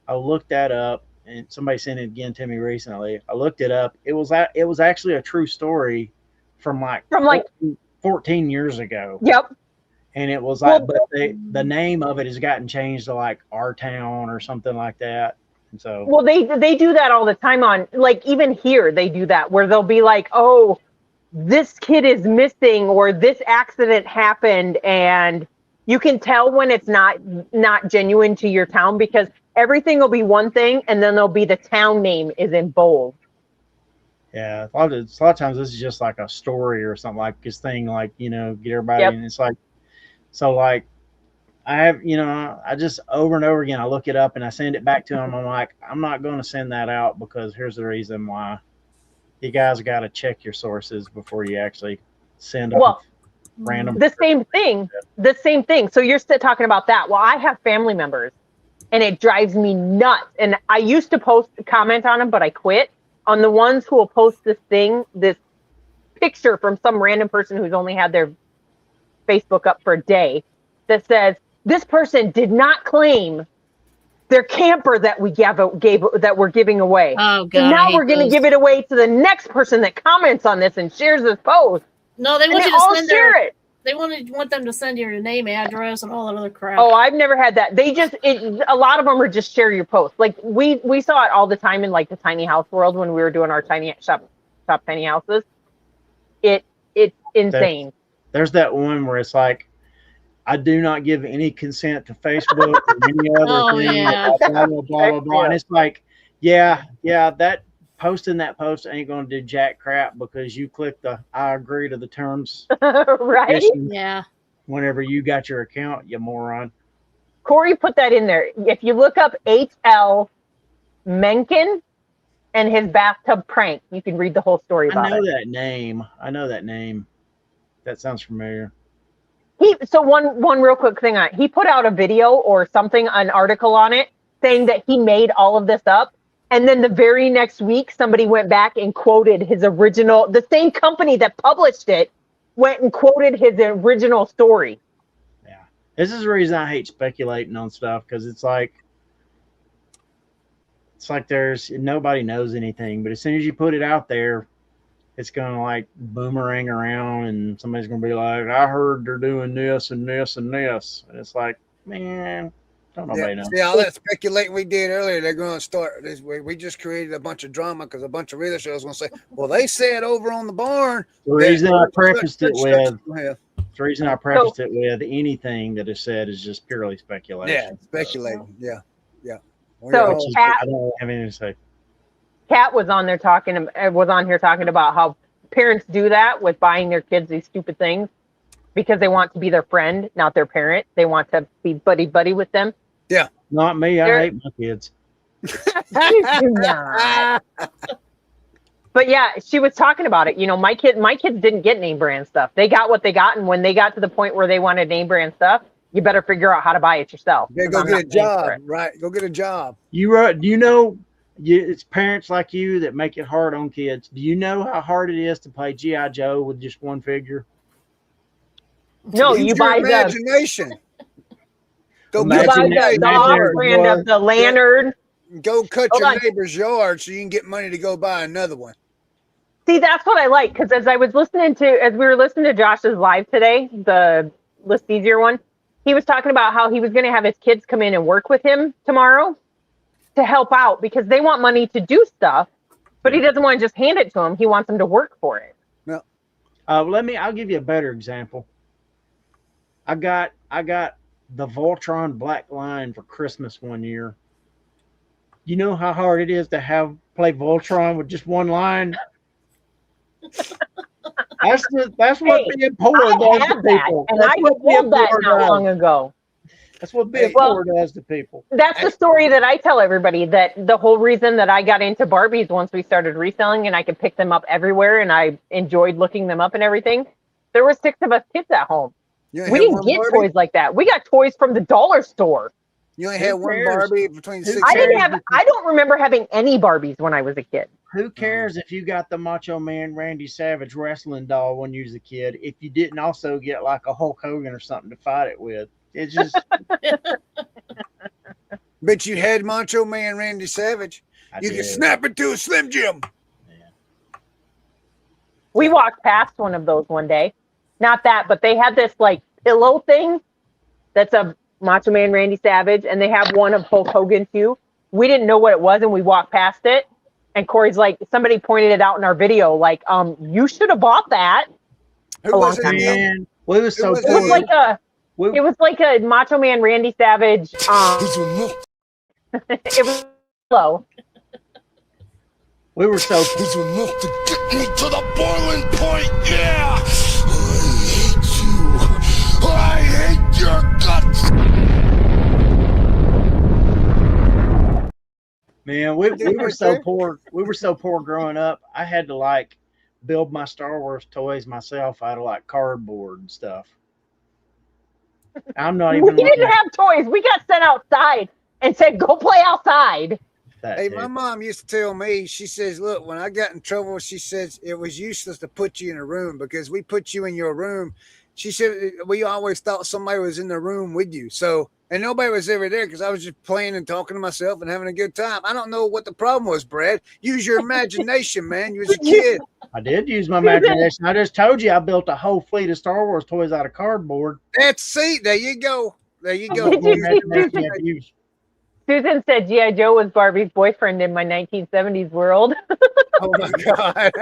Speaker 5: I looked that up, and somebody sent it again to me recently. I looked it up. It was actually a true story from 14 years ago.
Speaker 2: Yep.
Speaker 5: And it was like, but the name of it has gotten changed to like Our Town or something like that. And so,
Speaker 2: well, they do that all the time on, like, even here they do that where they'll be like, oh, this kid is missing or this accident happened, and you can tell when it's not genuine to your town because everything will be one thing and then there'll be the town name is in bold.
Speaker 5: yeah, a lot of times this is just like a story or something like this thing, like, get everybody.
Speaker 2: Yep.
Speaker 5: And it's like, so like I have, I just over and over again, I look it up and I send it back to them. I'm like, I'm not going to send that out because here's the reason why. You guys got to check your sources before you actually send them random.
Speaker 2: The same thing. So you're still talking about that. Well, I have family members and it drives me nuts. And I used to comment on them, but I quit on the ones who will post this picture from some random person who's only had their Facebook up for a day that says, this person did not claim their camper that we that we're giving away.
Speaker 3: Oh God!
Speaker 2: So now we're going to give it away to the next person that comments on this and shares this post.
Speaker 3: No, they want you
Speaker 2: all
Speaker 3: to send
Speaker 2: share it.
Speaker 3: They want them to send your name, address, and all that other crap.
Speaker 2: Oh, I've never had that. A lot of them are just share your post. Like we saw it all the time in like the tiny house world when we were doing our tiny shop tiny houses. It's insane.
Speaker 5: There's that one where it's like, I do not give any consent to Facebook or any other thing.
Speaker 3: Yeah.
Speaker 5: Blah, blah, blah, blah. And it's like, yeah, that posting that post ain't going to do jack crap because you click the I agree to the terms.
Speaker 2: Right?
Speaker 3: Yeah.
Speaker 5: Whenever you got your account, you moron.
Speaker 2: Corey put that in there. If you look up H.L. Mencken and his bathtub prank, you can read the whole story about it.
Speaker 5: I know that name. That sounds familiar.
Speaker 2: So one real quick thing on it. He put out a video or something, an article on it, saying that he made all of this up. And then the very next week, somebody went back and quoted his original, the same company that published it went and quoted his original story.
Speaker 5: Yeah. This is the reason I hate speculating on stuff, because it's like nobody knows anything, but as soon as you put it out there, it's going to like boomerang around and somebody's going to be like, I heard they're doing this and this and this. And it's like, man, don't nobody know.
Speaker 4: See, all that speculating we did earlier, they're going to start this way. We just created a bunch of drama because a bunch of real shows going to say, well, they said over on the barn.
Speaker 5: The reason I prefaced it with anything that is said is just purely speculation.
Speaker 4: Yeah, speculating. Yeah.
Speaker 2: So
Speaker 5: I don't have anything to say.
Speaker 2: Kat was on here talking about how parents do that with buying their kids these stupid things because they want to be their friend, not their parent. They want to be buddy with them.
Speaker 4: Yeah.
Speaker 5: Not me. I hate my kids.
Speaker 2: You do not. But yeah, she was talking about it. My kids didn't get name brand stuff. They got what they got. And when they got to the point where they wanted name brand stuff, you better figure out how to buy it yourself.
Speaker 4: Yeah, go get a job, right? Go get a job.
Speaker 5: It's parents like you that make it hard on kids. Do you know how hard it is to play G.I. Joe with just one figure?
Speaker 2: No, you buy
Speaker 4: imagination.
Speaker 2: Go buy the off-brand of the lantern.
Speaker 4: Go cut your neighbor's yard so you can get money to go buy another one.
Speaker 2: See, that's what I like, because as we were listening to Josh's live today, the List Easier one, he was talking about how he was going to have his kids come in and work with him tomorrow to help out because they want money to do stuff, but he doesn't want to just hand it to them. He wants them to work for it.
Speaker 4: No.
Speaker 5: I'll give you a better example. I got the Voltron Black Line for Christmas one year. You know how hard it is to play Voltron with just one line? That's what being poor does to people.
Speaker 2: And I pulled that not long ago.
Speaker 5: That's what being poor does to people.
Speaker 2: That's the story that I tell everybody, that the whole reason that I got into Barbies once we started reselling and I could pick them up everywhere and I enjoyed looking them up and everything. There were 6 of us kids at home. We didn't get toys like that. We got toys from the dollar store.
Speaker 4: You only had one Barbie between 6.
Speaker 2: I don't remember having any Barbies when I was a kid.
Speaker 5: Who cares if you got the Macho Man Randy Savage wrestling doll when you was a kid? If you didn't also get like a Hulk Hogan or something to fight it with, it's just.
Speaker 4: But you had Macho Man Randy Savage. You could snap it to a Slim Jim.
Speaker 5: Yeah.
Speaker 2: We walked past one of those one day. Not that, but they had this like pillow thing that's a Macho Man Randy Savage, and they have one of Hulk Hogan too. We didn't know what it was, and we walked past it. And Corey's like, somebody pointed it out in our video, like, you should have bought that.
Speaker 4: Who was it? Man,
Speaker 5: we was so
Speaker 2: it was like a Macho Man Randy Savage. It was low.
Speaker 5: We were so.
Speaker 1: It's enough to get me to the boiling point. Yeah, I hate your guts.
Speaker 5: Man, we were so poor. We were so poor growing up. I had to like build my Star Wars toys myself out of like cardboard and stuff. I'm not even.
Speaker 2: We didn't have toys. We got sent outside and said, "Go play outside."
Speaker 4: Hey, my mom used to tell me. She says, "Look, when I got in trouble, she says it was useless to put you in a room because we put you in your room." She said we always thought somebody was in the room with you. So. And nobody was ever there because I was just playing and talking to myself and having a good time. I don't know what the problem was, Brad. Use your imagination, man. You was a kid.
Speaker 5: I did use my imagination. I just told you I built a whole fleet of Star Wars toys out of cardboard.
Speaker 4: There you go. There you go.
Speaker 2: Susan said G.I. Joe was Barbie's boyfriend in my 1970s world.
Speaker 4: Oh, my God.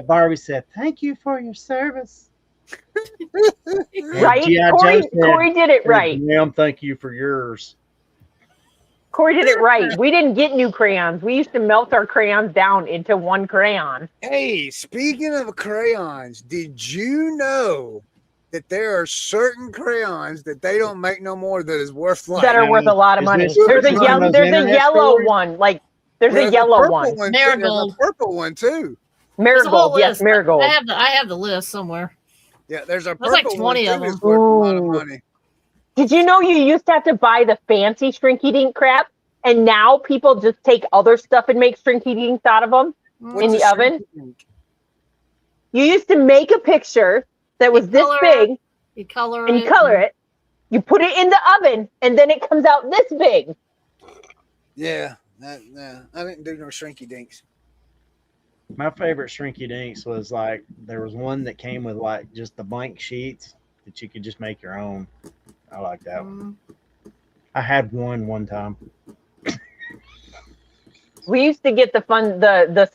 Speaker 5: Barbie said, thank you for your service.
Speaker 2: Right? Corey did it right.
Speaker 5: Ma'am, thank you for yours.
Speaker 2: Corey did it right. We didn't get new crayons. We used to melt our crayons down into one crayon.
Speaker 4: Hey, speaking of crayons, did you know that there are certain crayons that they don't make no more that is worth like
Speaker 2: that are worth a lot of money? There's a yellow one. Like there's a yellow one.
Speaker 3: Marigold.
Speaker 4: There's a purple one too.
Speaker 2: Marigold, yes, marigold.
Speaker 3: I have the list somewhere.
Speaker 4: Yeah, there's a
Speaker 3: like 20 of them.
Speaker 4: Worth a lot of money.
Speaker 2: Did you know you used to have to buy the fancy shrinky dink crap, and now people just take other stuff and make shrinky dinks out of them in the oven? You used to make a picture that was this big.
Speaker 3: You color
Speaker 2: it. You put it in the oven, and then it comes out this big.
Speaker 4: Yeah, I didn't do no shrinky dinks.
Speaker 5: My favorite shrinky dinks was like there was one that came with like just the blank sheets that you could just make your own. I like that one. I had one time.
Speaker 2: We used to get the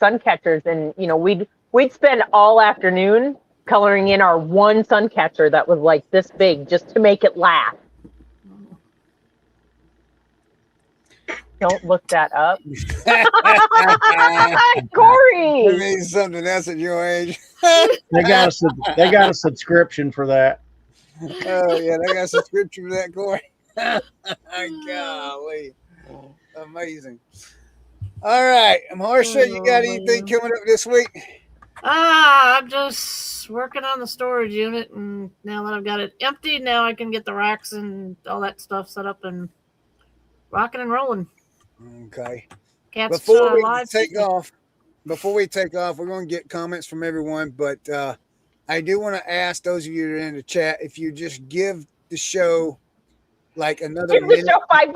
Speaker 2: sun catchers, and we'd spend all afternoon coloring in our one sun catcher that was like this big just to make it laugh. Don't look that up. Corey!
Speaker 4: It means something else at your age.
Speaker 5: They got a subscription for that.
Speaker 4: Oh, yeah, they got a subscription for that, Corey. Golly. Amazing. All right. Marsha, you got anything coming up this week?
Speaker 3: I'm just working on the storage unit, and now that I've got it empty, now I can get the racks and all that stuff set up and rocking and rolling.
Speaker 4: Okay.
Speaker 3: Before
Speaker 4: we take off, we're going to get comments from everyone, but I do want to ask those of you that are in the chat if you just give the show like another minute.
Speaker 2: Give the show $5.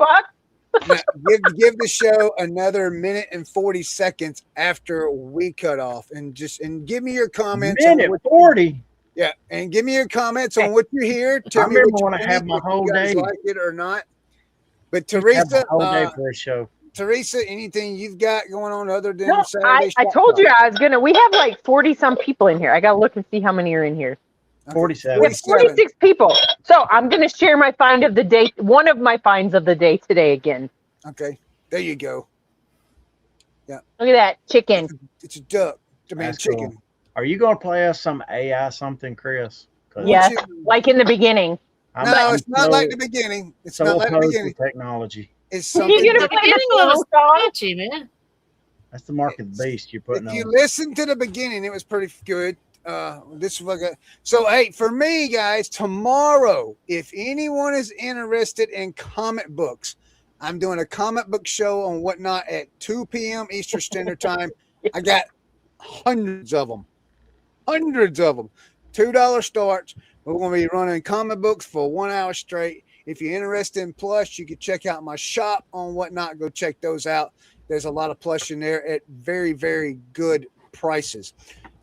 Speaker 4: give the show another minute and 40 seconds after we cut off, and give me your comments.
Speaker 5: Minute 40.
Speaker 4: Yeah, and give me your comments on what you hear.
Speaker 5: Tell me what you want to have my whole day.
Speaker 4: Like it or not. But Teresa,
Speaker 5: whole day for a show.
Speaker 4: Teresa, anything you've got going on other than
Speaker 2: No,
Speaker 4: Saturday?
Speaker 2: I told you I was gonna. We have like 40 some people in here. I gotta look and see how many are in here.
Speaker 5: 47.
Speaker 2: We have 46 people. So I'm gonna share my find of the day. One of my finds of the day today again.
Speaker 4: Okay, there you go.
Speaker 2: Look at that chicken.
Speaker 4: It's a duck. I mean,
Speaker 5: That's
Speaker 4: chicken.
Speaker 5: cool. Are you going to play us some AI something, Chris? 'Cause
Speaker 2: Yes, like in the beginning.
Speaker 4: No, it's not like the beginning. It's
Speaker 5: so
Speaker 4: not like the
Speaker 5: opposed
Speaker 4: beginning.
Speaker 5: to technology.
Speaker 4: It's
Speaker 2: You're
Speaker 4: something
Speaker 2: gonna
Speaker 3: The
Speaker 4: different.
Speaker 2: play the
Speaker 3: beginning was
Speaker 2: song song?
Speaker 3: sketchy, man.
Speaker 5: That's the mark of the beast you're putting
Speaker 4: If you
Speaker 5: on.
Speaker 4: listen to the beginning, it was pretty good. This was like so. Hey, for me, guys, tomorrow, if anyone is interested in comic books, I'm doing a comic book show on Whatnot at 2 p.m. Eastern Standard Time. I got hundreds of them. $2 starts. We're going to be running comic books for 1 hour straight. If you're interested in plush, you can check out my shop on Whatnot. Go check those out. There's a lot of plush in there at very, very good prices.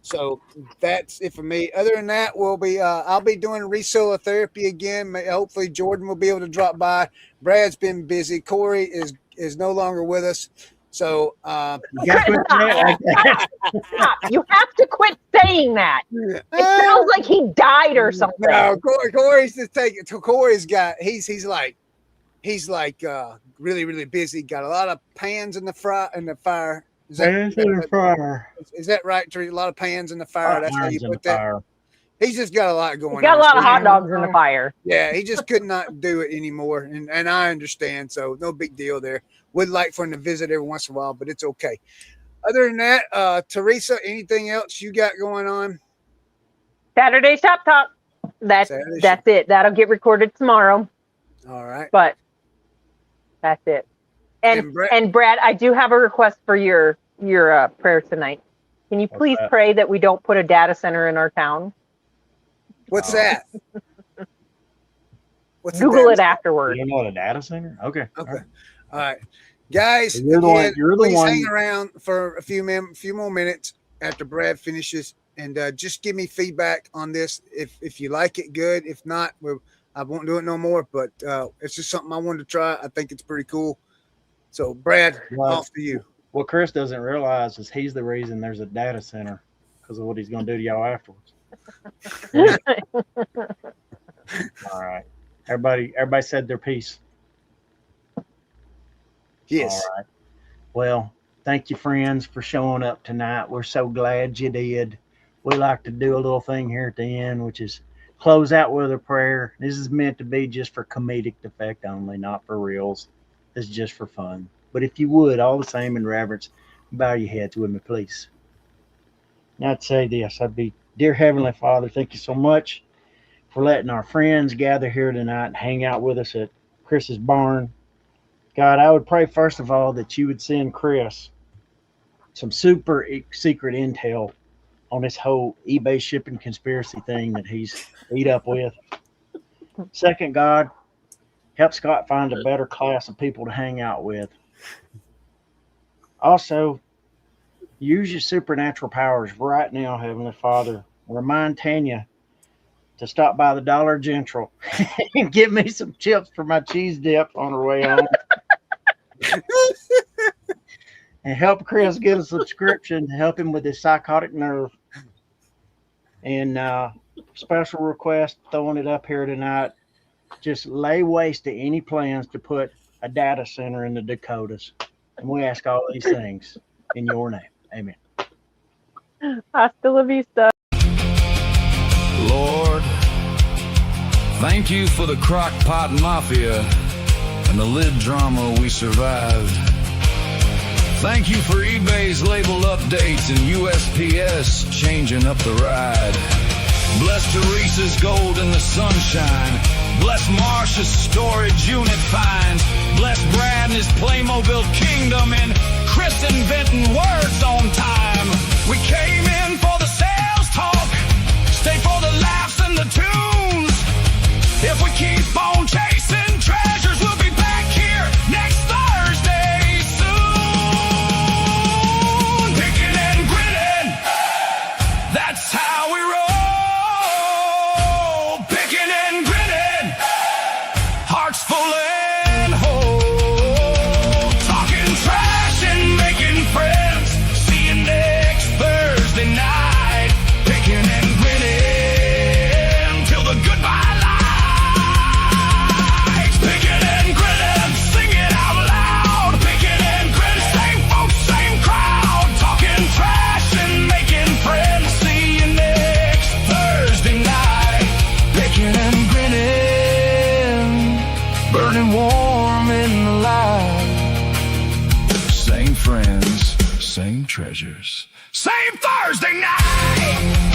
Speaker 4: So that's it for me. Other than that, I'll be doing reseller therapy again. Hopefully Jordan will be able to drop by. Brad's been busy. Corey is no longer with us. So
Speaker 5: You got to quit saying it like that.
Speaker 2: Stop. You have to quit saying that. It sounds like he died or something.
Speaker 4: no, Corey's just taking. Corey's got. He's like really, really busy. Got a lot of pans in the fire. Is that right, Teresa? A lot of pans in the fire. That's how you put that.
Speaker 5: Fire.
Speaker 4: He's just got a lot going on.
Speaker 2: He's got a lot of hot dogs in the fire.
Speaker 4: Yeah, he just could not do it anymore. And I understand. So no big deal there. Would like for him to visit every once in a while, but it's okay. Other than that, Teresa, anything else you got going on?
Speaker 2: Saturday Shop Talk. That's it. That'll get recorded tomorrow.
Speaker 4: All right.
Speaker 2: But that's it. And Brad, I do have a request for your prayer tonight. Can you please pray that we don't put a data center in our town?
Speaker 4: What's that?
Speaker 2: Google it afterwards.
Speaker 5: You know what a data center? Okay.
Speaker 4: Okay. All right. Guys,
Speaker 5: So you're the
Speaker 4: please
Speaker 5: one.
Speaker 4: hang around for a few more minutes after Brad finishes, and just give me feedback on this. If you like it, good. If not, I won't do it no more. But it's just something I wanted to try. I think it's pretty cool. So, Brad, off to you.
Speaker 5: What Chris doesn't realize is he's the reason there's a data center because of what he's going to do to y'all afterwards. All right. Everybody said their piece.
Speaker 4: Yes.
Speaker 5: All right. Well, thank you, friends, for showing up tonight. We're so glad you did. We like to do a little thing here at the end, which is close out with a prayer. This is meant to be just for comedic effect only, not for reals. This is just for fun. But if you would, all the same in reverence, bow your heads with me, please. Now I'd say this. I'd be, dear Heavenly Father, thank you so much for letting our friends gather here tonight and hang out with us at Chris's barn. God, I would pray, first of all, that you would send Chris some super secret intel on this whole eBay shipping conspiracy thing that he's eat up with. Second, God, help Scott find a better class of people to hang out with. Also, use your supernatural powers right now, Heavenly Father. Remind Tanya to stop by the Dollar General and get me some chips for my cheese dip on her way home. And help Chris get a subscription to help him with his psychotic nerve. And special request, throwing it up here tonight, just lay waste to any plans to put a data center in the Dakotas. And we ask all these things in your name. Amen.
Speaker 2: Hasta la vista.
Speaker 1: Lord, thank you for the crock pot mafia and the lid drama we survived. Thank you for eBay's label updates and USPS changing up the ride. Bless Teresa's gold in the sunshine. Bless Marsha's storage unit finds. Bless Brad and his Playmobil kingdom, and Chris inventing words on time. We came in for the sales talk, stay for the laughs and the tunes. If we keep on chasing treasures, we'll be back here next Thursday soon. Picking and grinning, that's how we roll. Picking and grinning, hearts full and whole. Talking treasures. Same Thursday night.